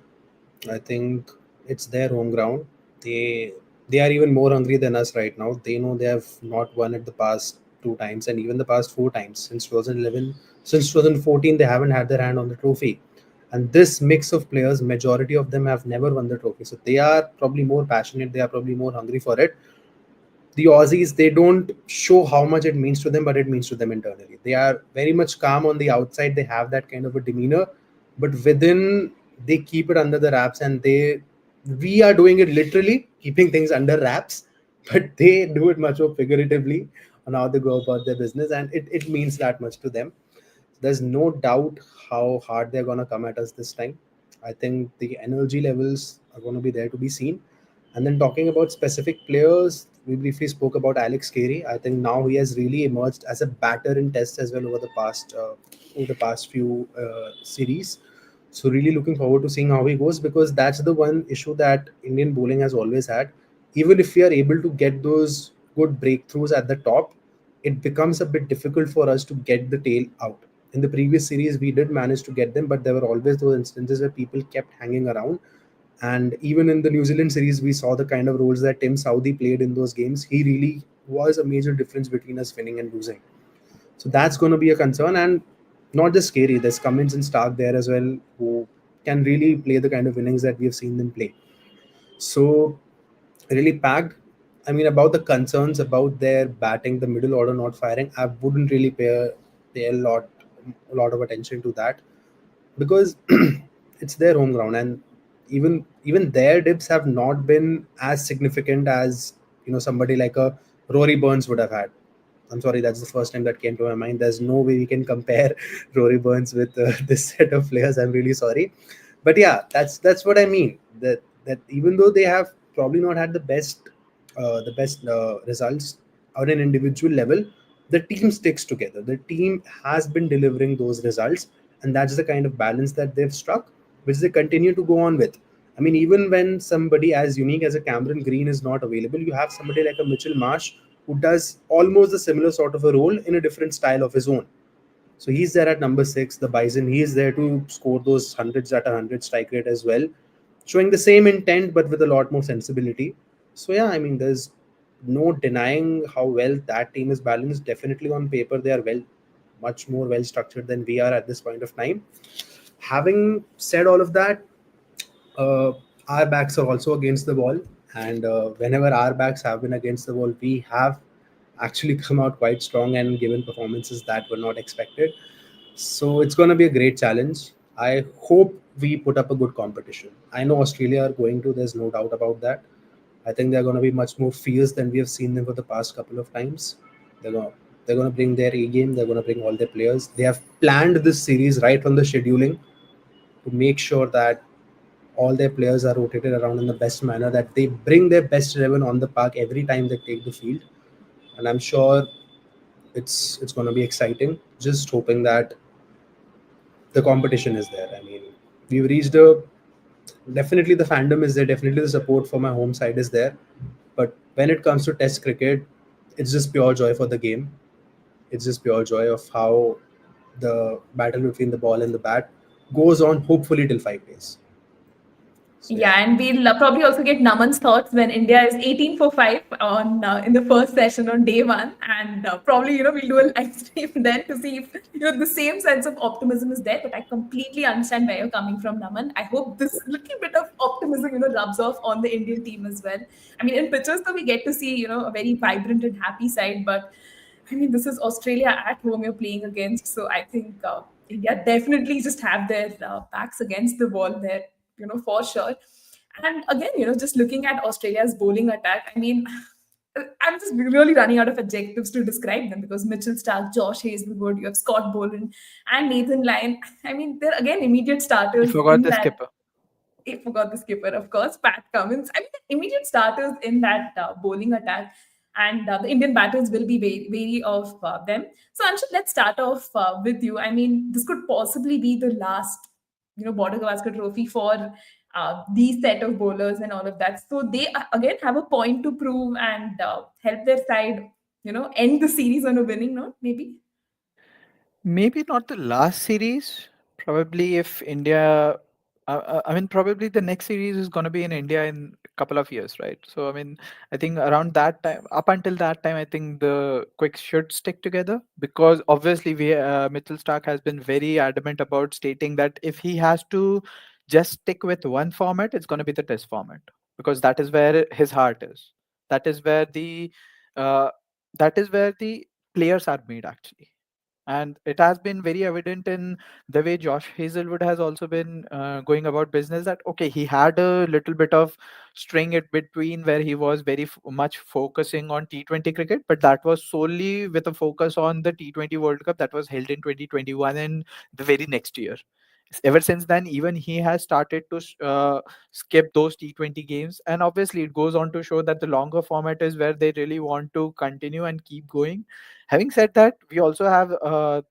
I think it's their home ground. They they are even more hungry than us right now. They know they have not won it the past two times and even the past four times since 2011. Since 2014, they haven't had their hand on the trophy. And this mix of players, majority of them have never won the trophy. So they are probably more passionate. They are probably more hungry for it. The Aussies, they don't show how much it means to them, but it means to them internally. They are very much calm on the outside. They have that kind of a demeanor, but within, they keep it under the wraps, and we are doing it literally, keeping things under wraps, but they do it much more figuratively on how they go about their business, and it means that much to them. There's no doubt how hard they're going to come at us this time. I think the energy levels are going to be there to be seen. And then talking about specific players, we briefly spoke about Alex Carey. I think now he has really emerged as a batter in tests as well over the past few series. So really looking forward to seeing how he goes, because that's the one issue that Indian bowling has always had. Even if we are able to get those good breakthroughs at the top, it becomes a bit difficult for us to get the tail out. In the previous series, we did manage to get them, but there were always those instances where people kept hanging around. And even in the New Zealand series, we saw the kind of roles that Tim Southee played in those games. He really was a major difference between us winning and losing. So that's going to be a concern. And not just scary, there's Cummins and Stark there as well, who can really play the kind of innings that we have seen them play. So really packed. I mean, about the concerns about their batting, the middle order not firing, I wouldn't really pay a lot of attention to that, because it's their home ground, and even their dips have not been as significant as somebody like a Rory Burns would have had. I'm sorry, that's the first time that came to my mind. There's no way we can compare Rory Burns with this set of players. I'm really sorry, but yeah, that's what I mean. That even though they have probably not had the best results on an individual level, the team sticks together. The team has been delivering those results, and that's the kind of balance that they've struck, which they continue to go on with. I mean, even when somebody as unique as a Cameron Green is not available, you have somebody like a Mitchell Marsh who does almost a similar sort of a role in a different style of his own. So he's there at number six, the Bison. He is there to score those hundreds at a hundred strike rate as well, showing the same intent but with a lot more sensibility. So yeah, I mean, there's no denying how well that team is balanced. Definitely on paper, they are much more well structured than we are at this point of time. Having said all of that, uh, our backs are also against the wall, and whenever our backs have been against the wall, we have actually come out quite strong and given performances that were not expected. So it's going to be a great challenge. I hope we put up a good competition. I know Australia are going to, there's no doubt about that. I think they're going to be much more fierce than we have seen them for the past couple of times. They're going to, they're going to bring their A game. They're going to bring all their players. They have planned this series right from the scheduling to make sure that all their players are rotated around in the best manner, that they bring their best 11 on the park every time they take the field. And I'm sure it's going to be exciting. Just hoping that the competition is there. I mean, we've reached a definitely the fandom is there, definitely the support for my home side is there. But when it comes to Test cricket, it's just pure joy for the game. It's just pure joy of how the battle between the ball and the bat goes on, hopefully till 5 days. So yeah. Yeah, and we'll probably also get Naman's thoughts when India is 18 for 5 on in the first session on day one, and probably we'll do a live stream then to see if the same sense of optimism is there. But I completely understand where you're coming from, Naman. I hope this little bit of optimism rubs off on the Indian team as well. I mean, in pictures though we get to see a very vibrant and happy side, but I mean, this is Australia at home you're playing against, so I think India definitely just have their backs against the wall there, for sure. And again, just looking at Australia's bowling attack, I mean, I'm just really running out of adjectives to describe them because Mitchell Stark, Josh Hazelwood, you have Scott Boland, and Nathan Lyon. I mean, they're again immediate You starters forgot in the that. skipper. I forgot the skipper, of course, Pat Cummins. I mean, immediate starters in that bowling attack, and the Indian batters will be wary of them. So, Anshul, let's start off with you. I mean, this could possibly be the last, Border Gavaskar Trophy for these set of bowlers and all of that. So they again have a point to prove and help their side, end the series on a winning note, maybe. Maybe not the last series. Probably if India, I mean, probably the next series is going to be in India in a couple of years, right? So, I mean, I think around that time, up until that time, I think the Quicks should stick together because obviously Mitchell Stark has been very adamant about stating that if he has to just stick with one format, it's going to be the Test format because that is where his heart is. That is where uh, the players are made actually, and it has been very evident in the way Josh Hazelwood has also been going about business, that okay, he had a little bit of string in between where he was very much focusing on T20 cricket, but that was solely with a focus on the T20 World Cup that was held in 2021 and the very next year. Ever since then, even he has started to skip those T20 games, and obviously it goes on to show that the longer format is where they really want to continue and keep going. Having said that, we also have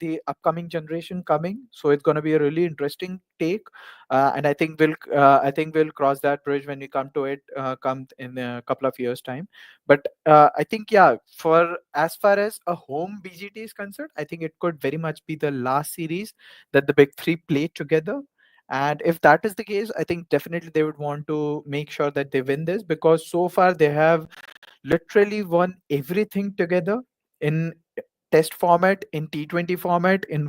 the upcoming generation coming, so it's going to be a really interesting take, and I think we'll cross that bridge when we come to it, come in a couple of years' time. But I think, yeah, for as far as a home BGT is concerned, I think it could very much be the last series that the big three play together. And if that is the case, I think definitely they would want to make sure that they win this because so far they have literally won everything together in test format, in T20 format, in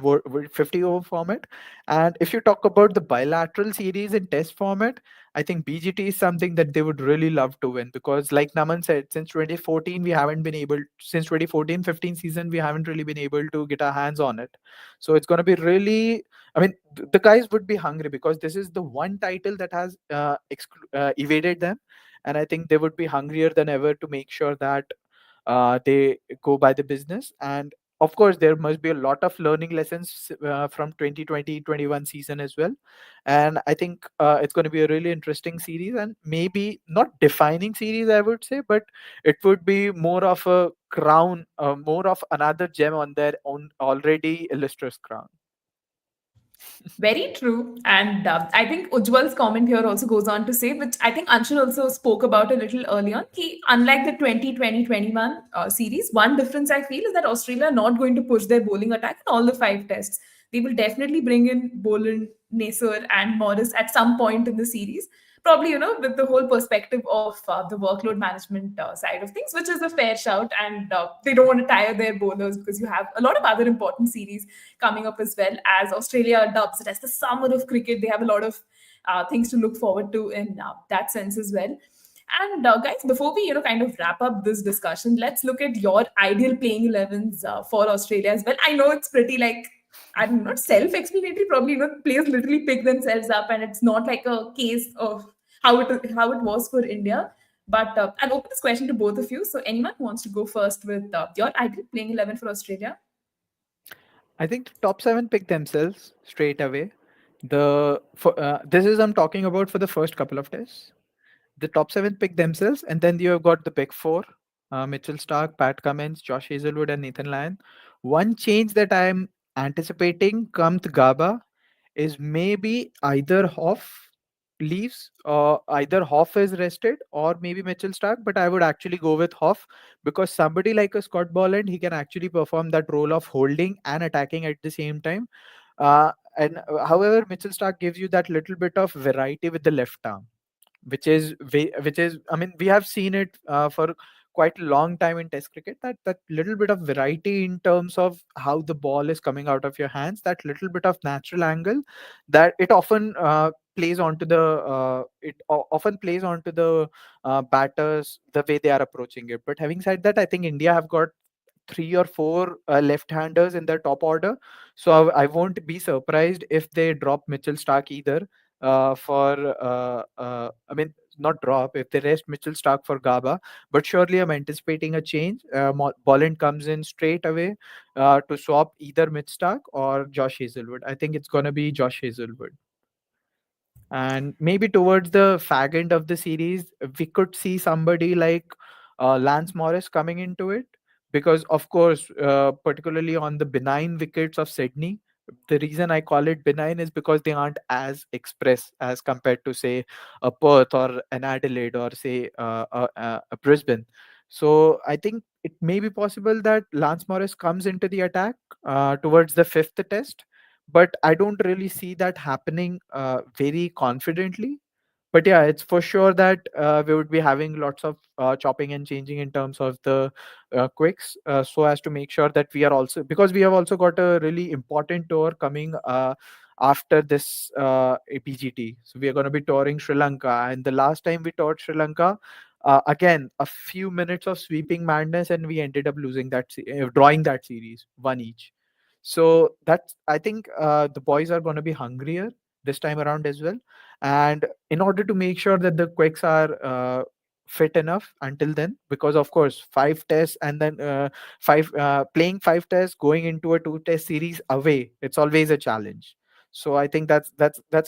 50 over format. And if you talk about the bilateral series in test format, I think BGT is something that they would really love to win because, like Naman said, since 2014, we haven't been able, since 2014-15 season, we haven't really been able to get our hands on it. So it's going to be really, I mean, the guys would be hungry because this is the one title that has evaded them. And I think they would be hungrier than ever to make sure that they go by the business. And of course there must be a lot of learning lessons from 2020-21 season as well. And I think it's going to be a really interesting series, and maybe not defining series, I would say, but it would be more of a crown, more of another gem on their own already illustrious crown. Very true. And I think Ujjwal's comment here also goes on to say, which I think Anshul also spoke about a little earlier on. Unlike the 2020-21 series, one difference I feel is that Australia are not going to push their bowling attack in all the five tests. They will definitely bring in Boland, Nasser, and Morris at some point in the series. Probably, with the whole perspective of the workload management side of things, which is a fair shout. And they don't want to tire their bowlers because you have a lot of other important series coming up as well, as Australia dubs it as the summer of cricket. They have a lot of things to look forward to in that sense as well. And guys, before we kind of wrap up this discussion, let's look at your ideal playing 11s for Australia as well. I know it's pretty like I'm not self-explanatory. Probably players literally pick themselves up, and it's not like a case of how it was for India. But I'll open this question to both of you. So anyone who wants to go first with your ideal playing 11 for Australia? I think the top seven pick themselves straight away. This is I'm talking about for the first couple of tests. The top seven pick themselves, and then you have got the pick four: Mitchell Stark, Pat Cummins, Josh Hazelwood, and Nathan Lyon. One change that I'm anticipating come to Gaba is maybe either Hoff leaves, or either Hoff is rested, or maybe Mitchell Stark. But I would actually go with Hoff because somebody like a Scott Bolland, he can actually perform that role of holding and attacking at the same time. However, Mitchell Stark gives you that little bit of variety with the left arm, which is I mean, we have seen it for quite a long time in test cricket, that little bit of variety in terms of how the ball is coming out of your hands, that little bit of natural angle, that it often often plays onto the batters, the way they are approaching it. But having said that, I think India have got three or four left-handers in their top order. So I won't be surprised if they drop Mitchell Stark either. I mean, not drop, if they rest Mitchell Stark for Gaba. But surely I'm anticipating a change. Bolland comes in straight away to swap either Mitch Stark or Josh Hazelwood. I think it's going to be Josh Hazelwood. And maybe towards the fag end of the series, we could see somebody like Lance Morris coming into it, because of course, particularly on the benign wickets of Sydney, The reason I call it benign is because they aren't as express as compared to, say, a Perth or an Adelaide, or say a Brisbane. So I think it may be possible that Lance Morris comes into the attack towards the fifth test, but I don't really see that happening very confidently. But yeah, it's for sure that we would be having lots of chopping and changing in terms of the quicks, so as to make sure that we are also, because we have also got a really important tour coming after this BGT. So we are going to be touring Sri Lanka, and the last time we toured Sri Lanka, again a few minutes of sweeping madness, and we ended up losing drawing that series one each. So that's, I think the boys are going to be hungrier this time around as well, and in order to make sure that the quicks are fit enough until then, because of course 5 tests, and then five playing 5 tests going into a 2 test series away, it's always a challenge. So I think that's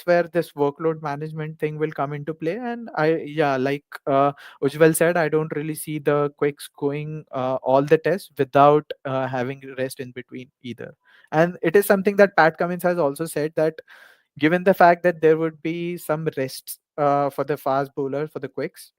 where this workload management thing will come into play. And yeah, like Ujjwal said, I don't really see the quicks going all the tests without having rest in between either. And it is something that Pat Cummins has also said, that given the fact that there would be some rests for the fast bowler, for the quicks,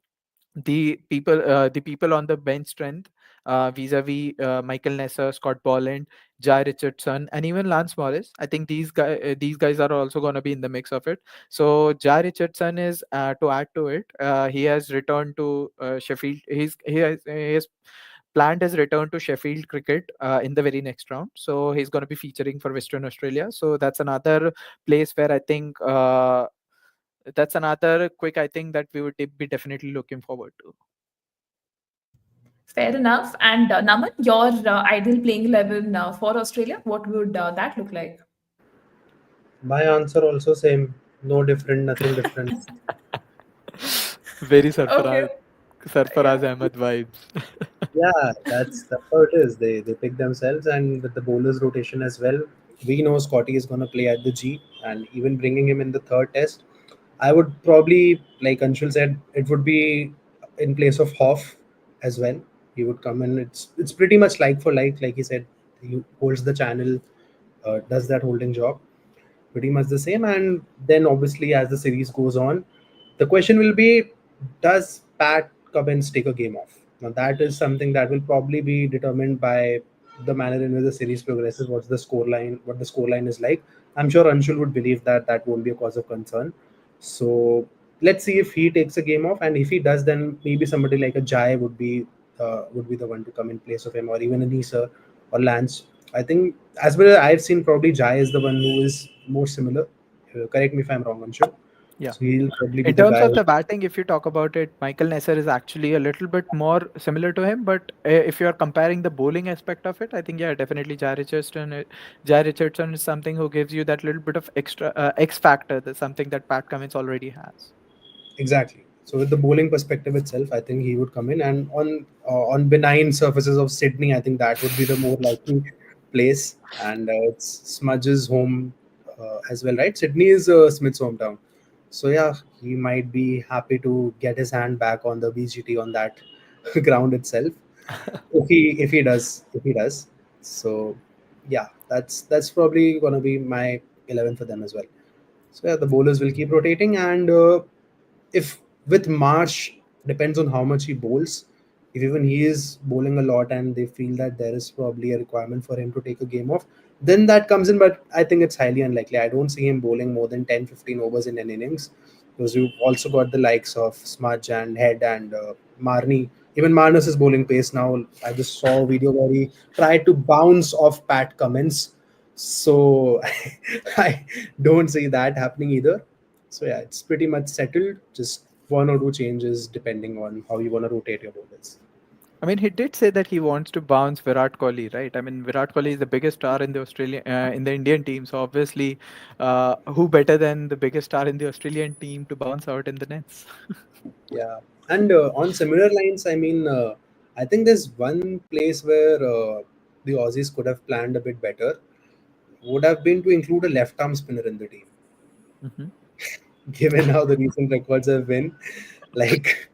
the people on the bench strength, vis-a-vis Michael Nesser, Scott Bolland, Jai Richardson, and even Lance Morris. I think these guys are also going to be in the mix of it. So Jai Richardson is, to add to it, he has returned to Sheffield. He has planned his return to Sheffield cricket in the very next round. So he's going to be featuring for Western Australia. So that's another place where I think that's another quick, I think, that we would be definitely looking forward to. Fair enough. And Naman, your ideal playing 11 for Australia, what would that look like? My answer also same. No different, nothing different. Very Okay. Sarfaraz Yeah. Ahmed vibes. Yeah, that's how it is. They pick themselves, and with the bowlers rotation as well. We know Scotty is going to play at the G, and even bringing him in the third test, I would probably, like Anshul said, it would be in place of Hoff as well. He would come in. It's pretty much like for like he said. He holds the channel, does that holding job pretty much the same. And then obviously, as the series goes on, the question will be, does Pat Cummins take a game off? Now that is something that will probably be determined by the manner in which the series progresses. What's the score line? What the score line is like. I'm sure Anshul would believe that that won't be a cause of concern. So let's see if he takes a game off, and if he does, then maybe somebody like a Jai would be the one to come in place of him, or even a Nisa or Lance. I think, as well as I've seen, probably Jai is the one who is more similar. Correct me if I'm wrong, Anshul. Yeah. So he'll probably be In the terms guy. of the batting, if you talk about it, Michael Nesser is actually a little bit more similar to him. But if you are comparing the bowling aspect of it, I think, yeah, definitely Jai Richardson is something who gives you that little bit of extra X factor. That's something that Pat Cummins already has. Exactly. So with the bowling perspective itself, I think he would come in, and on benign surfaces of Sydney, I think that would be the more likely place. And it's Smudge's home as well, right? Sydney is Smith's hometown, so yeah, he might be happy to get his hand back on the BGT on that ground itself. If he does. So yeah, that's probably gonna be my 11 for them as well. So yeah, the bowlers will keep rotating, and if with Marsh, depends on how much he bowls. If even he is bowling a lot and they feel that there is probably a requirement for him to take a game off, then that comes in. But I think it's highly unlikely. I don't see him bowling more than 10-15 overs in an innings, because you've also got the likes of Smudge and Head and Marnie. Even Marnus is bowling pace now. I just saw a video where he tried to bounce off Pat Cummins. So I don't see that happening either. So yeah, it's pretty much settled. Just one or two changes depending on how you want to rotate your bowlers. I mean, he did say that he wants to bounce Virat Kohli, right? I mean, Virat Kohli is the biggest star in the Indian team. So obviously, who better than the biggest star in the Australian team to bounce out in the nets? Yeah, and on similar lines, I mean, I think there's one place where the Aussies could have planned a bit better. Would have been to include a left arm spinner in the team, Mhm. given how the recent records have been. Like,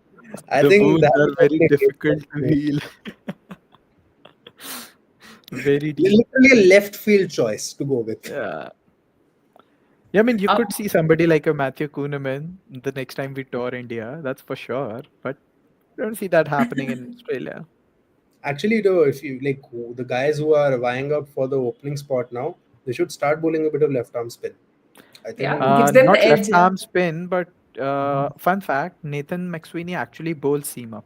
I The think wounds that are would have very been a game difficult to changer. heal. Very deep. Literally a left field choice to go with. Yeah. Yeah, I mean, you Um, could see somebody like a Matthew Kuhneman the next time we tour India, that's for sure. But I don't see that happening in Australia. Actually, though, if you like the guys who are vying up for the opening spot now, they should start bowling a bit of left arm spin. I yeah, think. gives them the Not edge. left Yeah, arm spin, but fun fact, Nathan McSweeney actually bowls seam up.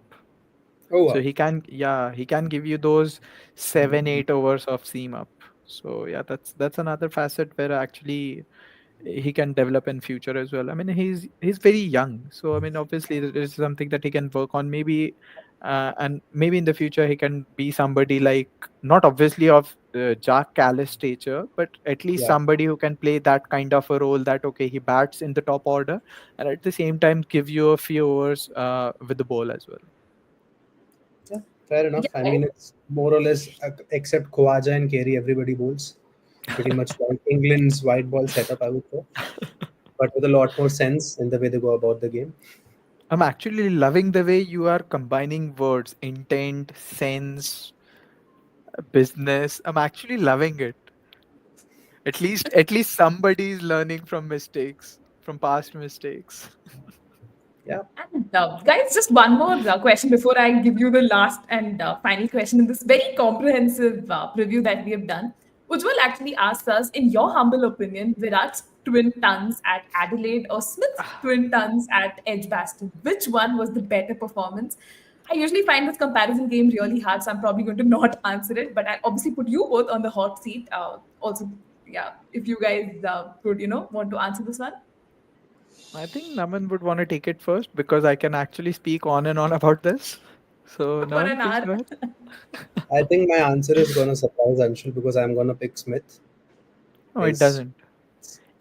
Oh So wow. he can give you those 7 8 overs of seam up. So yeah, that's another facet where actually he can develop in future as well. I mean, he's very young, so I mean, obviously there is something that he can work on. Maybe, and maybe in the future he can be somebody like, not obviously of Jack Callis stature, but at least Yeah. somebody who can play that kind of a role. That okay, he bats in the top order, and at the same time give you a few overs with the ball as well. Yeah. Fair yeah, enough. I right? mean, it's more or less except Khawaja and Carey, everybody bowls. Pretty much like England's white ball setup, I would say, but with a lot more sense in the way they go about the game. I'm actually loving the way you are combining words, intent, sense, business. I'm actually loving it. At least somebody is learning from mistakes, from past mistakes. Yeah. And guys, just one more question before I give you the last and final question in this very comprehensive preview that we have done. Ujjwal actually asked us, in your humble opinion, Virat's twin tons at Adelaide or Smith's twin tons at Edgbaston, which one was the better performance? I usually find this comparison game really hard, so I'm probably going to not answer it. But I obviously put you both on the hot seat. Also, yeah, if you guys would, want to answer this one. I think Naman would want to take it first because I can actually speak on and on about this. So For Naman, an please hour. go ahead. I think my answer is gonna surprise Anshul because I'm gonna pick Smith. No, it Is doesn't.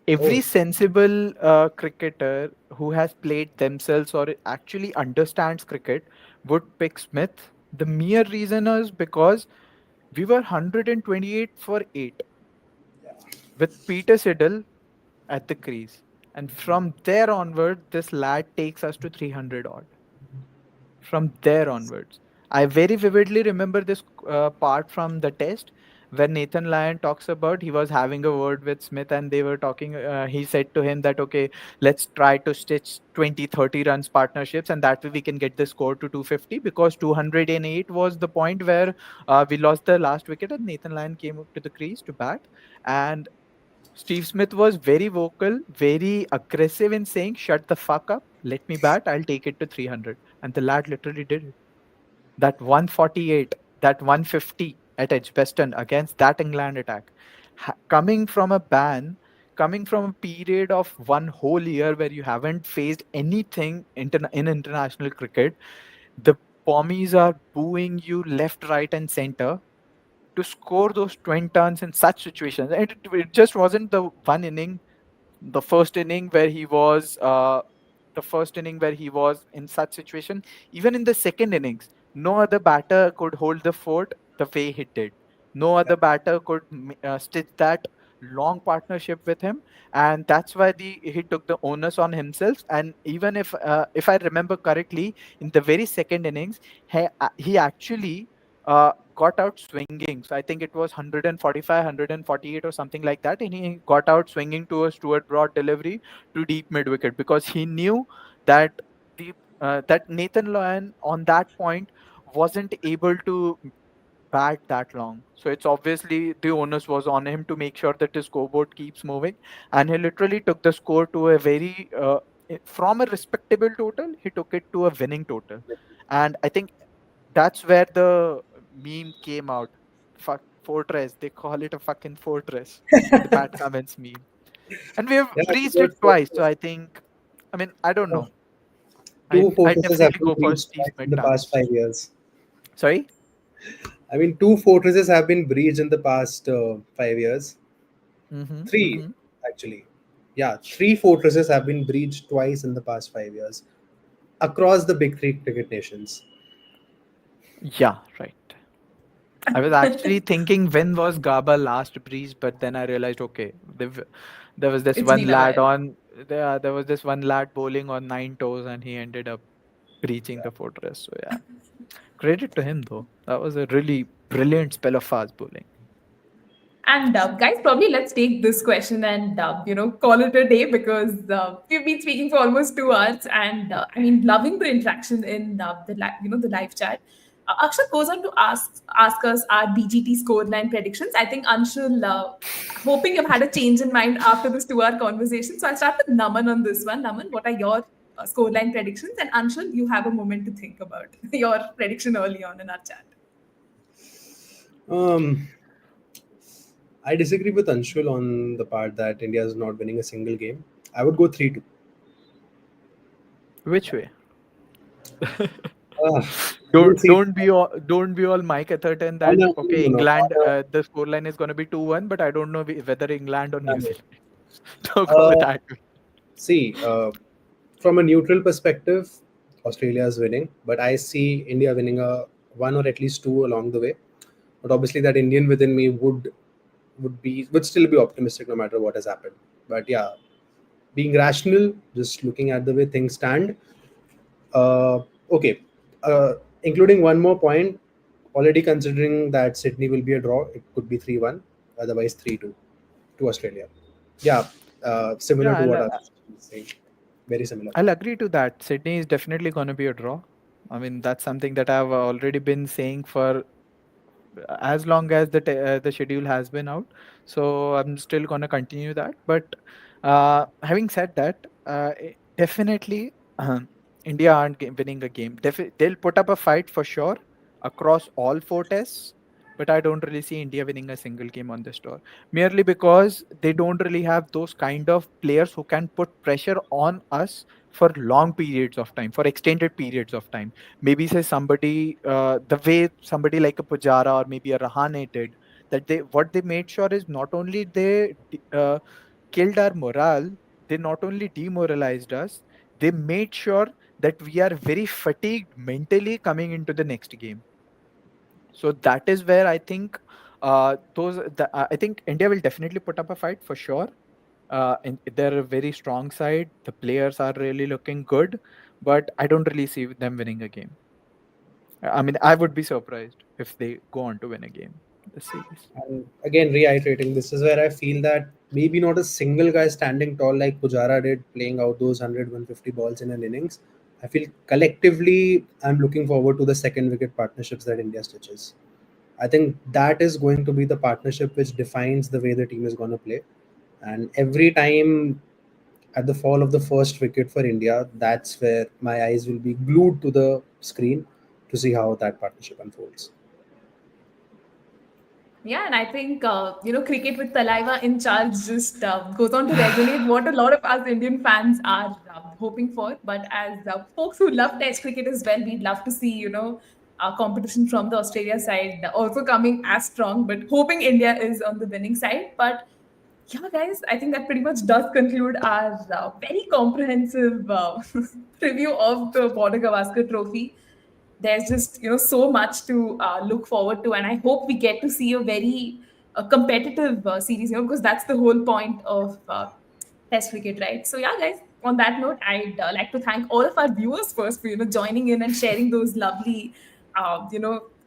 Every oh sensible cricketer who has played themselves or actually understands cricket would pick Smith. The mere reason is because we were 128 for 8 with Peter Siddle at the crease. And from there onward, this lad takes us to 300 odd. From there onwards, I very vividly remember this part from the test where Nathan Lyon talks about he was having a word with Smith and they were talking. He said to him that, okay, let's try to stitch 20, 30 runs partnerships and that way we can get the score to 250 because 208 was the point where we lost the last wicket and Nathan Lyon came up to the crease to bat. And Steve Smith was very vocal, very aggressive in saying, shut the fuck up, let me bat, I'll take it to 300. And the lad literally did it. That 148, that 150 at Edgbaston against that England attack, coming from a ban, coming from a period of one whole year where you haven't faced anything in international cricket, the Pommies are booing you left, right, and center to score those 20 runs in such situations. And it just wasn't the one inning, the first inning where he was the first inning where he was in such situation. Even in the second innings, no other batter could hold the fort the way he did. No yeah. other batter could stitch that long partnership with him, and that's why he took the onus on himself. And even if I remember correctly, in the very second innings, he actually got out swinging. So I think it was 145, 148 or something like that. And he got out swinging to a Stuart Broad delivery to deep mid wicket because he knew that that Nathan Lyon on that point wasn't able to bat that long. So it's obviously the onus was on him to make sure that his scoreboard keeps moving. And he literally took the score to a very from a respectable total, he took it to a winning total. And I think that's where the meme came out. Fuck fortress. They call it a fucking fortress. The Pat Cummins meme. And we have Yeah. breached it Because twice. So I think, I mean, I don't know. two I fortresses have definitely been go for breached Steve twice in Smith the past tons. 5 years. Sorry? I mean, two fortresses have been breached in the past 5 years. Mm-hmm. Three, Mm-hmm. actually. Yeah, three fortresses have been breached twice in the past 5 years across the big three cricket nations. Yeah, right. I was actually thinking when was Gaba last breached, but then I realized, okay, there was this It's one been a lad while. on there was this one lad bowling on 9 toes and he ended up breaching Yeah. the fortress. So yeah. Credit to him though. That was a really brilliant spell of fast bowling. And guys, probably let's take this question and call it a day, because we've been speaking for almost 2 hours, and I mean, loving the interaction in the live chat. Akshat goes on to ask us our BGT scoreline predictions. I think Anshul, hoping you've had a change in mind after this 2 hour conversation. So I'll start with Naman on this one. Naman, what are your scoreline predictions? And Anshul, you have a moment to think about your prediction early on in our chat. Um, I disagree with Anshul on the part that India is not winning a single game. I would go 3-2. Which way? Uh, we'll Don't see. don't be all Mike Atherton Oh, that no, okay, no, no, England, no. the scoreline is going to be 2-1, but I don't know whether England or No, New no. Zealand. Don't go with Uh, that. See, from a neutral perspective, Australia is winning, but I see India winning a one or at least two along the way. But obviously, that Indian within me would still be optimistic no matter what has happened. But yeah, being rational, just looking at the way things stand. Uh, okay, including one more point. Already considering that Sydney will be a draw, it could be 3-1, otherwise 3-2 to Australia. Yeah, similar Yeah, to what I was saying. Very similar. I'll agree to that. Sydney is definitely going to be a draw. I mean, that's something that I've already been saying for as long as the schedule has been out. So I'm still gonna continue that. But having said that, definitely India aren't winning a game. They'll put up a fight for sure across all four tests. But I don't really see India winning a single game on this tour, merely because they don't really have those kind of players who can put pressure on us for long periods of time, for extended periods of time. Maybe say somebody, the way somebody like a Pujara or maybe a Rahane did, that what they made sure is not only they killed our morale, they not only demoralized us, they made sure that we are very fatigued mentally coming into the next game. So that is where I think I think India will definitely put up a fight for sure. And they're a very strong side. The players are really looking good, but I don't really see them winning a game. I mean, I would be surprised if they go on to win a game this series. And again, reiterating, this is where I feel that maybe not a single guy standing tall like Pujara did, playing out those 100, 150 balls in an innings. I feel collectively, I'm looking forward to the second wicket partnerships that India stitches. I think that is going to be the partnership which defines the way the team is going to play. And every time at the fall of the first wicket for India, that's where my eyes will be glued to the screen to see how that partnership unfolds. Yeah, and I think cricket with Talaiva in charge just goes on to resonate what a lot of us Indian fans are hoping for. But as folks who love Test cricket as well, we'd love to see competition from the Australia side also coming as strong. But hoping India is on the winning side. But yeah, guys, I think that pretty much does conclude our very comprehensive review of the Border Gavaskar Trophy. There's just so much to look forward to, and I hope we get to see a very competitive series, because that's the whole point of Test cricket, right? So yeah, guys. On that note, I'd like to thank all of our viewers first for joining in and sharing those lovely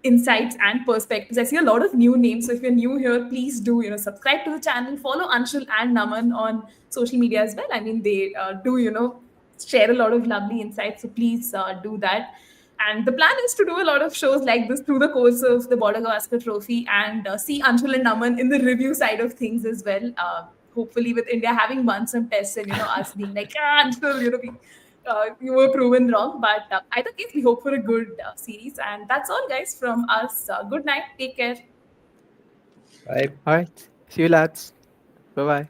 insights and perspectives. I see a lot of new names, so if you're new here, please do subscribe to the channel, follow Anshul and Naman on social media as well. I mean, they do share a lot of lovely insights, so please do that. And the plan is to do a lot of shows like this through the course of the Border Gavaskar Trophy, and see Anshul and Naman in the review side of things as well. Hopefully, with India having won some tests and us being like, Anshul, you were proven wrong. But either case, we hope for a good series. And that's all, guys, from us. Good night. Take care. Right? All right. See you, lads. Bye bye.